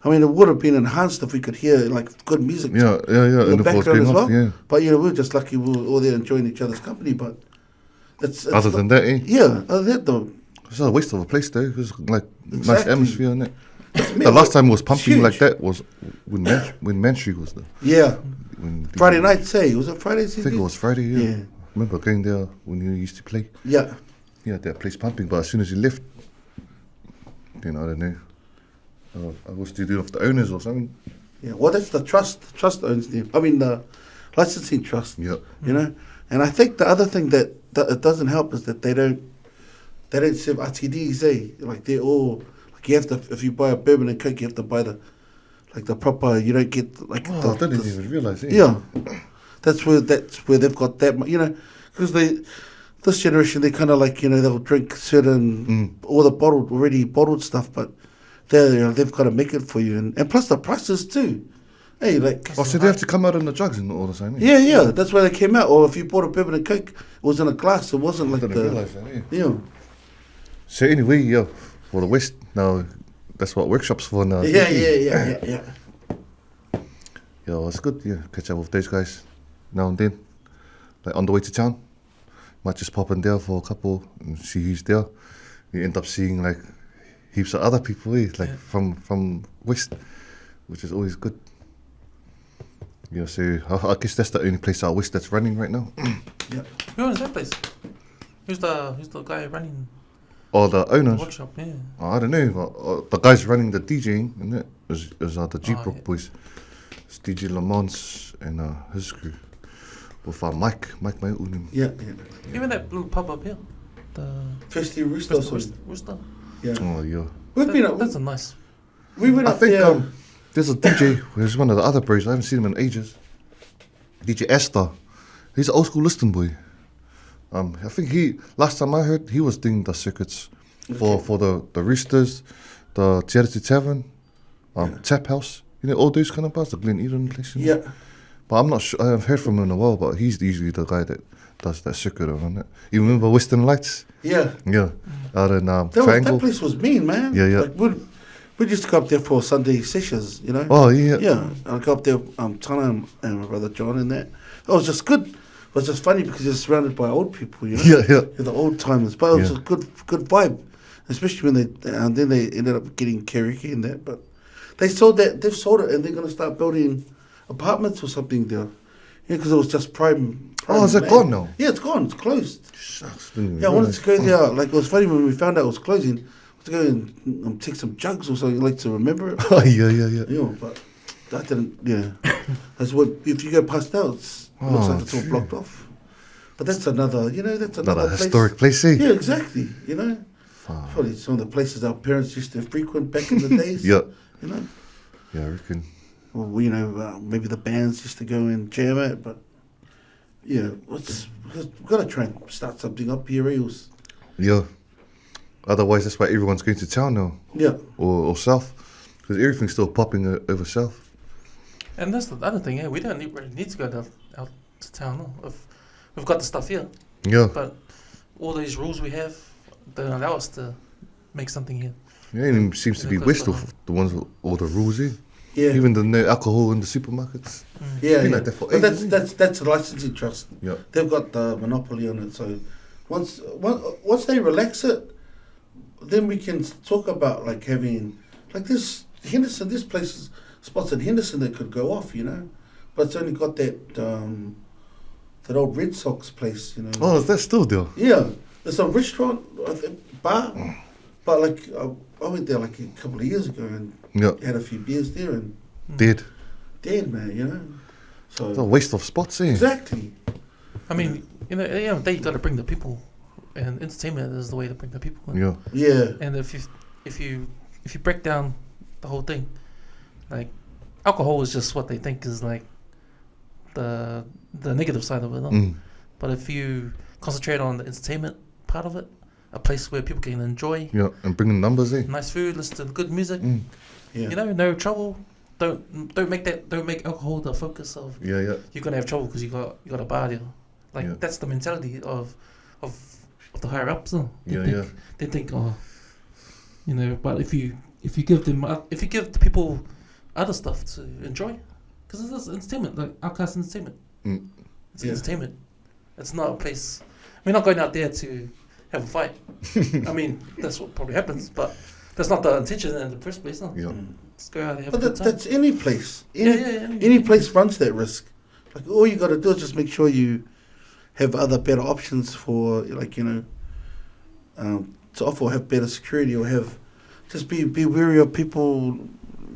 I mean, it would have been enhanced if we could hear like good music. Yeah. In the background as well. Yeah. But you know, we were just lucky we were all there enjoying each other's company. But other than that, yeah. Other than that, though. It's a waste of a place, though. It was like Exactly. nice atmosphere in it. The last time it was pumping like that was when Manchu was there. Yeah. Friday night, say. Was it Friday? I think it was Friday, yeah. I remember going there when you used to play. Yeah. Yeah, that place pumping, but as soon as you left, then I don't know. I was to do with the owners or something. Yeah, well, that's the trust. The trust owns them. I mean, the licensing trust. Yeah. You know? And I think the other thing that it doesn't help is that they don't serve RTDs, Like, they're all... You have to, if you buy a bourbon and coke, you have to buy the proper. You don't get like. I didn't even realize. Yeah, that's where they've got that. You know, because this generation they kind of like they'll drink certain all the already bottled stuff, but they've got to make it for you, and plus the prices too. Hey, like. Oh, so they have to come out in the jugs and all the same. Yeah, that's why they came out. Or if you bought a bourbon and coke, it was in a glass. It wasn't like I didn't realize that. Yeah. So anyway, for the West now, that's what workshops for now. Yeah. Yeah, it's good. Yeah, catch up with those guys now and then. Like on the way to town, might just pop in there for a couple and see who's there. You end up seeing like heaps of other people, from West, which is always good. Yeah, so I guess that's the only place out West that's running right now. Yeah. Who owns that place? Who's the guy running? Or the owners. The workshop, yeah. I don't know, but the guys running the DJing, isn't it? Is the G-Brook boys. It's DJ Lamont and his crew. With Mike Mauunim. Yeah. Even that little pub up here. The Festy Rooster. Rooster. Yeah. Oh, yeah. That's a nice. We went I up think there. there's a DJ who's one of the other bros. I haven't seen him in ages. DJ Astor. He's an old school Liston boy. I think last time I heard, he was doing the circuits for the Roosters, the Charity Tavern, Tap House, all those kind of bars, the Glen Eden place. Yeah. But I'm not sure, I haven't heard from him in a while, but he's usually the guy that does that circuit around it. You remember Western Lights? Yeah. Yeah. Out in that place was mean, man. Yeah. Like, we'd just go up there for Sunday sessions, Oh, yeah. Yeah. I'd go up there, Tana and my brother John and that. It was just good. It was just funny because you're surrounded by old people, Yeah. The old timers. But it was a good vibe. Especially when then they ended up getting karaoke and that. But they've sold it and they're going to start building apartments or something there. Yeah, because it was just prime is it gone now? Yeah, it's gone. It's closed. Shucks. I wanted to go there. Like, it was funny when we found out it was closing. I was to go and take some jugs or something, like, to remember it. Oh, yeah. Yeah, but I didn't, That's what, if you go past now, it looks like it's all blocked off. But that's another, that's another place. Historic place, eh? Yeah, exactly, Probably some of the places our parents used to frequent back in the days. Yeah. Yeah, I reckon. Well, maybe the bands used to go and jam it, but we've got to try and start something up here, else. Yeah. Otherwise, that's why everyone's going to town now. Yeah. Or south, because everything's still popping over south. And that's the other thing, we don't really need to go out to town. No? If we've got the stuff here. Yeah. But all these rules we have don't allow us to make something here. Yeah, and it seems to be West of the ones with all the rules, eh? Yeah. Even the no alcohol in the supermarkets. Yeah. Like that for but ages, that's a licensing trust. Yeah. They've got the monopoly on it. So once they relax it, then we can talk about like having like this Henderson. This place is spots in Henderson that could go off, but it's only got that old Red Sox place, Oh, is that still there? Yeah, there's a restaurant, I think, bar, but like I went there like a couple of years ago and had a few beers there and dead, man, So it's a waste of spots, eh? Exactly. I mean, you got to bring the people, and entertainment is the way to bring the people. Yeah. Yeah. And if you break down the whole thing, like alcohol is just what they think is like the negative side of it. No? But if you concentrate on the entertainment part of it, a place where people can enjoy. Yeah, and bring the numbers, eh? Nice food, listen to good music. Yeah. No trouble. Don't make alcohol the focus of. Yeah. You're gonna have trouble because you got a bar there. Like that's the mentality of the higher ups. No? They think, but if you give the people other stuff to enjoy, because it's entertainment, like Outkast Entertainment. It's entertainment. It's not a place. We're not going out there to have a fight. I mean, that's what probably happens, but that's not the intention in the first place. No. Yeah. Let's go out there. But that's any place. Any place runs that risk. Like all you got to do is just make sure you have other better options for, like to offer, have better security, or just be wary of people,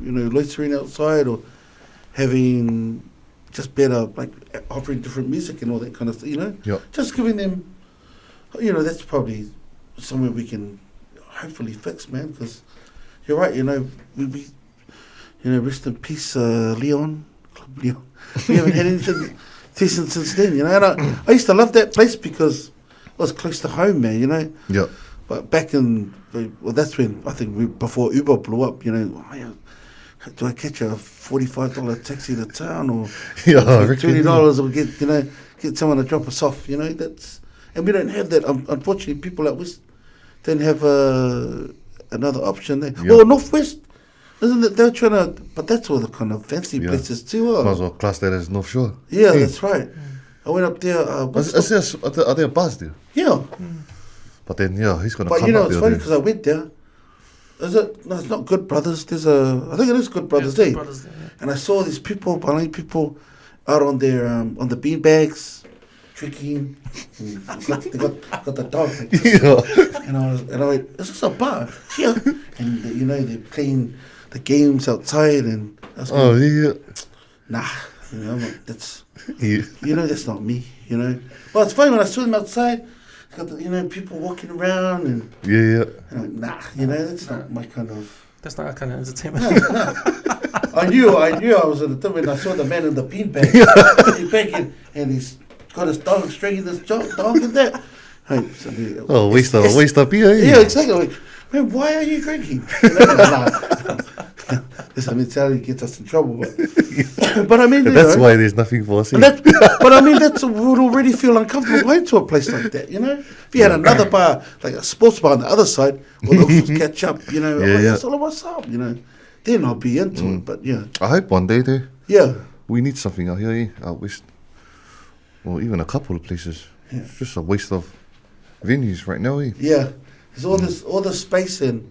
loitering outside, or having just better, like offering different music and all that kind of stuff. Just giving them, that's probably somewhere we can hopefully fix, man. Because you're right, we rest in peace, Leon. We haven't had anything decent since then, And I used to love that place because it was close to home, man. Yeah. But back in, that's when I think before Uber blew up. Do I catch a $45 taxi to town, or $20, or get someone to drop us off? And we don't have that. Unfortunately, people at West don't have another option there. Yeah. Well, Northwest, isn't it? They're trying to, but that's all the kind of fancy places too. Might as well class that as North Shore. Yeah, that's right. I went up there. Are there bars there? Yeah. But then, he's going to But come up it's there. funny because I went there. Is it? No, it's not Good Brothers. I think it is Good Brothers Day. And I saw these people, Balinese people, out on their on the beanbags, drinking. They got the dog. And I went, is this a bar? Yeah. And they're playing the games outside, and I was going, nah, I'm like, that's that's not me. Well, it's funny when I saw them outside. Got the, people walking around and and I'm like, nah, that's not my kind of. That's not our kind of entertainment. No. I knew I was at the time when I saw the man in the beanbag, and he's got his dog stringing this dog and that. Hey, waste of beer. Yeah, exactly. man, why are you drinking? You know, this mentality gets us in trouble. But I mean, that's why there's nothing for us. But I mean, we'd already feel uncomfortable going to a place like that, you know? If you had another bar, like a sports bar on the other side, where the locals catch up, you know, that's all what's up, you know? Then I'll be into it, but yeah. I hope one day, though. Yeah. We need something out here, out west. Or even a couple of places. Yeah. It's just a waste of venues right now, Yeah. There's all this space in,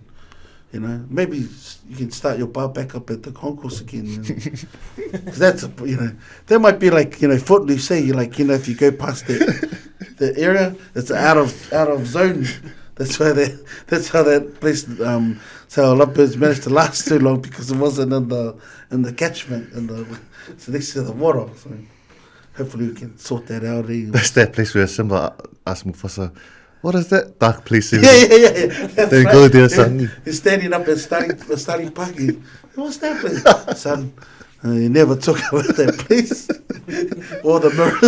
you know. Maybe you can start your bar back up at the concourse again, you know. 'Cause that's, you know, that might be like, you know, Footloose, say, like, you know, if you go past the area, it's out of zone. That's how that place, so Lovebirds managed to last too long, because it wasn't in the catchment, so next to the water. So hopefully we can sort that out. That's that place where Simba asked Mufasa, what is that dark place? Yeah. They right. Go there, son. He's standing up and starting parking. What's that place? Son, he never took about that place. All the mirrors.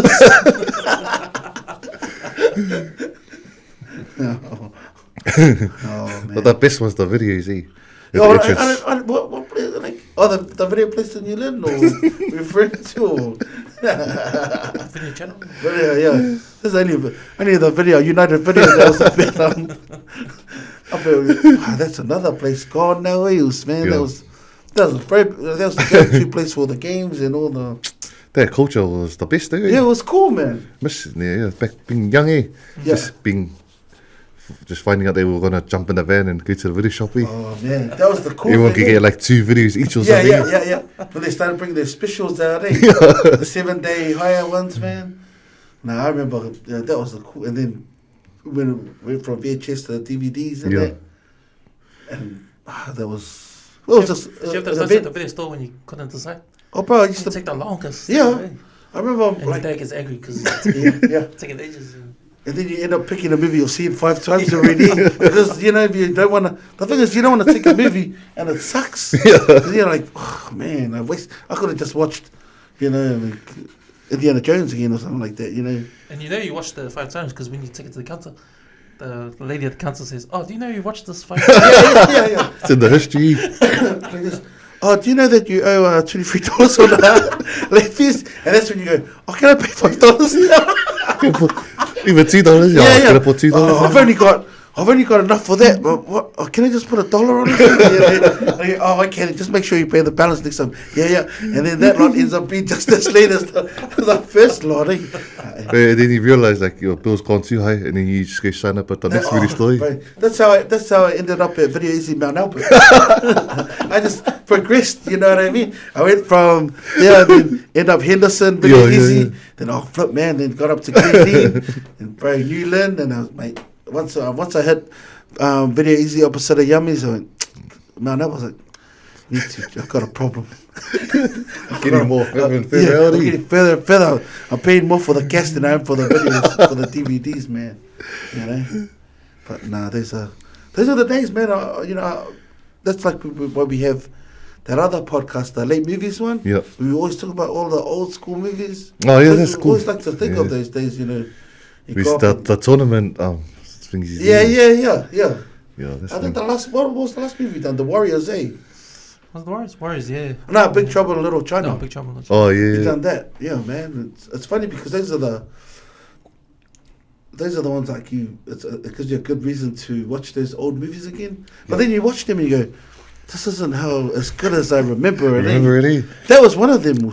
Oh, man. But the best was the videos, What place? Like, the video place in New Zealand, or referring to? Video channel? Video, yeah. There's only the video, United Video, that was a bit, that's another place gone now, man. Yeah. That was the go-to place for the games and all the... That culture was the best, Yeah, it was cool, man. Back being young, just finding out they were going to jump in the van and go to the video shop. Oh, man, that was the cool Everyone could get like 2 videos each or something. Yeah. When they started bringing their specials out, the 7-day higher ones, man. Now, I remember that was the cool. And then we went from VHS to the DVDs and that. And that was... Well, it was just... Did you have to visit the video store when you couldn't decide? Oh, bro, I used to... take the longest. Yeah. I remember... And your dad gets angry because it's taking ages. And then you end up picking a movie you've seen 5 times already. Because, you know, if you don't want to... The thing is, you don't want to take a movie and it sucks. Because you're like, oh, man, I could have just watched, you know, like Indiana Jones again or something like that, you know. And you know you watched it 5 times because when you take it to the counter, the lady at the counter says, oh, do you know you watched this 5 times? Yeah. It's in the history. Oh, do you know that you owe $23 on the late fees? And that's when you go, oh, can I pay $5 now? Even $2? Yeah. Can I put $2? I've only got enough for that, but what? Oh, can I just put $1 on it? Oh, I can. Just make sure you pay the balance next time. Yeah. And then that lot ends up being just as late as the first lot. And then you realise like your bills gone too high, and then you just go sign up at the next video store. Right. That's how I ended up at Video Easy Mount Albert. I just progressed. You know what I mean? I went from then end up Henderson, Video Easy. Then flip, man. Then got up to KD and Newland, and I was Once I hit Video Easy opposite of Yummies, I went, man, that was like, I've got a problem. Getting more further and further out. I'm getting further and further. I'm paying more for the cast than I am for the videos, for the DVDs, man. You know? But nah, those are the days, man. You know, that's like why we have that other podcast, the Late Movies one. Yeah. We always talk about all the old school movies. Oh, yeah, that's cool. We always like to think of those days, you know. We start the tournament things. Yeah. I think what was the last movie we done? The Warriors, Was the Warriors? Warriors, yeah. No, Big Trouble in Little China. No, Big Trouble in Little China. Oh, yeah. We done that. Yeah, man. It's funny because those are the ones like you. It gives you a good reason to watch those old movies again. But then you watch them and you go, this isn't as good as I remember it. That was one of them. I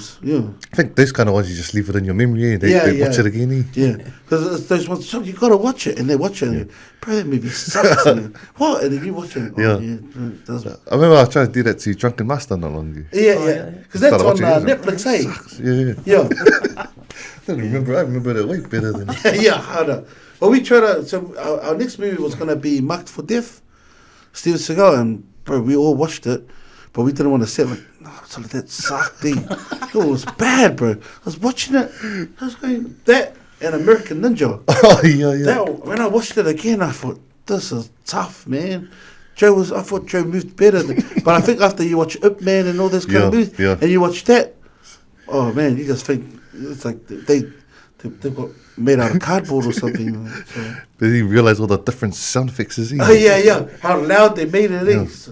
think those kind of ones you just leave it in your memory. They watch it again. Yeah, because those ones, so you got to watch it, and they watch it. And bro, that movie sucks. What? And then you watch it. It doesn't. I remember I was trying to do that to Drunken Master not long ago. Yeah. Because that's on Netflix, Yeah. I remember that way better than. Yeah, harder. Well, we tried to. So our next movie was going to be Marked for Death. Steven Seagal, and bro, we all watched it, but we didn't want to say it. Like, no, that sucked. It was bad, bro. I was watching it. I was going that and American Ninja. Oh yeah. When I watched it again, I thought this is tough, man. I thought Joe moved better, but I think after you watch Ip Man and all this kind of movies, and you watch that, oh man, you just think it's like They've got made out of cardboard or something. So. But you realise all the different sound effects is he? Oh yeah. How loud they made it is.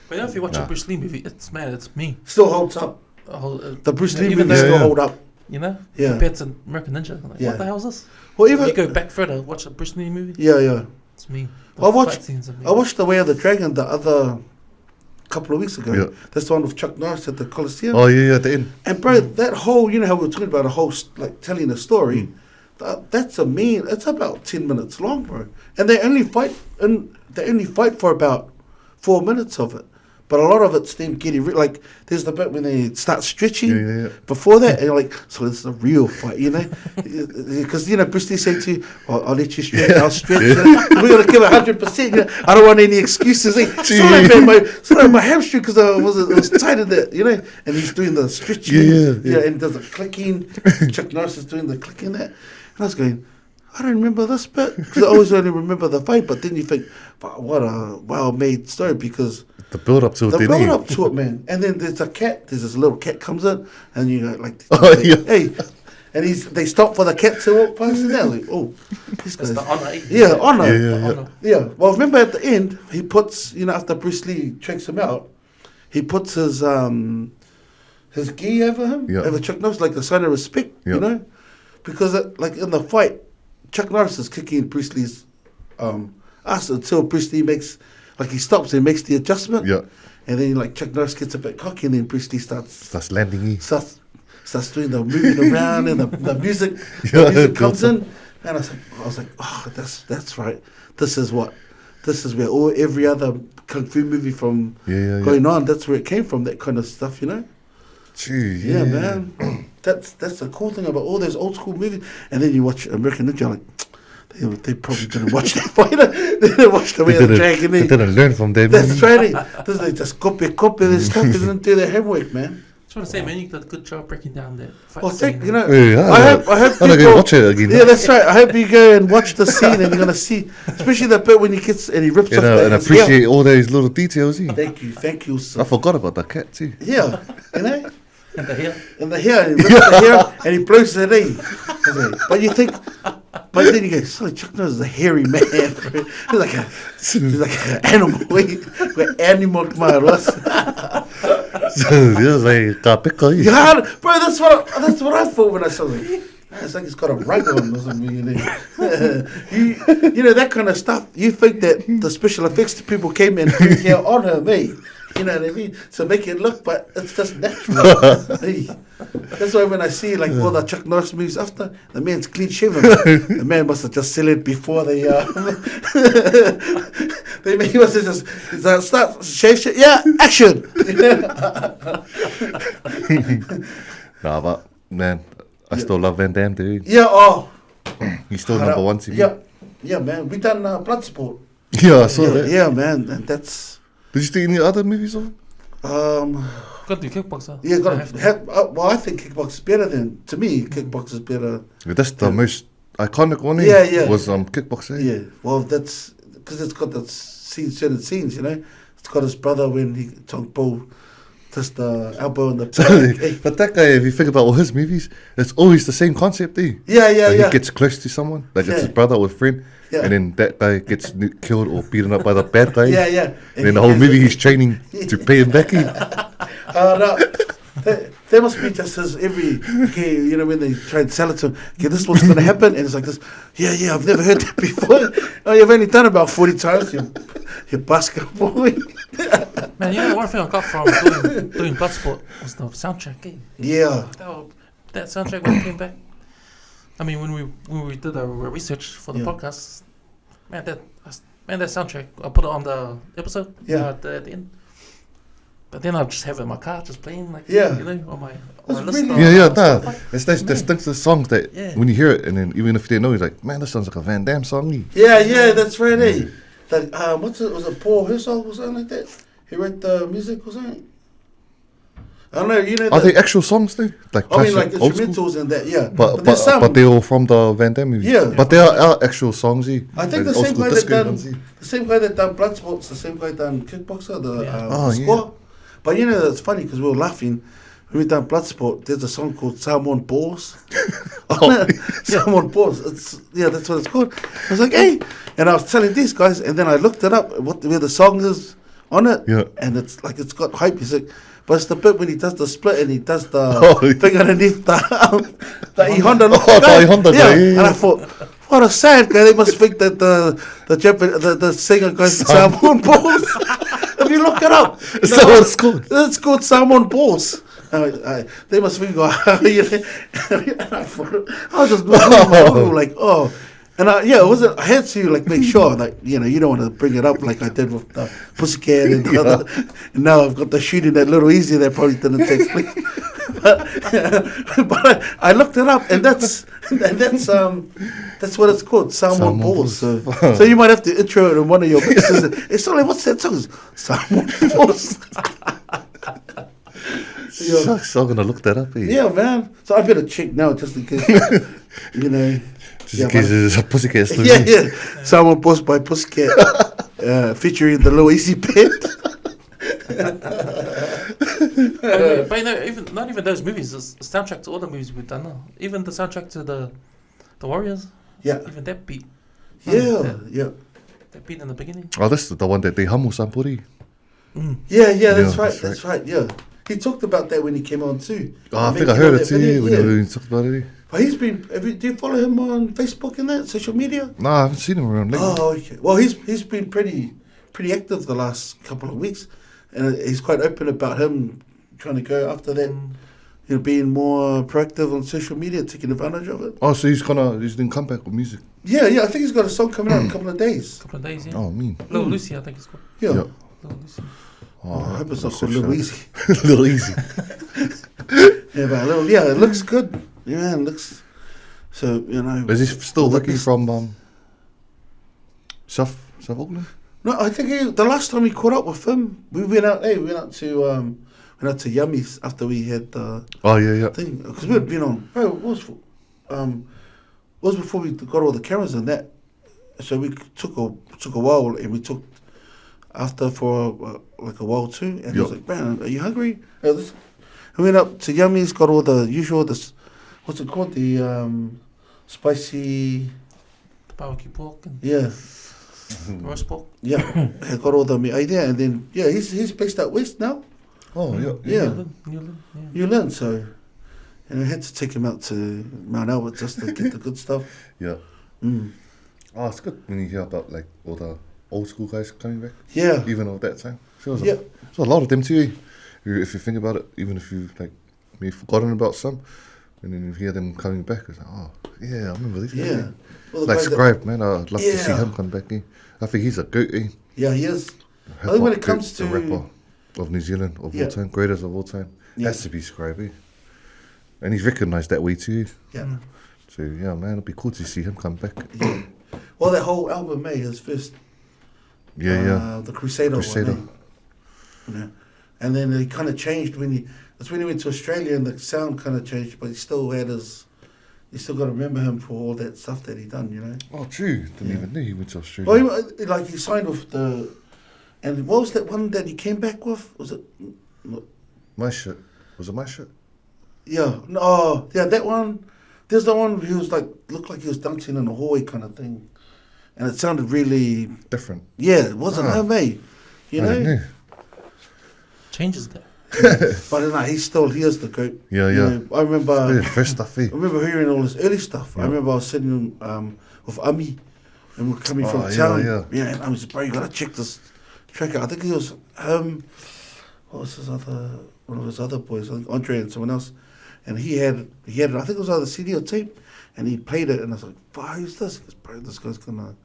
But if you watch a Bruce Lee movie, it's me. Still holds up. The Bruce Lee movies still hold up. You know? Yeah. Compared to American Ninja. Like, what the hell is this? Well, even you go back further, watch a Bruce Lee movie. Yeah. It's me. I watched The Way of the Dragon the other couple of weeks ago. Yeah. That's the one with Chuck Norris at the Coliseum. Oh yeah, at the end. And bro, that whole, you know how we were talking about a whole like telling a story. That's it's about 10 minutes long, bro. And they only fight for about 4 minutes of it. But a lot of it's them getting like there's the bit when they start stretching before that, and you're like, so this is a real fight, you know? Because Bruce Lee said to you, I'll let you stretch, I'll stretch. You know? We're gonna give 100%. You know? I don't want any excuses. Sorry, my hamstring because it was tight in that, you know. And he's doing the stretching, and he does the clicking. Chuck Norris is doing the clicking that, and I was going, I don't remember this bit because I always only remember the fight. But then you think, wow, what a well-made story because. The build up to it, man. And then there's a cat. There's this little cat comes in, and you go like, hey, and they stop for the cat to walk past, and they're like, oh, this guy's the honor. Honor. Yeah. Well, remember at the end, he puts, after Bruce Lee checks him out, he puts his gi over him, over Chuck Norris, like a sign of respect, you know, because like in the fight, Chuck Norris is kicking Bruce Lee's ass until Bruce Lee makes. Like he stops and makes the adjustment, and then like Chuck Norris gets a bit cocky, and then Bruce Lee starts landing, starts doing the moving around, and the music comes in, and I was like, oh, that's right. This is where every other kung fu movie from going on. That's where it came from. That kind of stuff, you know. Gee, man. That's the cool thing about all those old school movies, and then you watch American Ninja, like. They probably didn't watch that fighter. They didn't watch The Way of the Dragon. They didn't learn from them. That's right. They just copy their stuff. They didn't do their homework, man. I just want to say, man, you did a good job breaking down that fight scene. I hope people go watch it again. Yeah, that's right. I hope you go and watch the scene, and you're gonna see, especially the bit when he gets and he rips off and appreciate all those little details. Thank you. Sir. I forgot about the cat too. Yeah, you know. And the hair. And he rips the hair and he blows it in. But you think. But then you go, sorry, Chuck Norris is a hairy man. Bro. He's like an animal. We're animal maros. Bro, that's what I thought when I saw it. It's like he's got a rug on or something. You know that kind of stuff. You think that the special effects people came in here on her, me. You know what I mean? So make it look, but it's just natural. That's why when I see like all the Chuck Norris movies after, the man's clean shaven. The man must have just said it before they he must have just start shave shit. Yeah, action. Nah, but man, I still love Van Damme, dude. Yeah, He's still number one to me. Yeah, man. We done Bloodsport. Yeah, I saw that. Yeah, man, and that's. Did you see any other movies of? Got to do Kickboxer. Yeah, well, I think Kickboxer is better to me. Kickboxer is better. That's the most iconic one. Was Kickboxer. Yeah, well, that's because it's got certain scenes. You know, it's got his brother when he took Bull. Just the elbow in the back. But that guy, if you think about all his movies, it's always the same concept, Yeah. He gets close to someone, like it's his brother or friend, and then that guy gets killed or beaten up by the bad guy. Yeah. And then the whole movie he's training to pay him back in. No. There must be just as you know, when they try and sell it to him, okay, this is what's going to happen, and it's like this, yeah, I've never heard that before. Oh, you've only done it about 40 times, you basket boy. Man, you know, one thing I got from doing Bloodsport was the soundtrack, Yeah. That soundtrack when it came back. I mean, when we did our research for the podcast, man, that soundtrack, I put it on the episode at the end. But then I'll just have it in my car, just playing, like, you know, on my list. It's those distinctive songs that when you hear it, and then even if you didn't know, you're like, man, this sounds like a Van Damme song. Yeah, that's right, That, was it Paul Herzog or something like that? He wrote the music or something? I don't know, you know. Are they actual songs though? Like like instrumentals and that, yeah. But they're all from the Van Damme movies. Yeah. But they are actual songs, I think the same guy that done Bloodsport's the same guy that done Kickboxer, the score. But you know, it's funny because we were laughing when we done Bloodsport, there's a song called Salmon Balls. Oh. Salmon Balls. That's what it's called. I was like, hey, and I was telling these guys, and then I looked it up, where the song is on it, and it's like it's got hype music. But it's the bit when he does the split and he does the thing underneath the Honda. And I thought, what a sad guy. They must think that the singer goes Salmon Balls. If you look it up, Is that what it's called? It's called Salmon Balls. They must think, and I was just like, oh. And I had to like make sure that you don't want to bring it up like I did with the Pussycat and and now I've got the shooting that Little Easy that probably didn't take place. but I looked it up and that's what it's called, Salmon Balls. So you might have to intro it in one of your mixes. It's not like, what's that song? Salmon Balls. Shucks, I'm gonna look that up. Yeah, man. So I better check now just in case Just in case there's a Pussycat story. Yeah. Salmon Balls by Pussycat, featuring the Low Easy Band. But not even those movies. The soundtrack to all the movies we've done now. Even the soundtrack to the Warriors. Yeah. Even that beat. Yeah. That beat in the beginning. Oh, that's the one that they humble Sampuri. Yeah, that's right. Yeah. He talked about that when he came on too. Oh, I think I heard it too when he talked about it. But he's been. Do you follow him on Facebook and that social media? No, I haven't seen him around lately. Oh, okay. Well, he's been pretty active the last couple of weeks, and he's quite open about him trying to go after that. Being more proactive on social media, taking advantage of it. Oh, so he's doing comeback with music. Yeah. I think he's got a song coming out in a couple of days. Yeah. Oh, mean. Little Lucy, I think it's called. Yeah. Little Lucy. Oh, I hope it's not called Little Easy. Little Easy. It looks good. Yeah, it looks. So Is he still working from South Auckland? No, I think the last time we caught up with him, we went out. Hey, we went out to Yummy's after we had the thing, because we had been on. Bro, it was before we got all the cameras and that. So we took a while, and we took after for like a while too. And he was like, "Man, are you hungry?" We went up to Yummy's, got all the usual. What's it called? The spicy. The barbecue pork. And roast pork. Yeah, I got all the meat there, and then he's based out west now. Oh Newland. So, and I had to take him out to Mount Albert just to get the good stuff. Yeah. Oh, it's good when you hear about like all the old school guys coming back. Yeah. Even at that time. So there's a lot of them too. If you think about it, even if you like maybe forgotten about some, and then you hear them coming back, it's like, oh yeah, I remember these guys. Yeah. Well, like Scribe, man, I'd love to see him come back. I think he's a goat. Yeah, he is. I think when it comes to the rapper of New Zealand of all time, greatest of all time, has to be Scribe. And he's recognised that way too. Yeah. So yeah, man, it'd be cool to see him come back. Yeah. Well, that whole album, his first. The Crusader. One, yeah. And then he kind of changed that's when he went to Australia, and the sound kind of changed, but he still had you still got to remember him for all that stuff that he done, Oh, true. Didn't even know he went to Australia. Well, he signed with and what was that one that he came back with? Was it? My Shit. Was it My Shit? Yeah. No. Yeah, that one. There's the one he was like, looked like he was dancing in a hallway kind of thing. And it sounded really... different. Yeah, it wasn't homemade. You know? Changes there. But he is the goat. Yeah. I remember... fresh stuff, I remember hearing all this early stuff. Yeah. I remember I was sitting with Ami, and we're coming from town. Yeah, and I was like, bro, you got to check this track out. I think he was... what was one of his other boys? I think Andre and someone else. And he had it, I think it was either CD or tape, and he played it, and I was like, "Bro, who's this?" He goes, "Bro, this guy's gonna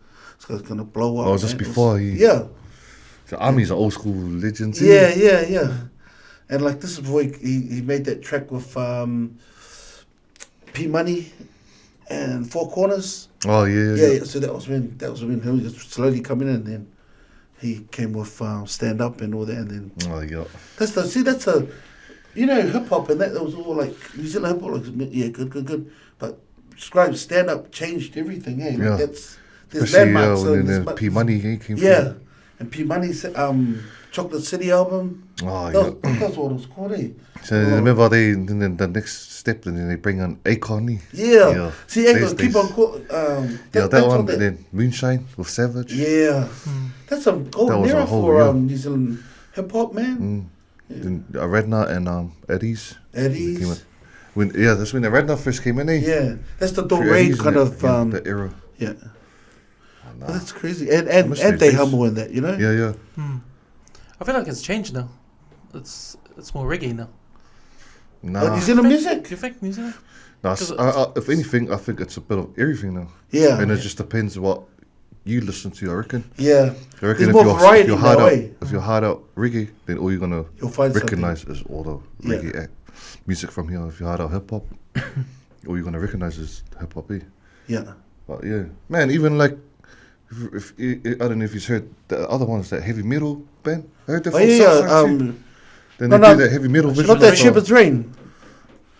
blow up." Oh, just before he. Yeah. So Army's an old school legend too. Yeah. And like this is before he made that track with P Money and Four Corners. Oh yeah. So that was when he was slowly coming in, and then he came with Stand Up and all that, and then. Oh yeah. That's a. Hip hop and that was all like New Zealand hip hop. Like, good. But Scribe's Stand Up changed everything. There's especially landmarks. when then P Money came. Yeah, And P Money's Chocolate City album. Oh, That's what it was called, eh? So remember the next step, and then they bring on Akon. Yeah. See, Akon keep on that one, and then Moonshine with Savage. Yeah. That's a golden era for New Zealand hip hop, man. Then Redna and Eddie's. Eddie's. That's when the Redna first came in, eh? Yeah, that's the Don't Raid kind of the era. Yeah. But that's crazy, and they humble in that, you know. Yeah. I feel like it's changed now. It's more reggae now. New Zealand music. Do you think New Zealand? No, if anything, I think it's a bit of everything now. Yeah. And it just depends what you listen to, I reckon. Yeah. I reckon if you're hard out reggae, then all you'll recognize is all the reggae music from here. If you're hard out hip hop, all you're gonna recognize is hip hop. Yeah. But yeah, man, even like if I don't know if you've heard the other ones, that heavy metal band. I heard that from Southside. Then they do that heavy metal version. Not that Shepherd's Rain.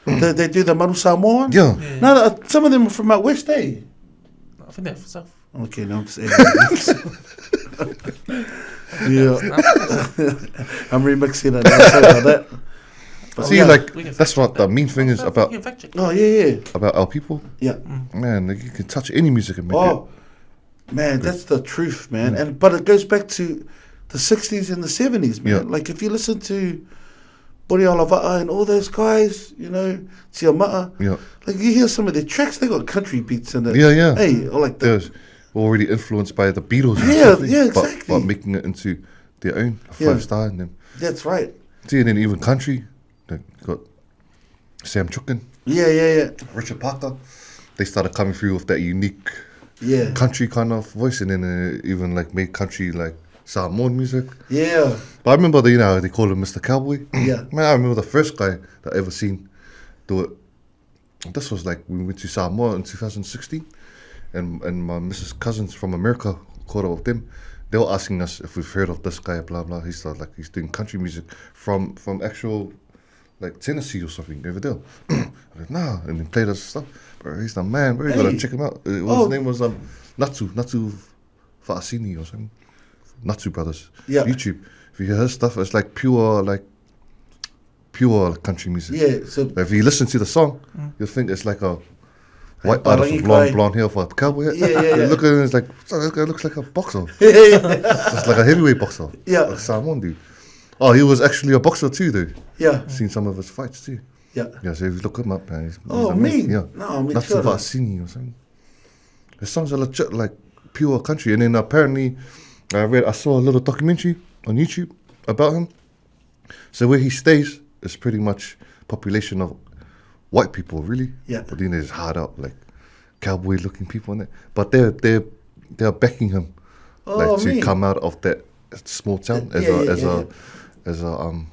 They do the Manu Samoan. Yeah. No, some of them are from out west, eh? I think they're for South. Okay, now I'm just yeah. I'm remixing it now, sorry about that. But see, that's what the main thing is about. Oh, yeah. About our people. Yeah. Man, you can touch any music and make it. Man, that's the truth, man. But it goes back to the 60s and the 70s, man. Like, if you listen to Bori Alavaa and all those guys, you know, Tiamata, like, you hear some of their tracks, they got country beats in it. Yeah. Hey, or like the... already influenced by the Beatles. Yeah, exactly. But making it into their own 5-star and them. That's right. See, and then even country, they got Sam Chukin. Yeah. Richard Parker. They started coming through with that unique country kind of voice, and then even like made country like Samoan music. Yeah. But I remember they called him Mr. Cowboy. Yeah. Man, I remember the first guy that I ever seen do it. This was like we went to Samoa in 2016, and my Mrs. Cousins from America caught up with them. They were asking us if we've heard of this guy, blah blah. He's like he's doing country music from actual like Tennessee or something over there. I was like, nah, and he played us stuff. Bro, he's the man, bro. You gotta check him out. His name was Natu Fa'asini or something. Natu Brothers. Yeah. YouTube. If you hear his stuff, it's like pure country music. Yeah. So if you listen to the song, you'll think it's like a white artist with blonde hair for a cowboy. Yeah. You look at him, it's like, this guy looks like a boxer. Yeah. It's like a heavyweight boxer. Yeah. Like Samoan dude. Oh, he was actually a boxer too, though. Yeah. Seen some of his fights too. Yeah. Yeah, so if you look him up, man, he's me? Yeah. No, me That's too. about Sini or something. His songs are legit, like pure country. And then apparently, I saw a little documentary on YouTube about him. So where he stays is pretty much population of white people, really. Yeah. But then there's hard out, like cowboy-looking people in it. But they're backing him, to come out of that small town as a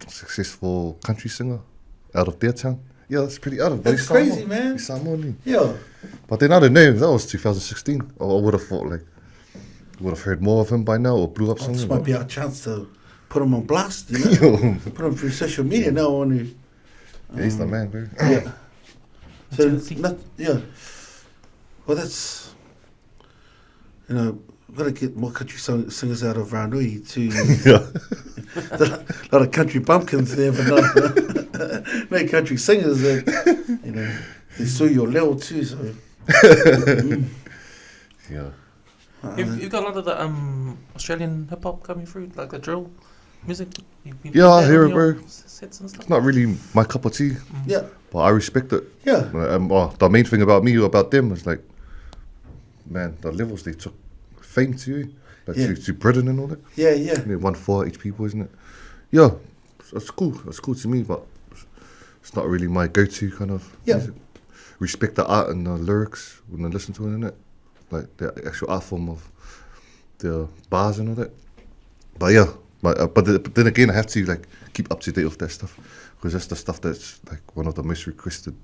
successful country singer out of their town. Yeah, that's pretty out of. That's crazy, man. He's Samoan. Yeah. But then I don't know. That was 2016. Or I would have thought would have heard more of him by now, or blew up something. This might be our chance to put him on blast, you know. Put him through social media now on you. Yeah, he's the man, bro. Yeah. So well, that's, you know, we've got to get more country singers out of Ranui too. A lot of country bumpkins there, but no country singers. You know, they saw your level too. So yeah. You've got a lot of the Australian hip hop coming through, like the drill music. I hear it, bro. Sets and stuff. It's not really my cup of tea. Yeah. But I respect it. Yeah. The main thing about me or about them is like, man, the levels they took fame to, to Britain and all that. Yeah. They won 4 each people, isn't it? Yeah, it's cool. It's cool to me, but it's not really my go-to kind of music. Respect the art and the lyrics when I listen to it, innit? Like the actual art form of the bars and all that. But yeah, but then again, I have to like keep up to date with that stuff, because that's the stuff that's like one of the most requested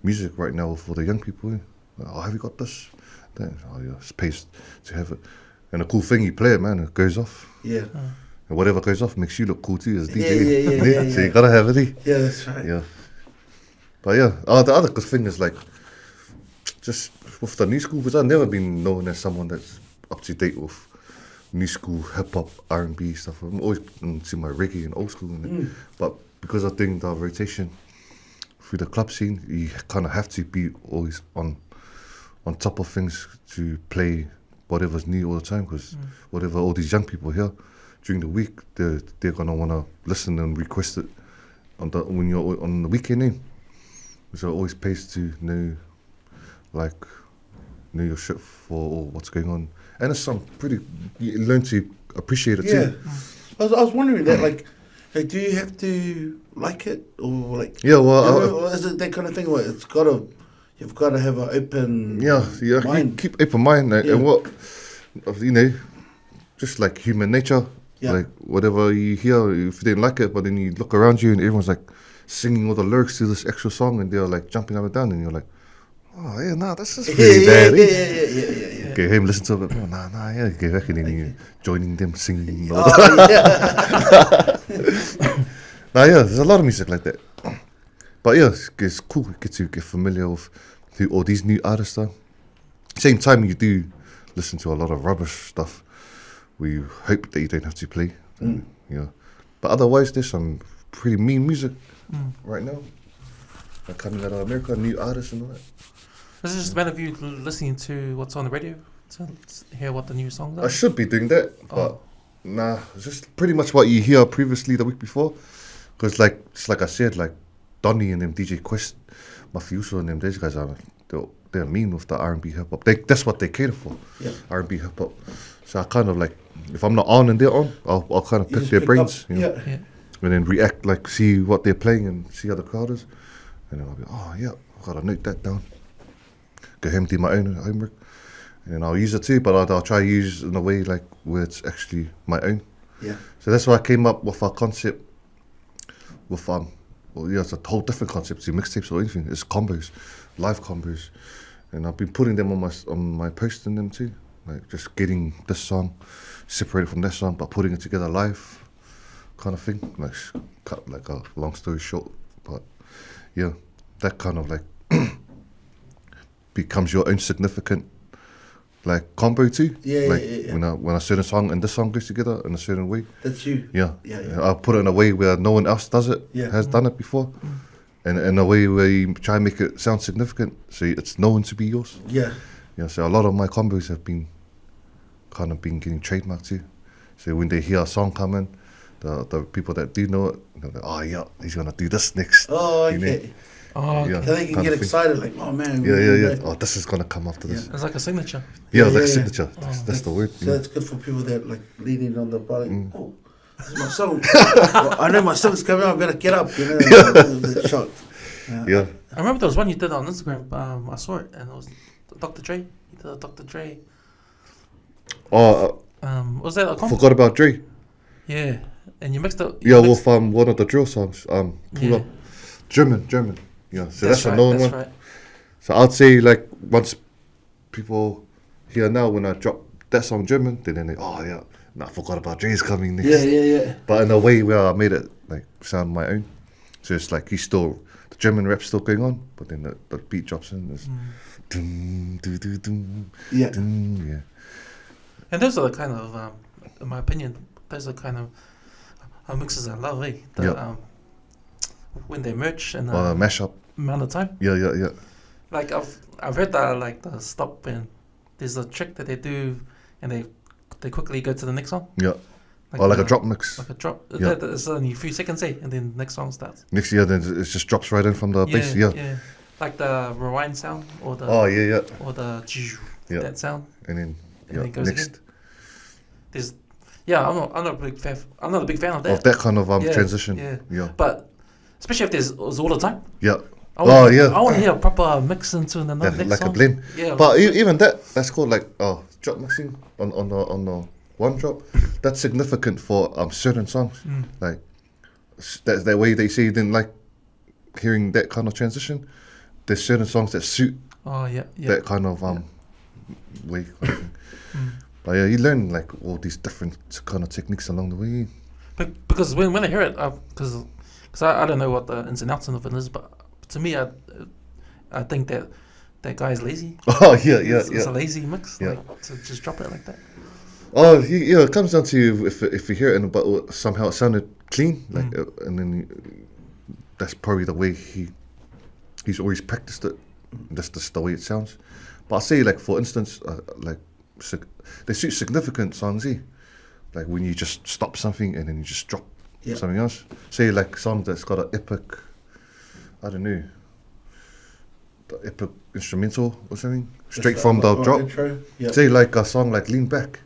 music right now for the young people. Like, oh, have you got this? Then, it's pays to have it. And the cool thing, you play it, man, it goes off. Yeah. And whatever goes off makes you look cool too as DJ. Yeah. So you gotta have it. Yeah, that's right. Yeah. But yeah, the other good thing is like, just with the new school, because I've never been known as someone that's up to date with new school hip hop, R&B stuff. I'm always into my reggae and old school, but because of doing the rotation through the club scene, you kind of have to be always on top of things to play whatever's new all the time, because whatever all these young people hear during the week, they're gonna wanna listen and request it when you're on the weekend. So it always pays to know your shit for what's going on, and it's you learn to appreciate it too. I was wondering that, like, do you have to like it, or like? Yeah, well, is it that kind of thing where you've got to have an open mind? Keep open mind, and what, just like human nature, like whatever you hear, if you didn't like it, but then you look around you and everyone's like singing all the lyrics to this extra song, and they're like jumping up and down, and you're like, oh yeah, nah, this is pretty bad. Yeah. Okay, him listen to it. Oh, nah, yeah, okay, back and then you joining them singing. Nah, yeah, there's a lot of music like that. But yeah, it's cool. You get to get familiar with who all these new artists are. Same time, you do listen to a lot of rubbish stuff. We hope that you don't have to play. But otherwise, there's some pretty mean music right now. Like coming out of America, new artists and all that. Is it just a matter of you listening to what's on the radio to hear what the new songs are? I should be doing that, but nah, it's just pretty much what you hear previously the week before. Because just like I said, like Donny and them, DJ Quest, Mafioso and them, these guys they're mean with the R&B hip hop. That's what they cater for, R&B hip hop. So I kind of like, if I'm not on and they're on, I'll kind of pick their brains, and then react, like see what they're playing and see how the crowd is, and then I'll be, oh yeah, I've got to note that down. Go home, do my own homework, and then I'll use it too, but I'll try to use it in a way like where it's actually my own. Yeah. So that's why I came up with our concept with it's a whole different concept to mixtapes or anything. It's combos, live combos, and I've been putting them on my post in them too, like just getting this song separated from that song, but putting it together live, kind of thing. Like cut like a long story short, but yeah, that kind of like becomes your own significant like combo too. When a certain song and this song goes together in a certain way. That's you. Yeah. I'll put it in a way where no one else does it, has done it before. And in a way where you try and make it sound significant, so it's known to be yours. Yeah, so a lot of my combos have been getting trademarked too. So when they hear a song come in, the people that do know it, they're like, oh yeah, he's gonna do this next. Oh, okay. So they can get excited, like, oh man. Yeah. Oh, this is gonna come after this. It's like a signature. Like a signature. That's the word. So it's good for people that like leaning on the body. Oh, this is my song. I know my song's coming out. I better get up. The shot. Yeah. I remember there was one you did on Instagram. I saw it, and it was Dr. Dre. You did a Dr. Dre. Was that a combo? Forgot about Dre. Yeah, and you mixed it. With one of the drill songs. Pull Up. German. Yeah, so that's a known one. Right. So I'd say like once people hear now when I drop that song German, then they I forgot about Dre's coming next. Yeah. But in a way where I made it like sound my own. So it's like the German rap's still going on, but then the beat drops in. There's dum, doo, doo, dum, dum, yeah. And those are the kind of, in my opinion, those are kind of mixes I love, when they merge and mashup amount of time. Yeah. Like I've heard that like the stop and there's a trick that they do, and they quickly go to the next song. Yeah. Like a drop mix. Like a drop. Yeah. It's only a few seconds, and then the next song starts. Next year, then it just drops right in from the bass. Yeah. Like the rewind sound or the. Oh yeah. Or the that sound. And then it goes next. Again. There's. Yeah, I'm not a big fan. I'm not a big fan of that. Of that kind of transition. Yeah. But especially if it's all the time. Yeah. I want to hear a proper mix into the next like song. A blend. Yeah. But even that's called like drop mixing on the one drop. That's significant for certain songs. Like that's the way they say you didn't like hearing that kind of transition. There's certain songs that suit that kind of way. But yeah, you learn like all these different kind of techniques along the way. But because when I hear it, because I don't know what the ins and outs of it is, but to me, I think that guy is lazy. Oh yeah. It's a lazy mix, like to just drop it like that. Oh, yeah, it comes down to if you hear it and but somehow it sounded clean, like, and then that's probably the way he's always practiced it. That's just the way it sounds. But I'll say, like, for instance, they suit significant songs, like when you just stop something and then you just drop something else. Say, like, song that's got an epic, I don't know, the epic instrumental or something, straight from the drop. Intro. Yeah. Say, like a song like Lean Back.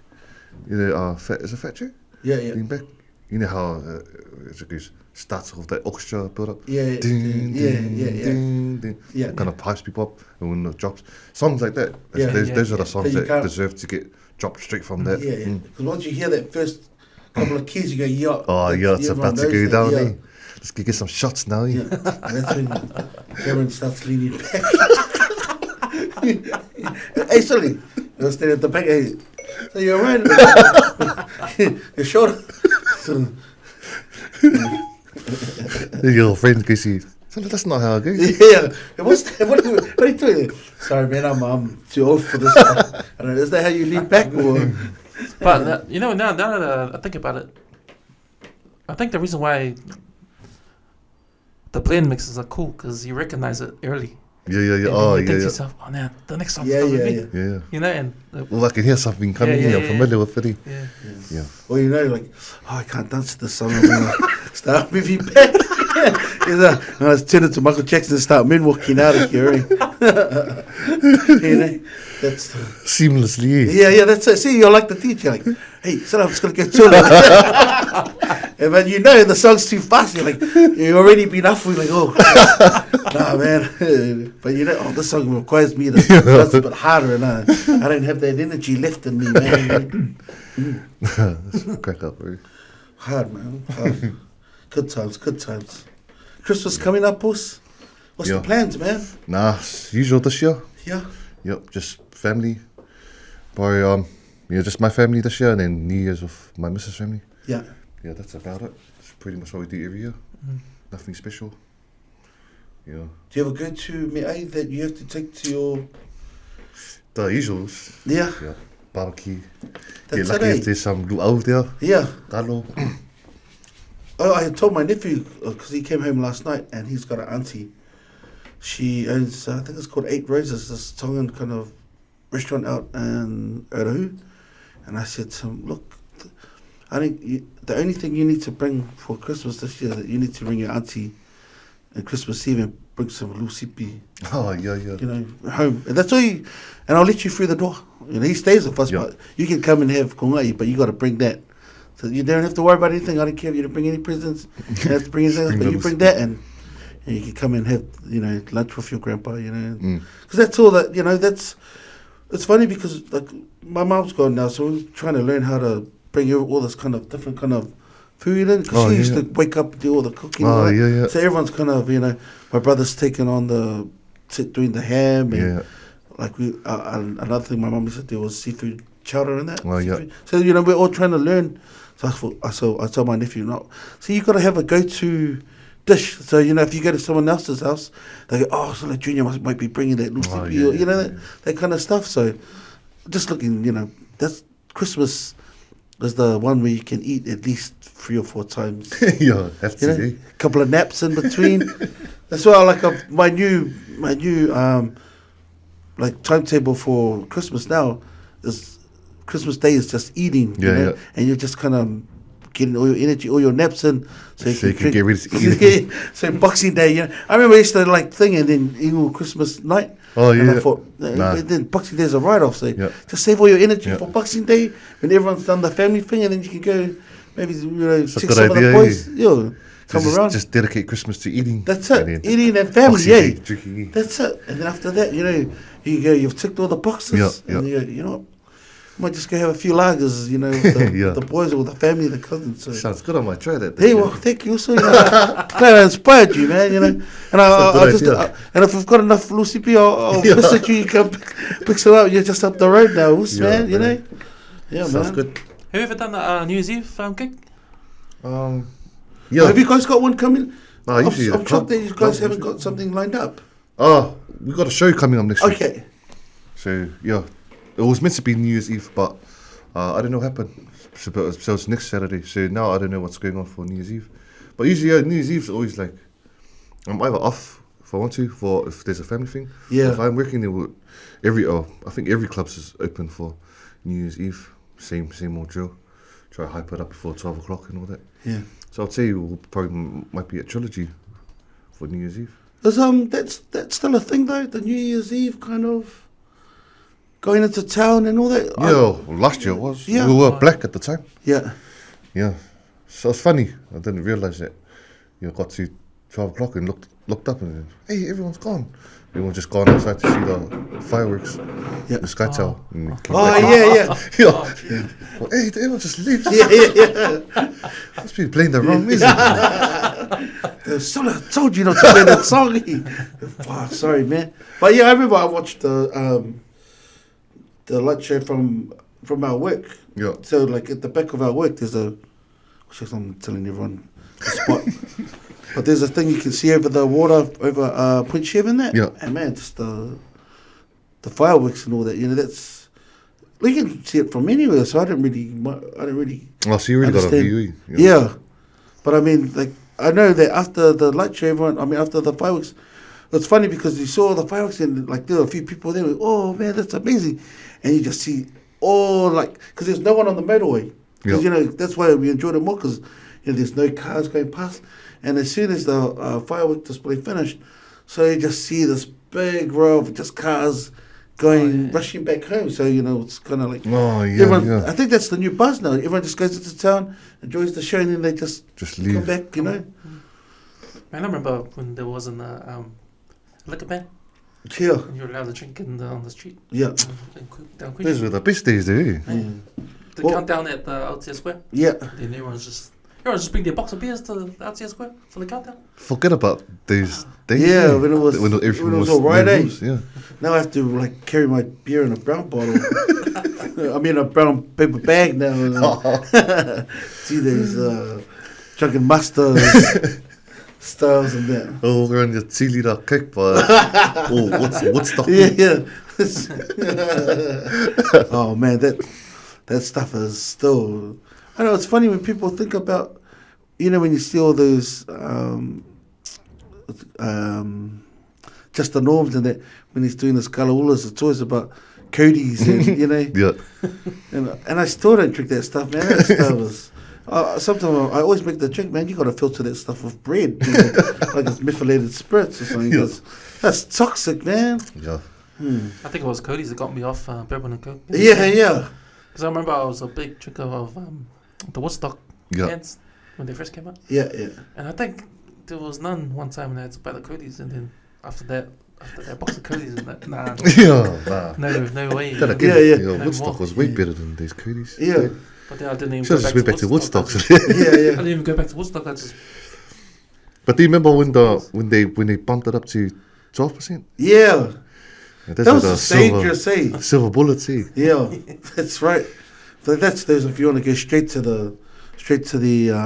You know, is it Fat Joe? Yeah. Lean Back. You know how it goes, starts with that orchestra build up. Yeah. Kind of pipes people up, and when it drops, songs like that. Those are the songs that deserve to get dropped straight from that. Yeah. Because once you hear that first couple of keys, you go, yeah. Oh, yeah, it's about to go down. Let's go get some shots now. Yeah. And that's when Cameron starts leaning back. Hey, Sully, you're standing at the back. Hey, so you're right. Your shoulder. Your friend goes, so that's not how it goes. Yeah. What are you doing? Sorry, man, I'm too old for this. I don't know, is that how you lean back? Or? But, now that I think about it, I think the reason why the blend mixes are cool because you recognize it early. Yeah. And you think to yourself, oh man, the next song's gonna be. Yeah. You know, and I can hear something coming in. I'm familiar with it. Yeah. Well, you know, like, I can't dance to this song. I'm gonna start moving back. I was turning to Michael Jackson and start moonwalking out of here. You know, that's seamlessly. Yeah, that's it. See, you're like the teacher. Like, hey, son, I'm just gonna get to it. And when you know the song's too fast, you're like, you've already been off. We're like, oh, nah, man. But you know, this song requires me to dance a bit harder, and I don't have that energy left in me, man. That's crack up, bro. Hard, man. Hard. Good times. Christmas coming up, boss. What's the plans, man? Nah, usual this year. Yeah. Yep, just family. Probably, just my family this year, and then New Year's with my missus' family. Yeah. Yeah, that's about it. It's pretty much what we do every year. Nothing special. Yeah. Do you ever go to Me'ai that you have to take to your... The usuals. Yeah. Yeah. Barbecue. That's lucky if there's some luau there. Yeah. Talo. Oh, I told my nephew, because he came home last night, and he's got an auntie. She owns, I think it's called 8 Roses, this Tongan kind of restaurant out in Urahu. And I said to him, look, I think the only thing you need to bring for Christmas this year is that you need to bring your auntie on Christmas Eve and bring some lusipi. Oh, yeah. You know, home. And that's all you, and I'll let you through the door. You know, he stays with us, but you can come and have kongai, but you got to bring that. So you don't have to worry about anything. I don't care if you don't bring any presents. You have to bring anything, but you bring that and you can come and have, you know, lunch with your grandpa, you know. Because that's all that, you know, it's funny because, like, my mom's gone now, so we're trying to learn how to bring all this kind of different kind of food in. Because she used to wake up and do all the cooking. Yeah. So everyone's kind of, you know, my brother's taking on doing the ham. And like another thing my mum used to do was seafood chowder and that. So, you know, we're all trying to learn. So I told my nephew, no. So you got to have a go-to dish. So, you know, if you go to someone else's house, they go, oh, so the junior might be bringing that lucipi, you know, that kind of stuff. So just looking, you know, that's Christmas is the one where you can eat at least 3 or 4 times. Have to. You know, a couple of naps in between. That's why I like my new like timetable for Christmas now is Christmas Day is just eating, you know, and you're just kind of getting all your energy, all your naps in, so you can get ready to eat. So Boxing Day, you know, I remember I used to like thing and then eat all Christmas night. And I thought, then Boxing Day is a write-off, so just save all your energy for Boxing Day when everyone's done the family thing, and then you can go maybe, you know, take some of the boys, come around. Just dedicate Christmas to eating. That's it, eating and family, That's it, and then after that, you know, you go, you've ticked all the boxes, and you go, you know what? Might just go have a few lagers, you know, with the boys or the family, the cousins. So. Sounds good. I might try that. Hey, well, thank you. So, you know, glad I inspired you, man. You know, and and if we've got enough lucipi, I'll visit you. You come pick some up. You're just up the road now, man. You know. Yeah, sounds man. good. Have you ever done the New Year's Eve gig? Have you guys got one coming? I'm shocked that you guys haven't got something lined up. Oh, we've got a show coming up next week. Okay. So, it was meant to be New Year's Eve, but I don't know what happened. So it's next Saturday. So now I don't know what's going on for New Year's Eve. But usually New Year's Eve's always like, I'm either off if I want to, for if there's a family thing. Yeah. If I'm working, I think every club's is open for New Year's Eve. Same old drill. Try to hype it up before 12 o'clock and all that. Yeah. So I'd say we'll probably might be a trilogy for New Year's Eve. That's still a thing though, the New Year's Eve kind of going into town and all that. Yeah, last year it was. Yeah. We were black at the time. Yeah. Yeah. So it's funny. I didn't realise that. Got to 12 o'clock and looked up and hey, everyone's gone. Everyone's just gone outside to see the fireworks. Yeah. The Sky Tower. Yeah. Well, hey, did everyone just leave? Yeah. Must be playing the wrong music. I told you not to play that song. Oh, sorry, man. But yeah, I remember I watched the light show from our work. Yeah. So like at the back of our work, there's I'm telling everyone the spot. But there's a thing you can see over the water over Point Chev and that. Yeah. And man, just the fireworks and all that. That's you can see it from anywhere. So I don't really. Oh, so you really got a view. Yeah. But I mean, like I know that after the light show, after the fireworks, it's funny because you saw the fireworks and like there were a few people there. Like, oh man, that's amazing, and you just see all like because there's no one on the motorway. Because that's why we enjoyed it more because there's no cars going past. And as soon as the firework display finished, so you just see this big row of just cars going rushing back home. So it's kind of like I think that's the new buzz now. Everyone just goes into town, enjoys the show, and then they just leave. Come back. Man, I remember when there wasn't a liquor ban. Yeah. And you're allowed to drink on the street. Yeah. Those were the best days, eh? The countdown at the Outkast Square. Yeah. Then everyone's just bring their box of beers to the Outkast Square for the countdown. Forget about those days. Yeah, when everything was all right, eh? Yeah. Now I have to like carry my beer in a brown bottle. A brown paper bag now. See these drunken mustard styles and that. Oh, we're on your 2 litre Coke bar. What's the Oh man, that stuff is still. I know it's funny when people think about, when you see all those, just the norms and that when he's doing this kalaulas, it's always about Cody's and Yeah. and I still don't drink that stuff, man. That stuff is. Sometimes I always make the drink, man. You got to filter that stuff with bread, like it's methylated spirits or something. Yeah. That's toxic, man. Yeah. I think it was Cody's that got me off bourbon and Coke. Yeah. Because I remember I was a big drinker of the Woodstock cans when they first came out. Yeah. And I think there was none one time and I had to buy the Cody's, and then after that box of Cody's and that, nah. No way. Woodstock was way better than these Cody's. Yeah. But then I didn't even go back to Woodstock. Yeah. I didn't even go back to Woodstock. But do you remember when they bumped it up to 12%? Yeah. That was dangerous, eh? Silver bullets, eh? Yeah, that's right. So that's those if you want to go straight to the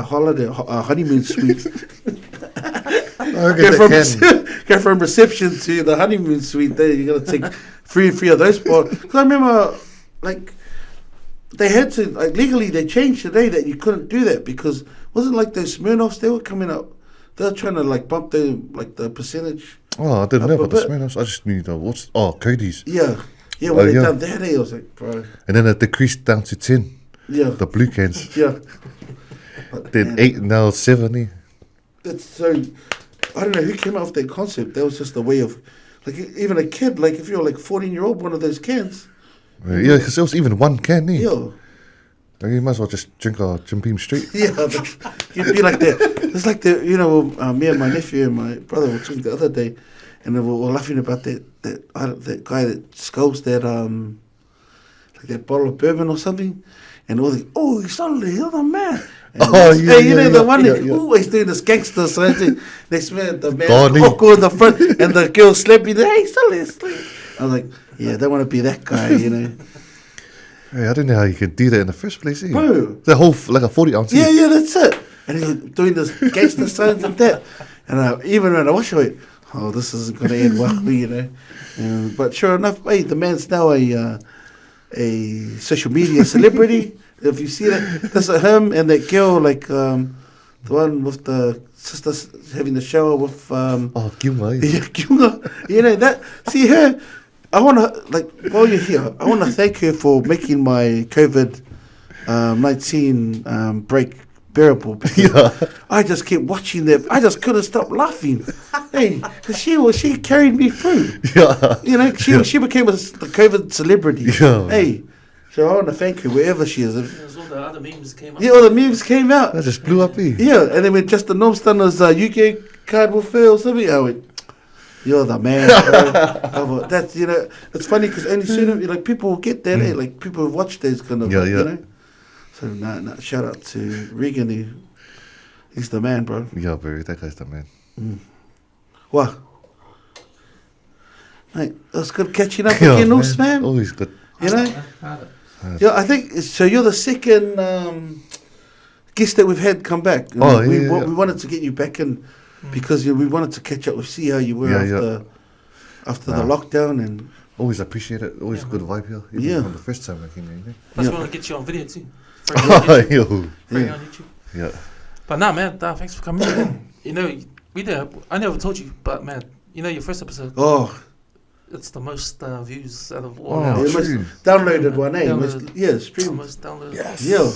holiday honeymoon suite. Go from reception to the honeymoon suite. There you got to take three of those parts. Because I remember, like, they had to legally they changed today that you couldn't do that because wasn't like those Smirnoffs they were coming up. They were trying to bump the percentage. Oh, I didn't know about the Smirnoffs. I just knew Cody's. Yeah, when they done that, I was like, bro. And then it decreased down to 10. Yeah. The blue cans. Yeah. Then 8, now 7. That's so. I don't know who came up with that concept. That was just a way of, even a kid, if you're 14-year-old, one of those cans. Yeah, because there was even one can, eh? Yeah. You might as well just drink a Jim Beam straight. Yeah, you'd be like that. It's like me and my nephew and my brother were talking the other day, and we were laughing about that guy that sculls that that bottle of bourbon or something, and all he's suddenly the other man. And the one that always doing this gangster side thing. Next man, the man go in the front, and the girl slapping. Hey, Sully. I was like, yeah, I don't want to be that guy, Hey, I didn't know how you could do that in the first place, eh? Bro. The whole, a 40 ounce. Yeah, that's it. And he was doing this gangster signs and that. And even when I watched it, this isn't going to end well, But sure enough, hey, the man's now a a social media celebrity. If you see that, that's him and that girl, like the one with the sisters having the shower with. Kiunga. Yeah, Kiunga. You know that. See her. I wanna while you're here, I wanna thank her for making my COVID-19 break bearable. Yeah. I just kept watching that. I just couldn't stop laughing. Hey, cause she carried me through. Yeah. You know, she became the COVID celebrity. Yeah. Hey, so I want to thank her wherever she is. All the other memes came out. Yeah, all the memes came out. That just blew up, eh? Yeah, and then when Justin Normstunner's UK card will fail, something, I went, you're the man, bro. That's, you know, it's funny because only soon, like, people will get that, eh? Like, people have watched those kind of, you know. So, shout out to Regan, he's the man, bro. Yeah, bro, that guy's the man. What? Mate, it was good catching up again, man. Always good. You know? Yeah, I think, so you're the second guest that we've had come back. We wanted to get you back in because we wanted to catch up with, see how you were after the lockdown. And always appreciate it. Always good vibe here. Even from the first time I came here, you know? Plus, we want to get you on video too. On YouTube. Yeah. But nah, man, thanks for coming in. You know, I never told you, but man, you know your first episode. Oh. It's the most views out of all. Oh, downloaded one, eh? Streamed. Most downloaded. Yes. Yeah.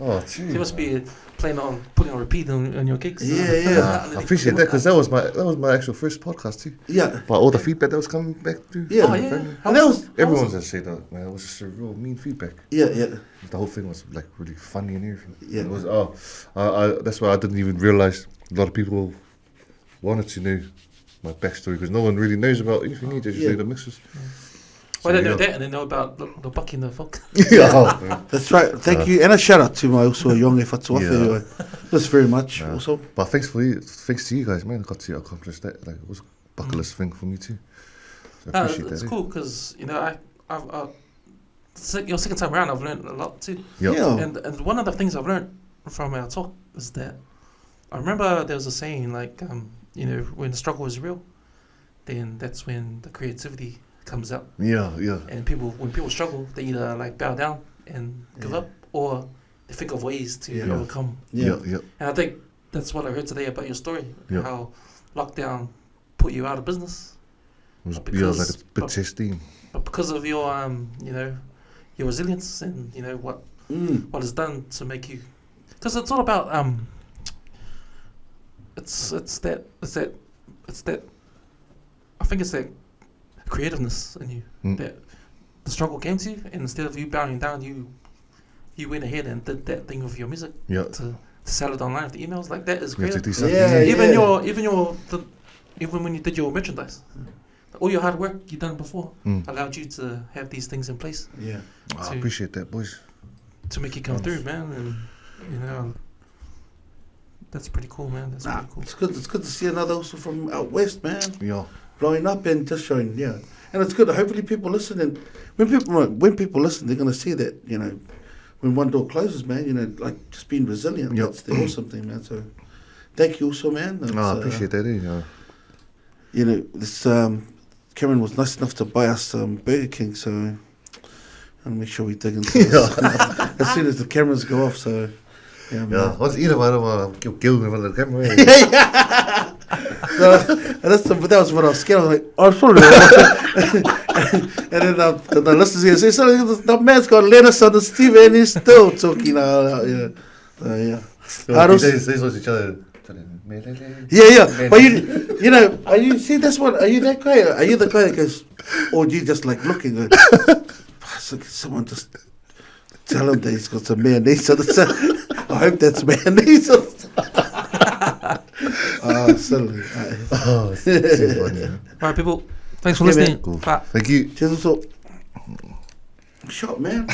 Oh, geez. You must be putting on repeat on your gigs. Yeah. I appreciate that because that was my actual first podcast too. Yeah. But all the feedback that was coming back through. Yeah. Oh, yeah. Everyone's just saying that, man. It was just a real mean feedback. Yeah. The whole thing was like really funny and everything. Yeah. It was that's why I didn't even realize a lot of people wanted to know my backstory because no one really knows about anything. They just know the mixes. Well, they know that and they know about the bucking the folk. That's right. Thank you. And a shout out to my also young anyway. Just very much also. But thanks to you guys, man. I got to accomplish that. Like it was a bucket list thing for me too. So I appreciate that. It's cool because you know I've your second time around I've learned a lot too. Yeah. And one of the things I've learned from our talk is that I remember there was a saying like you know, when the struggle is real, then that's when the creativity comes out. Yeah. And when people struggle, they either like bow down and give up, or they think of ways to overcome. Yeah. And I think that's what I heard today about your story, how lockdown put you out of business. It was like a bit testing. But because of your you know, your resilience and you know what it's done to make you, because it's all about it's that I think it's that creativeness in you that the struggle came to you, and instead of you bowing down, you went ahead and did that thing with your music to sell it online with the emails. Like that is creative. Even when you did your merchandise, all your hard work you done before allowed you to have these things in place. Yeah, I appreciate that, boys. To make you come through, man, and you know. That's pretty cool, man. That's pretty cool. It's good to see another also from out west, man. Yeah. Blowing up and just showing, and it's good. Hopefully, people listen, and when people listen, they're gonna see that, you know, when one door closes, man, you know, like just being resilient. That's the awesome thing, man. So, thank you also, man. I appreciate that. You know, this Cameron was nice enough to buy us Burger King, so I'll make sure we dig into this as soon as the cameras go off. So. Yeah, what's either one of them? Kill me with the camera. That was what I was scared. I was like, oh, sorry. And then the listeners here say, so the man's got lettuce on the Steve and he's still talking. Say what's each other. Yeah. But you know, are you see this one? Are you that guy? Are you the guy that goes, or do you just like looking? Like, someone just tell him that he's got some mayonnaise on the side. I hope that's mayonnaise. Silly. All right, people. Thanks for listening. Cool. Thank you. Cheers. Shot, man.